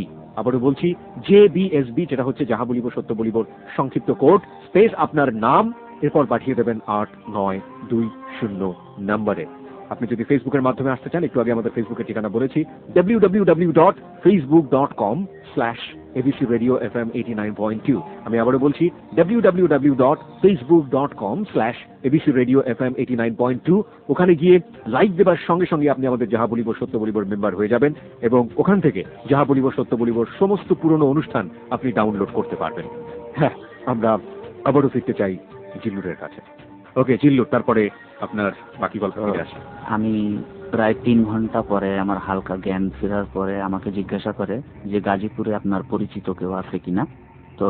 আবারও বলছি, JBSB, যেটা হচ্ছে যাহা বলিব সত্য বলিবর সংক্ষিপ্ত কোড, স্পেস আপনার নাম, এরপর পাঠিয়ে দেবেন 8920 নম্বরে। আপনি যদি ফেসবুকের মাধ্যমে আসতে চান, একটু আগে আমাদের ফেসবুকের ঠিকানা বলেছি, www.facebook.com/ABC Radio FM 89.2। আমি আবারও বলছি, www.facebook.com/ABC Radio FM 89.2। ওখানে গিয়ে লাইক দেবার সঙ্গে সঙ্গে আপনি আমাদের যাহা বলিব সত্য বলিবর মেম্বার হয়ে যাবেন, এবং ওখান থেকে যাহা বলিব সত্য বলিবর সমস্ত পুরনো অনুষ্ঠান আপনি ডাউনলোড করতে পারবেন। হ্যাঁ, আমরা আবারও ফিরতে চাই জিল্লুরের কাছে। ওকে জিল্লুর, তারপরে আপনার বাকি গল্প ফিরে আসে। আমি প্রায় 3 ঘন্টা পরে আমার হালকা জ্ঞান ফেরার পরে আমাকে জিজ্ঞাসা করে যে গাজীপুরে আপনার পরিচিত কেউ আছে কিনা। তো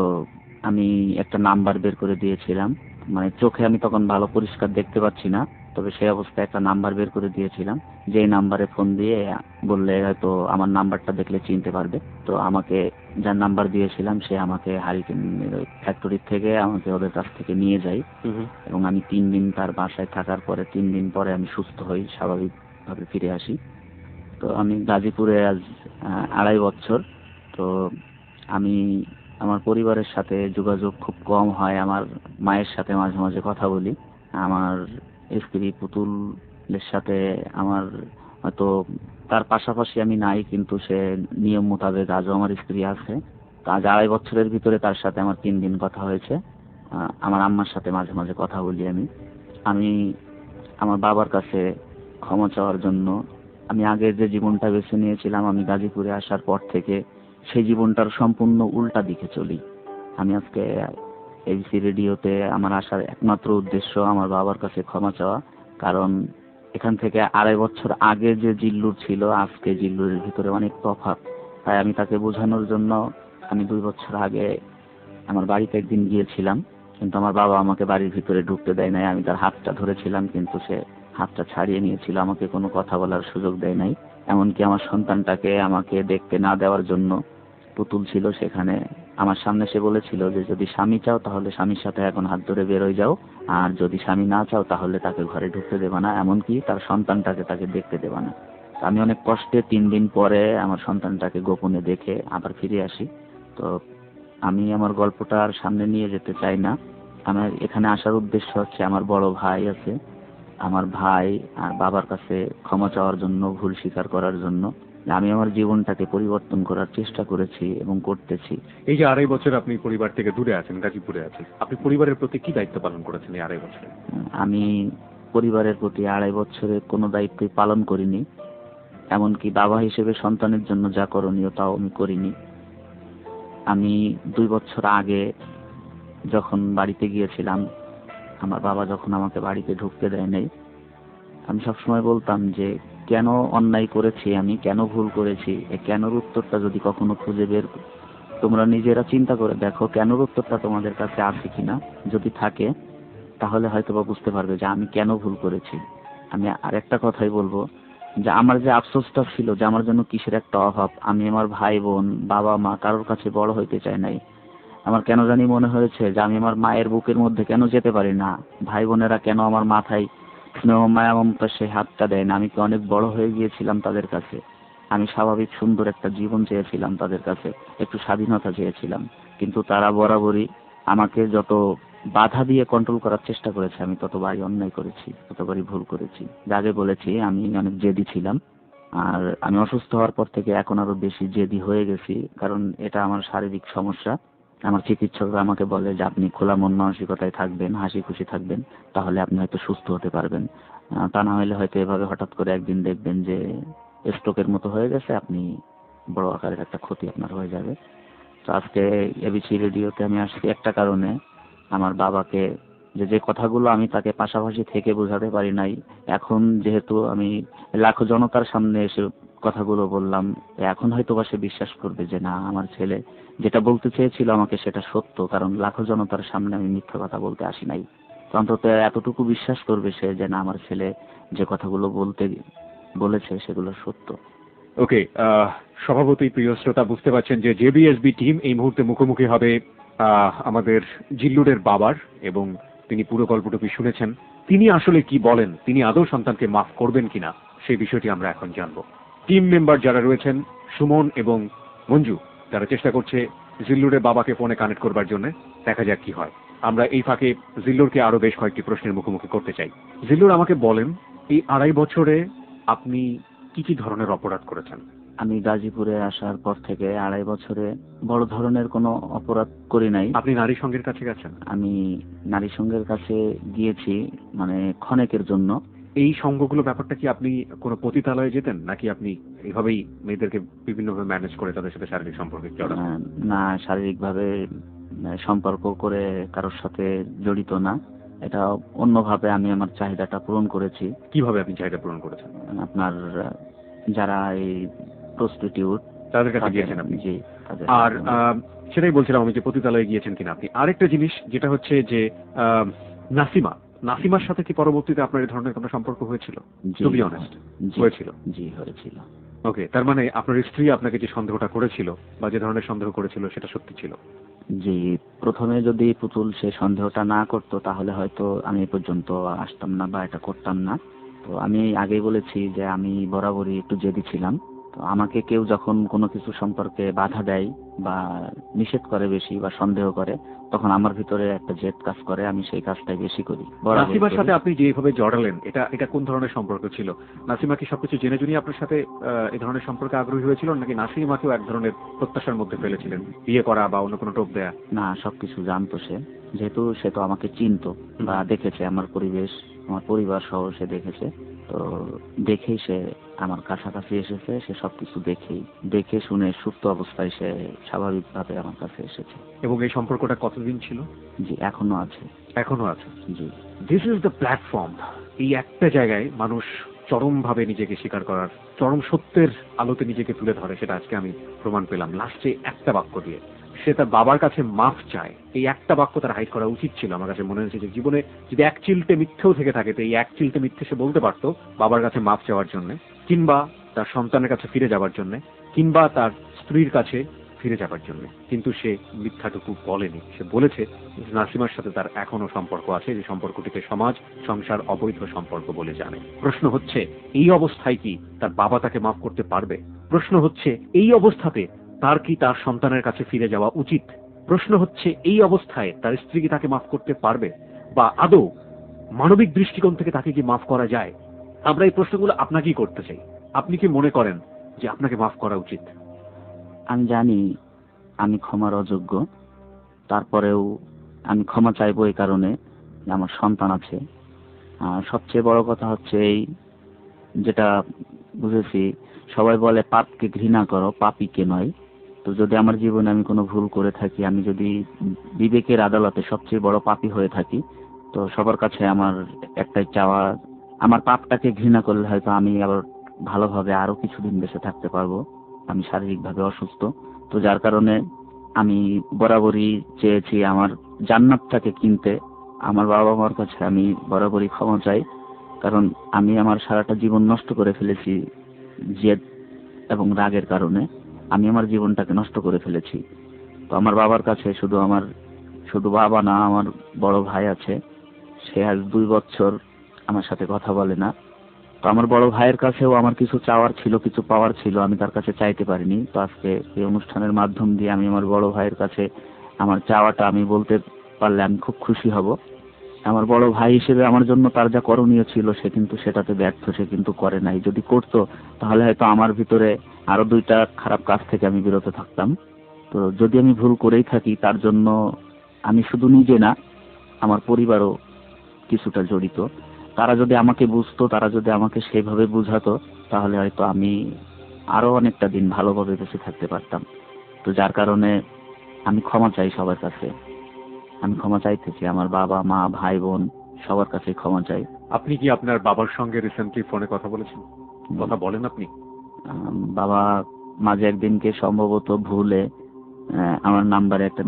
আমি একটা নাম্বার বের করে দিয়েছিলাম, মানে চোখে আমি তখন ভালো পরিষ্কার দেখতে পাচ্ছি না, তবে সেই অবস্থায় একটা নাম্বার বের করে দিয়েছিলাম, যেই নাম্বারে ফোন দিয়ে বললে হয়তো আমার নাম্বারটা দেখলে চিনতে পারবে। তো আমাকে যার নাম্বার দিয়েছিলাম সে আমাকে হারিকেন ফ্যাক্টরি থেকে আমাকে ওদের কাছ থেকে নিয়ে যায়, এবং আমি 3 দিন তার বাসায় থাকার পরে 3 দিন পরে আমি সুস্থ হই, স্বাভাবিকভাবে ফিরে আসি। তো আমি গাজীপুরে আজ 2.5 বছর। তো আমি আমার পরিবারের সাথে যোগাযোগ খুব কম হয়, আমার মায়ের সাথে মাঝে মাঝে কথা বলি। আমার স্ত্রী পুতুলের সাথে আমার হয়তো তার পাশাপাশি আমি নাই, কিন্তু সে নিয়ম মোতাবেক আজও আমার স্ত্রী আছে। তো আজ 2.5 বছরের ভিতরে তার সাথে আমার 3 দিন কথা হয়েছে। আমার আম্মার সাথে মাঝে মাঝে কথা বলি আমি। আমি আমার বাবার কাছে ক্ষমা চাওয়ার জন্য, আমি আগে যে জীবনটা বেছে নিয়েছিলাম, আমি গাজীপুরে আসার পর থেকে সেই জীবনটার সম্পূর্ণ উল্টা দিকে চলি। আমি আজকে এবিসি রেডিওতে আমার আসার একমাত্র উদ্দেশ্য আমার বাবার কাছে ক্ষমা চাওয়া, কারণ এখান থেকে 2.5 বছর আগে যে জিল্লুর ছিল আজকে জিল্লুরের ভিতরে অনেক তফাৎ। তাই আমি তাকে বোঝানোর জন্য আমি 2 বছর আগে আমার বাড়িতে একদিন গিয়েছিলাম, কিন্তু আমার বাবা আমাকে বাড়ির ভিতরে ঢুকতে দেয় নাই। আমি তার হাতটা ধরেছিলাম, কিন্তু সে হাতটা ছাড়িয়ে নিয়েছিল, আমাকে কোনো কথা বলার সুযোগ দেয় নাই। এমনকি আমার সন্তানটাকে আমাকে দেখতে না দেওয়ার জন্য পুতুল ছিল সেখানে, আমার সামনে সে বলেছিল যে যদি স্বামী চাও তাহলে স্বামীর সাথে এখন হাত ধরে বেরোয় যাও, আর যদি স্বামী না চাও তাহলে তাকে ঘরে ঢুকতে দেবা না, এমনকি তার সন্তানটাকে তাকে দেখতে দেবা না। আমি অনেক কষ্টে 3 দিন পরে আমার সন্তানটাকে গোপনে দেখে আবার ফিরে আসি। তো আমি আমার গল্পটা আর সামনে নিয়ে যেতে চাই না। আমার এখানে আসার উদ্দেশ্য হচ্ছে আমার বড় ভাই আছে, আমার ভাই আর বাবার কাছে ক্ষমা চাওয়ার জন্য, ভুল স্বীকার করার জন্য। আমি আমার জীবনটাকে পরিবর্তন করার চেষ্টা করেছি এবং করতেছি। এই যে 2.5 বছর আপনি পরিবার থেকে দূরে আছেন, গাজীপুরে আছেন, আপনি পরিবারের প্রতি কি দায়িত্ব পালন করেছেন এই 2.5 বছরে? আমি পরিবারের প্রতি 2.5 বছরে কোনো দায়িত্বই পালন করিনি, এমনকি বাবা হিসেবে সন্তানের জন্য যা করণীয় তাও আমি করিনি। আমি 2 বছর আগে যখন বাড়িতে গিয়েছিলাম, আমার বাবা যখন আমাকে বাড়িতে ঢুকতে দেয় নাই, আমি সবসময় বলতাম যে কেন অন্যায় করেছি, আমি কেন ভুল করেছি, এই কেনর উত্তরটা যদি কখনো খুঁজে বের তোমরা নিজেরা চিন্তা করে দেখো, কেনর উত্তরটা তোমাদের কাছে আছে কিনা। যদি থাকে তাহলে হয়তো বা বুঝতে পারবে যে আমি কেন ভুল করেছি। আমি আরেকটা কথাই বলবো, যে আমার যে আফসোসটা ছিল যে আমার জন্য কিসের একটা অভাব, আমি আমার ভাই বোন বাবা মা কারোর কাছে বড় হইতে চাই নাই। আমার কেন জানি মনে হয়েছে যে আমি আমার মায়ের বুকের মধ্যে কেন যেতে পারি না, ভাই বোনেরা কেন আমার মাথায় স্নেহ মায়া মমতা সেই হাতটা দেয় না। আমি কি অনেক বড় হয়ে গিয়েছিলাম তাদের কাছে? আমি স্বাভাবিক সুন্দর একটা জীবন চেয়েছিলাম তাদের কাছে, একটু স্বাধীনতা চেয়েছিলাম, কিন্তু তারা বরাবরই আমাকে যত বাধা দিয়ে কন্ট্রোল করার চেষ্টা করেছে আমি ততবারই অন্যায় করেছি, ততবারই ভুল করেছি। আগে বলেছি আমি অনেক জেদি ছিলাম, আর আমি অসুস্থ হওয়ার পর থেকে এখন আরো বেশি জেদি হয়ে গেছি, কারণ এটা আমার শারীরিক সমস্যা। আমার চিকিৎসকরা আমাকে বলে যে আপনি খোলা মন মানসিকতায় থাকবেন, হাসি খুশি থাকবেন, তাহলে আপনি হয়তো সুস্থ হতে পারবেন। তা না হলে হয়তো এভাবে হঠাৎ করে একদিন দেখবেন যে স্ট্রোকের মতো হয়ে গেছে, আপনি বড় আকারের একটা ক্ষতি আপনার হয়ে যাবে। তো আজকে এবিসি রেডিওতে আমি আসছি একটা কারণে, আমার বাবাকে যে কথাগুলো আমি তাকে পাশাপাশি থেকে বোঝাতে পারি নাই, এখন যেহেতু আমি লাখো জনতার সামনে এসে কথাগুলো বললাম, এখন হয়তো বা সে বিশ্বাস করবে যে না, আমার ছেলে যেটা বলতে চেয়েছিল আমাকে সেটা সত্য, কারণ লাখো জনতার সামনে আমি মিথ্যা কথা বলতে আসি নাই। তো অন্তত এতটুকু বিশ্বাস করবে সে যে না, আমার ছেলে যে কথাগুলো বলেছে সেগুলো সত্য। ওকে, স্বভাবতই প্রিয় শ্রোতা বুঝতে পারছেন যে জেবিএসবি টিম এই মুহূর্তে মুখোমুখি হবে আমাদের জিল্লুরের বাবার, এবং তিনি পুরো গল্পটুকু শুনেছেন। তিনি আসলে কি বলেন, তিনি আদৌ সন্তানকে মাফ করবেন কিনা সেই বিষয়টি আমরা এখন জানবো। টিম মেম্বার যারা রয়েছেন সুমন এবং মঞ্জু, তারা চেষ্টা করছে জিল্লুরের বাবাকে ফোনে কানেক্ট করবার জন্য। দেখা যাক কি হয়। আমরা এই ফাঁকে জিল্লুরকে আরো বেশ কয়েকটি প্রশ্নের মুখোমুখি করতে চাই। জিল্লুর, আমাকে বলেন এই 2.5 বছরে আপনি কি কি ধরনের অপরাধ করেছেন? আমি গাজীপুরে আসার পর থেকে 2.5 বছরে বড় ধরনের কোনো অপরাধ করি নাই। আপনি নারী সঙ্গের কাছে গেছেন? আমি নারী সঙ্গের কাছে গিয়েছি, মানে ক্ষণেকের জন্য। এই সঙ্গগুলো ব্যাপারটা কি আপনি কোনো পতিতালয়ে যেতেন, নাকি আপনি এইভাবেই মেয়েদেরকে বিভিন্নভাবে ম্যানেজ করে তাদের সাথে শারীরিক সম্পর্কে জড়ান? না, শারীরিকভাবে সম্পর্ক করে কারোর সাথে জড়িত না, এটা অন্যভাবে আমি আমার চাহিদাটা পূরণ করেছি। কিভাবে আপনি চাহিদা পূরণ করেছেন? আপনার যারা এই প্রস্টিটিউট তাদের কাছে গিয়েছেন আপনি? জি। আর সেটাই বলছিলাম আমি যে পতিতালয়ে গিয়েছেন কিনা আপনি। আরেকটা জিনিস যেটা হচ্ছে যে নাসিমা, নাসিমার সাথে কি পরবর্তীতে আপনার এই ধরনের কোনো সম্পর্ক হয়েছিল? জি, টু বি অনেস্ট, জি, হয়েছিল। জি হয়েছিল। ওকে, তার মানে আপনার স্ত্রী আপনাকে যে সন্দেহটা করেছিল বা যে ধরনের সন্দেহ করেছিল সেটা সত্যি ছিল। জি, প্রথমে যদি পুতুল সে সন্দেহটা না করতো তাহলে হয়তো আমি এ পর্যন্ত আসতাম না বা এটা করতাম না। তো আমি আগেই বলেছি যে আমি বরাবরই একটু জেদি ছিলাম। তো আমাকে কেউ যখন কোনো কিছু সম্পর্কে বাধা দেয় বা নিষেধ করে বেশি বা সন্দেহ করে, তখন আমার ভিতরে একটা জেদ কাজ করে, আমি সেই কাজটাই বেশি করি, বরাবর নাসিমার করি। সাথে আপনি যেভাবে জড়ালেন এটা কোন ধরনের সম্পর্ক ছিল? নাসিমা কি সবকিছু জেনে জুনিয়ে আপনার সাথে এই ধরনের সম্পর্কে আগ্রহী হয়েছিল, নাকি নাসিমাকেও এক ধরনের প্রত্যাশার মধ্যে ফেলেছিলেন, বিয়ে করা বা অন্য কোনো টোপ দেয়া? না, সবকিছু জানতো সে, যেহেতু সে তো আমাকে চিনতো বা দেখেছে, আমার পরিবেশ, আমার পরিবার সহ সে দেখেছে। তো দেখেই সে আমার কাছাকাছি এসেছে, সে সবকিছু দেখে শুনে সুপ্ত অবস্থায় সে স্বাভাবিকভাবে আমার কাছে এসেছে। এবং এই সম্পর্কটা কতদিন ছিল? জি, এখনো আছে। এখনো আছে। জি, দিস ইজ দ্য প্ল্যাটফর্ম। এই একটা জায়গায় মানুষ চরমভাবে নিজেকে স্বীকার করার, চরম সত্যের আলোতে নিজেকে তুলে ধরে, সেটা আজকে আমি প্রমাণ পেলাম লাস্টে একটা বাক্য দিয়ে। সে তার বাবার কাছে মাফ চায়, এই একটা বাক্য তার হাইড করা উচিত ছিল। আমার কাছে মনে হয়েছে যে জীবনে যদি এক চিলতে মিথ্যেও থেকে থাকে, তো এই এক চিলতে মিথ্যে সে বলতে পারতো বাবার কাছে মাফ চাওয়ার জন্য, কিংবা তার সন্তানের কাছে ফিরে যাবার জন্য, কিংবা তার স্ত্রীর কাছে ফিরে যাবার জন্য। কিন্তু সে মিথ্যাটুকু বলেনি। সে বলেছে নাসিমার সাথে তার এখনো সম্পর্ক আছে, যে সম্পর্কটিকে সমাজ সংসার অবৈধ সম্পর্ক বলে জানে। প্রশ্ন হচ্ছে, এই অবস্থায় কি তার বাবা তাকে মাফ করতে পারবে? প্রশ্ন হচ্ছে, এই অবস্থাতে তার কি তার সন্তানের কাছে ফিরে যাওয়া উচিত? প্রশ্ন হচ্ছে, এই অবস্থায় তার স্ত্রী কি তাকে মাফ করতে পারবে, বা আদৌ মানবিক দৃষ্টিকোণ থেকে তাকে কি মাফ করা যায়? আমরা এই প্রশ্নগুলো আপনাকেই করতে চাই। আপনি কি মনে করেন যে আপনাকে মাফ করা উচিত? আমি জানি আমি ক্ষমার অযোগ্য, তারপরেও আমি ক্ষমা চাইবো এই কারণে যে আমার সন্তান আছে। সবচেয়ে বড় কথা হচ্ছে এই, যেটা বুঝেছি, সবাই বলে পাপকে ঘৃণা করো, পাপীকে নয়। তো যদি আমার জীবনে আমি কোনো ভুল করে থাকি, আমি যদি বিবেকের আদালতে সবচেয়ে বড় পাপী হয়ে থাকি, তো সবার কাছে আমার একটাই চাওয়া, আমার পাপটাকে ঘৃণা করলে হয়তো আমি আবার ভালোভাবে আরো কিছুদিন বেঁচে থাকতে পারবো। আমি শারীরিকভাবে অসুস্থ, তো যার কারণে আমি বরাবরই চেয়েছি আমার জান্নাতটাকে কিনতে। আমার বাবা মার কাছে আমি বরাবরই ক্ষমা চাই, কারণ আমি আমার সারাটা জীবন নষ্ট করে ফেলেছি জেদ এবং রাগের কারণে। আমি আমার জীবনটাকে নষ্ট করে ফেলেছি। তো আমার বাবার কাছে শুধু বাবা না, আমার বড় ভাই আছে, সে আজ 2 বছর আমার সাথে কথা বলে না। তো আমার বড় ভাইয়ের কাছেও আমার কিছু চাওয়ার ছিল, কিছু পাওয়ার ছিল, আমি তার কাছে চাইতে পারিনি। তো আজকে এই অনুষ্ঠানের মাধ্যম দিয়ে আমি আমার বড় ভাইয়ের কাছে আমার চাওয়াটা আমি বলতে পারলে আমি খুব খুশি হব। আমার বড় ভাই হিসেবে আমার জন্য তার যা করণীয় ছিল সে কিন্তু সেটাতে ব্যর্থ, সে কিন্তু করে নাই। যদি করতো তাহলে হয়তো আমার ভিতরে আরো 2টা খারাপ কাজ থেকে আমি বিরত থাকতাম। তো যদি আমি ভুল করেই থাকি, তার জন্য আমি শুধু নিজে না, আমার পরিবারও কিছুটা জড়িত। তারা যদি আমাকে বুঝতো, তারা যদি আমাকে সেভাবে বুঝাতো, তাহলে হয়তো আমি আরো অনেকটা দিন ভালোভাবে বেঁচে থাকতে পারতাম। তো যার কারণে আমি ক্ষমা চাই সবার কাছে, আমি ক্ষমা চাইতেছি আমার বাবা মা ভাই বোন সবার কাছে ক্ষমা চাই। আপনি কি আপনার বাবার সঙ্গে রিসেন্টলি ফোনে কথা বলেছেন? কথা বলেন আপনি? বাবা মাঝে একদিনকে সম্ভবত ভুলে আমার নাম্বারে একটা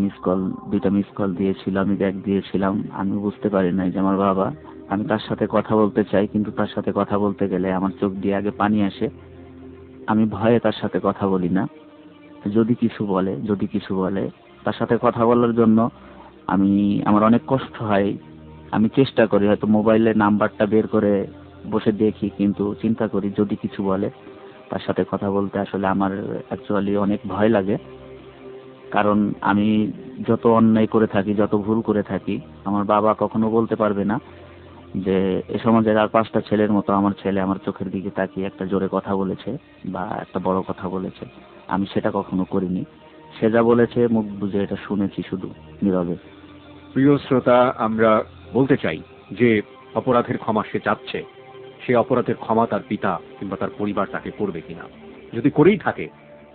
2টা মিস কল দিয়েছিল, আমি ব্যাক দিয়েছিলাম। আমি বুঝতে পারি নাই যে আমার বাবা। আমি তার সাথে কথা বলতে চাই, কিন্তু তার সাথে কথা বলতে গেলে আমার চোখ দিয়ে আগে পানি আসে। আমি ভয়ে তার সাথে কথা বলি না। যদি কিছু বলে তার সাথে কথা বলার জন্য আমার অনেক কষ্ট হয়। আমি চেষ্টা করি, হয়তো মোবাইলে নাম্বারটা বের করে বসে দেখি, কিন্তু চিন্তা করি যদি কিছু বলে তার সাথে কথা বলতে আসলে আমার অ্যাকচুয়ালি অনেক ভয় লাগে। কারণ আমি যত অন্যায় করে থাকি, যত ভুল করে থাকি, আমার বাবা কখনো বলতে পারবে না যে এ সমাজের আর 5টা ছেলের মতো আমার ছেলে আমার চোখের দিকে তাকিয়ে একটা জোরে কথা বলেছে বা একটা বড় কথা বলেছে। আমি সেটা কখনো করিনি। সে যা বলেছে মুখ বুজে এটা শুনেছি শুধু নীরবে। প্রিয় শ্রোতা, আমরা বলতে চাই যে অপরাধের ক্ষমা সে চাচ্ছে, সে অপরাধের ক্ষমা তার পিতা কিংবা তার পরিবার তাকে করবে কিনা। যদি করেই থাকে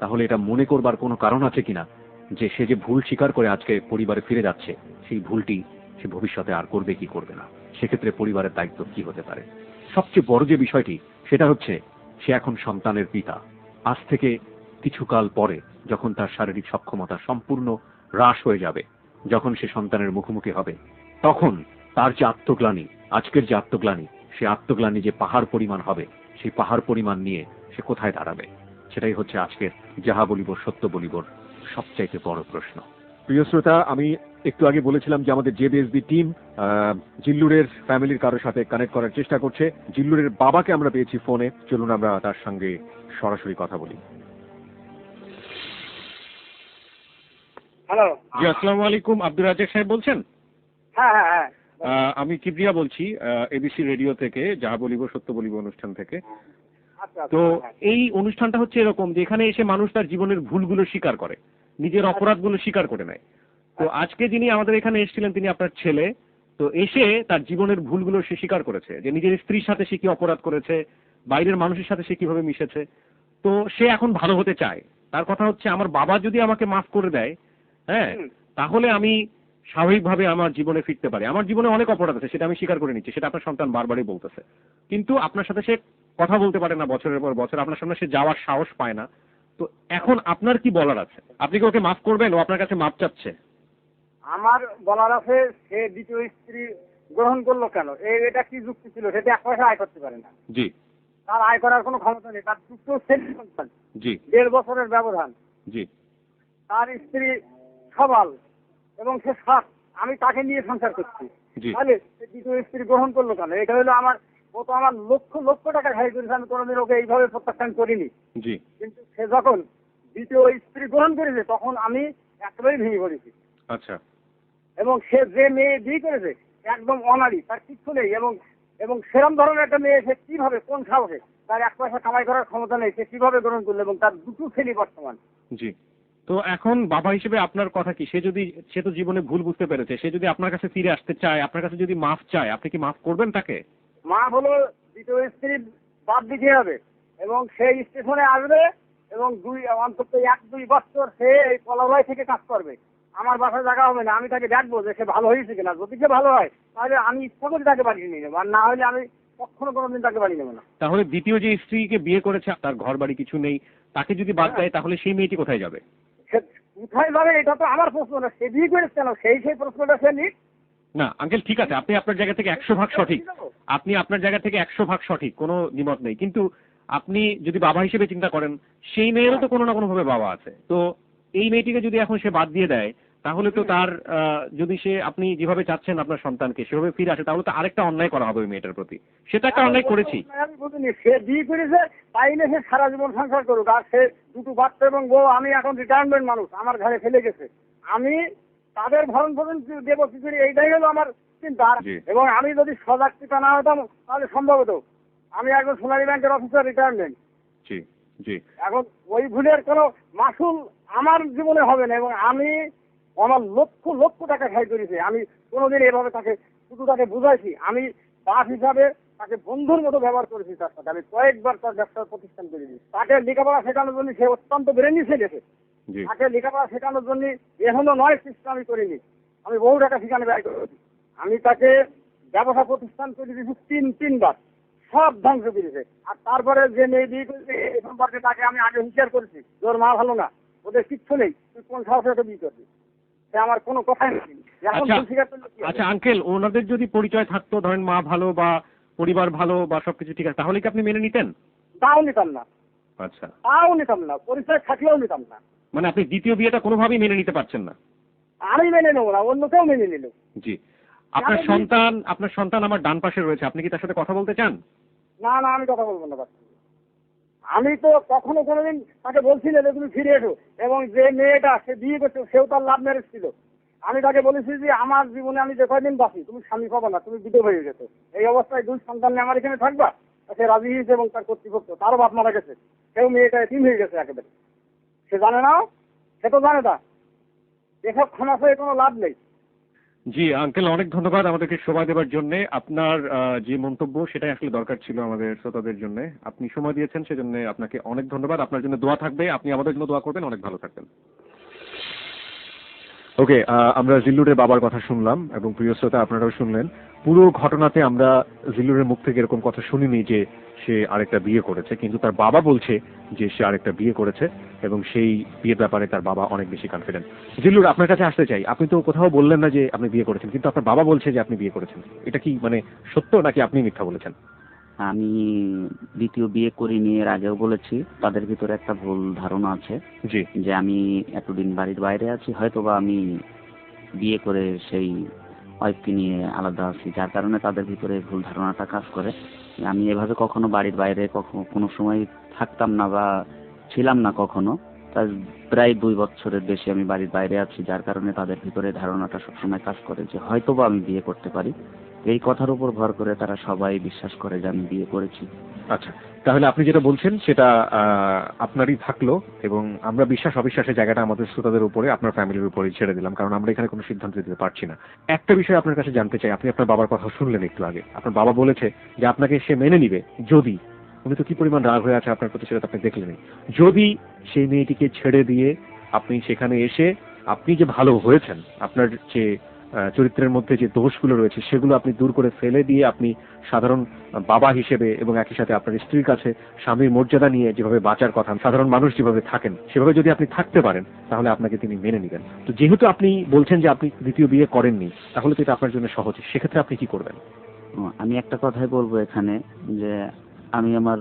তাহলে এটা মনে করবার কোনো কারণ আছে কিনা যে সে যে ভুল স্বীকার করে আজকে পরিবারে ফিরে যাচ্ছে, সেই ভুলটি সে ভবিষ্যতে আর করবে কি করবে না। সেক্ষেত্রে পরিবারের দায়িত্ব কি হতে পারে? সবচেয়ে বড় যে বিষয়টি সেটা হচ্ছে সে এখন সন্তানের পিতা। আজ থেকে কিছুকাল পরে যখন তার শারীরিক সক্ষমতা সম্পূর্ণ হ্রাস হয়ে যাবে, যখন সে সন্তানের মুখোমুখি হবে, তখন তার যে আত্মগ্লানি, আজকের যে আত্মগ্লানি, সেই আত্মগ্লানি যে পাহাড় পরিমাণ হবে, সেই পাহাড় পরিমাণ নিয়ে সে কোথায় দাঁড়াবে, সেটাই হচ্ছে আজকের যাহা বলিব সত্য বলিবর সবচাইতে বড় প্রশ্ন। প্রিয় শ্রোতা, আমি একটু আগে বলেছিলাম যে আমাদের জেবিএসবি টিম জিল্লুরের ফ্যামিলির কারোর সাথে কানেক্ট করার চেষ্টা করছে। জিল্লুরের বাবাকে আমরা পেয়েছি ফোনে, চলুন আমরা তার সঙ্গে সরাসরি কথা বলি। হ্যালো। জি, আসসালামু আলাইকুম। আব্দুর রাজ্জাক সাহেব বলছেন? হ্যাঁ হ্যাঁ হ্যাঁ। আমি কিবরিয়া বলছি, এবিসি রেডিও থেকে, যাহা বলিব সত্য বলিব অনুষ্ঠান থেকে। আচ্ছা, তো হ্যাঁ। এই অনুষ্ঠানটা হচ্ছে এরকম যে এখানে এসে মানুষ তার জীবনের ভুলগুলো স্বীকার করে, নিজের অপরাধগুলো স্বীকার করে নেয়। তো আজকে যিনি আমাদের এখানে এসেছিলেন তিনি আপনার ছেলে। তো এসে তার জীবনের ভুলগুলো সে স্বীকার করেছে, যে নিজের স্ত্রীর সাথে সে কি অপরাধ করেছে, বাইরের মানুষের সাথে সে কিভাবে মিশেছে। তো সে এখন ভালো হতে চায়। তার কথা হচ্ছে, আমার বাবা যদি আমাকে মাফ করে দেয়, হ্যাঁ, তাহলে আমি স্বাভাবিকভাবে আমার জীবনে ফিরতে পারি। আমার জীবনে অনেক অপরাধ আছে, সেটা আমি স্বীকার করে নিচ্ছি, সেটা আপনার সন্তান বারবারই বলতেছে। কিন্তু আপনার সাথে সে কথা বলতে পারে না বছরের পর বছর, আপনার সামনে সে যাওয়ার সাহস পায় না। তো এখন আপনার কি বলার আছে? আপনি কি ওকে মাফ করবেন? ও আপনার কাছে মাফ চাচ্ছে। আমার বলার আছে, সে দ্বিতীয় স্ত্রী গ্রহণ করলো কেন? এটা কি যুক্তি ছিল? সেটা এক পয়সা আয় করতে পারে না। জি তার আয় করার কোনো ক্ষমতা নেই। তার দুটো ছেলে সন্তান, জি 1.5 বছরের ব্যবধান। জি তার স্ত্রী সবল এবং সে সৎ। আমি তাকে নিয়ে সংসার করছি। জি তাহলে সে দ্বিতীয় স্ত্রী গ্রহণ করলো কেন? এটা হলো আমার, ও তো আমার লক্ষ লক্ষ টাকা খাই করেছে, আমি কোনোদিন ওকে এইভাবে প্রত্যাখ্যান করিনি। জি কিন্তু সে যখন দ্বিতীয় স্ত্রী গ্রহণ করেছে তখন আমি একেবারেই ভেঙে পড়েছি। আচ্ছা। এবং সে যে মেয়ে বিয়ে করেছে একদম অনারী, তার কিচ্ছু নেই। এবং এবং সেরম ধরনের একটা মেয়ে সে কিভাবে, কোন সাহসে, তার এক পয়সা কামাই করার ক্ষমতা নেই, সে কিভাবে গ্রহণ করলো? এবং তার দুটো ছেলে বর্তমান। জি। তো এখন বাবা হিসেবে আপনার কথা কি? সে তো জীবনে ভুল বুঝতে পেরেছে, সে যদি আপনার কাছে ফিরে আসতে চায়, আপনার কাছে যদি মাফ চায়, আপনি কি মাফ করবেন তাকে? মা হলো দ্বিতীয় স্ত্রী বাদ দিতে হবে এবং সেই স্টেশনে আসবে এবং অন্তত 1-2 বছর সে এই পলালয় থেকে কাজ করবে। আমার বাসায় জায়গা হবে না। আমি তাকে দেখবো যে সে ভালো হয়েছে কিনা। যদি সে ভালো হয় তাহলে আমি ইচ্ছা করে তাকে বাড়ি নিয়ে নেবো, আর না হলে আমি কখনো কোনোদিন তাকে বাড়ি নেবো না। তাহলে দ্বিতীয় যে স্ত্রীকে বিয়ে করেছে, তার ঘর বাড়ি কিছু নেই, তাকে যদি বাদ দেয় তাহলে সেই মেয়েটি কোথায় যাবে? সে কোথায় যাবে এটা তো আমার প্রশ্ন না। সে বিয়ে করেছে কেন সেই প্রশ্নটা সে নিক। না আঙ্কেল, ঠিক আছে, আপনি আপনার জায়গা থেকে 100% সঠিক। আপনি আপনার জায়গা থেকে 100% সঠিক, কোনো দ্বিমত নেই। কিন্তু আপনি যদি বাবা হিসেবে চিন্তা করেন, সেই মেয়েরও তো কোনো না কোনো ভাবে বাবা আছে। তো এই মেয়েটিকে যদি এখন সে বাদ দিয়ে দেয়, তাহলে তো তার যদি সে, আপনি যেভাবে চাচ্ছেন আপনার সন্তানকে সেভাবে ফিরে আসে, তাহলে তো আরেকটা অন্যায় করা হবে ওই মেয়েটার প্রতি। সেটা একটা অন্যায় করেছি। আমি বুঝিনি, সে বিয়ে করেছে তাইলে সে সারা জীবন সংসার করুক। আর সে দুটো বাচ্চা এবং বউ, আমি এখন রিটায়ারমেন্ট মানুষ, আমার ঘরে ফেলে গেছে। আমি তাদের ভরণ পোষণ দেবো কি করি, এইটাই হলো আমার চিন্তা। এবং আমি যদি সজাগ চিন্তা না হতাম তাহলে সম্ভবত আমি একজন সোনালী ব্যাংকের অফিসার, রিটায়ারমেন্ট। জি জি। এখন ওই ভুলের কোনো মাসুল আমার জীবনে হবে না। এবং আমি আমার লক্ষ লক্ষ টাকা খাই করেছি। আমি কোনোদিন এভাবে তাকে, শুধু তাকে বুঝাইছি। আমি বাপ হিসাবে তাকে বন্ধুর মতো ব্যবহার করেছি। তার সাথে আমি কয়েকবার তার ব্যবসার প্রতিষ্ঠান করেছি। তাকে লেখাপড়া শেখানোর জন্য সে অত্যন্ত ব্রেনি ছেলেছে। তাকে লেখাপড়া শেখানোর জন্য এখনো 9 চেষ্টা আমি করিনি। আমি বহু টাকা সেখানে ব্যয় করেছি। আমি তাকে ব্যবসা প্রতিষ্ঠান করে দিয়েছি 3বার, সব ধ্বংস করেছে। আর তারপরে যে মেয়ে বিয়ে করেছে এই সম্পর্কে তাকে আমি আগে হুঁশিয়ার করেছি, তোর মা ভালো না, ওদের কিচ্ছু নেই, তুই কোন সাহসে ওকে বিয়ে করবি? সে আমার কোনো কথাই নেই। আচ্ছা আঙ্কেল, ওনাদের যদি পরিচয় থাকতো, ধরেন মা ভালো বা পরিবার ভালো বা সবকিছু ঠিক আছে, তাহলে কি আপনি মেনে নিতেন? তাও নিতাম না। আচ্ছা, তাও নিতাম না, পরিচয় থাকলেও নিতাম না। মানে আপনি দ্বিতীয় বিয়েটা কোনোভাবেই মেনে নিতে পারছেন না? আমি মেনে নেবো না, অন্য কেউ মেনে নিল। জি। আপনার সন্তান আমার ডান পাশে রয়েছে, আপনি কি তার সাথে কথা বলতে চান? না না, আমি কথা বলবো না। আমি তো কখনো কোনোদিন তাকে বলছি না যে তুমি ফিরে এসো। এবং যে মেয়েটা সে বিয়ে করছে সেও তার লাভ ম্যারেজ ছিল। আমি তাকে বলেছি যে আমার জীবনে আমি যে কয়দিন বাঁচি তুমি স্বামী পাবো না, তুমি বিধবা হয়ে গেছো। এই অবস্থায় 2 সন্তান নিয়ে আমার এখানে থাকবা? সে রাজি হয়েছে এবং তার কর্তৃপক্ষ, তারও বাপ মারা গেছে, সেও মেয়েটা এতিম হয়ে গেছে একেবারে। সে জানে না, সে তো জানে না। এসব ক্ষমা হয়ে কোনো লাভ নেই। জি আঙ্কেল, অনেক ধন্যবাদ আমাদেরকে সময় দেওয়ার জন্য। আপনার যে মন্তব্য সেটাই আসলে দরকার ছিল আমাদের শ্রোতাদের জন্য। আপনি সময় দিয়েছেন সেজন্য আপনাকে অনেক ধন্যবাদ। আপনার জন্য দোয়া থাকবে, আপনি আমাদের জন্য দোয়া করবেন। অনেক ভালো থাকবেন। ওকে, আমরা জিল্লুরের বাবার কথা শুনলাম এবং প্রিয় শ্রোতা আপনারাও শুনলেন। পুরো ঘটনাতে আমরা জিল্লুরের মুখ থেকে এরকম কথা শুনিনি যে সে আরেকটা বিয়ে করেছে, কিন্তু তার বাবা বলছে যে সে আরেকটা বিয়ে করেছে এবং সেই বিয়ের ব্যাপারে তার বাবা অনেক বেশি কনফিডেন্ট। জিল্লুর, আপনার কাছে আসতে চাই, আপনি তো কোথাও বললেন না যে আপনি বিয়ে করেছেন, কিন্তু আপনার বাবা বলছে যে আপনি বিয়ে করেছেন। এটা কি মানে সত্য নাকি আপনি মিথ্যা বলেছেন? আমি দ্বিতীয় বিয়ে করিনি, এর আগেও বলেছি। তাদের ভিতরে একটা ভুল ধারণা আছে জি। যে আমি এতদিন বাড়ির বাইরে আছি, হয়তোবা আমি বিয়ে করে সেই ওয়াইফকে নিয়ে আলাদা আছি, যার কারণে তাদের ভিতরে ভুল ধারণাটা কাজ করে। আমি এভাবে কখনো বাড়ির বাইরে কখনো কোনো সময় থাকতাম না বা ছিলাম না কখনো। তার প্রায় 2 বছরের বেশি আমি বাড়ির বাইরে আছি, যার কারণে তাদের ভিতরে ধারণাটা সবসময় কাজ করে যে হয়তোবা আমি বিয়ে করতে পারি। এই কথার উপর ভর করে তারা সবাই বিশ্বাস করে যে আমি বিয়ে করেছি। আচ্ছা, তাহলে আপনি যেটা বলছেন সেটা আপনারই থাকলো এবং আমরা বিশ্বাস অবিশ্বাসের জায়গাটা আমাদের শ্রোতাদের উপরে, আপনার ফ্যামিলির উপরে ছেড়ে দিলাম, কারণ আমরা এখানে কোনো সিদ্ধান্ত দিতে পারছি না। একটা বিষয় আপনার কাছে জানতে চাই, আপনি আপনার বাবার কথা শুনলেন একটু আগে। আপনার বাবা বলেছে যে আপনাকে সে মেনে নিবে যদি, উনি তো কি পরিমাণ রাগ হয়ে আছে আপনার প্রতি সেটা তো আপনি দেখলেনই, যদি সেই মেয়েটিকে ছেড়ে দিয়ে আপনি সেখানে এসে আপনি যে ভালো হয়েছেন, আপনার যে চরিত্রের মধ্যে যে দোষগুলো রয়েছে সেগুলো আপনি দূর করে ফেলে দিয়ে আপনি সাধারণ বাবা হিসেবে এবং একই সাথে আপনার স্ত্রীর কাছে স্বামীর মর্যাদা নিয়ে যেভাবে বাঁচার কথা, সাধারণ মানুষ যেভাবে থাকেন সেভাবে যদি আপনি থাকতে পারেন তাহলে আপনাকে তিনি মেনে নেবেন। তো যেহেতু আপনি বলছেন যে আপনি দ্বিতীয় বিয়ে করেননি, তাহলে তো এটা আপনার জন্য সহজ। সেক্ষেত্রে আপনি কি করবেন? আমি একটা কথাই বলবো এখানে, যে আমি আমার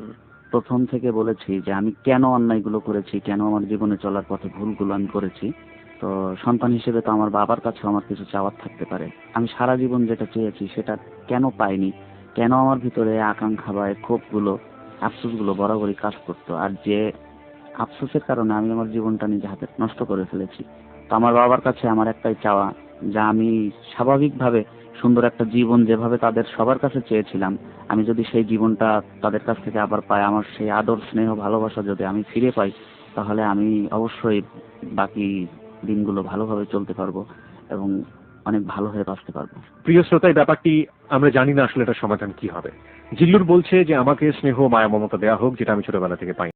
প্রথম থেকে বলেছি যে আমি কেন অন্যায়গুলো করেছি, কেন আমার জীবনে চলার পথে ভুলগুলো আমি করেছি। তো সন্তান হিসেবে তো আমার বাবার কাছে আমার কিছু চাওয়ার থাকতে পারে। আমি সারা জীবন যেটা চেয়েছি সেটা কেন পাইনি, কেন আমার ভিতরে আকাঙ্ক্ষা বা ক্ষোভগুলো, আফসোসগুলো বরাবরই কাজ করতো, আর যে আফসোসের কারণে আমি আমার জীবনটা নিজে হাতে নষ্ট করে ফেলেছি। তো আমার বাবার কাছে আমার একটাই চাওয়া, যা আমি স্বাভাবিকভাবে সুন্দর একটা জীবন যেভাবে তাদের সবার কাছে চেয়েছিলাম, আমি যদি সেই জীবনটা তাদের কাছ থেকে আবার পাই, আমার সেই আদর স্নেহ ভালোবাসা যদি আমি ফিরে পাই, তাহলে আমি অবশ্যই বাকি দিনগুলো ভালোভাবে চলতে পারবো এবং অনেক ভালো হয়ে বাঁচতে পারবো। প্রিয় শ্রোতা, এই ব্যাপারটি আমরা জানি না আসলে এটার সমাধান কি হবে। জিল্লুর বলছে যে আমাকে স্নেহ মায়া মমতা দেওয়া হোক, যেটা আমি ছোটবেলা থেকে পাই।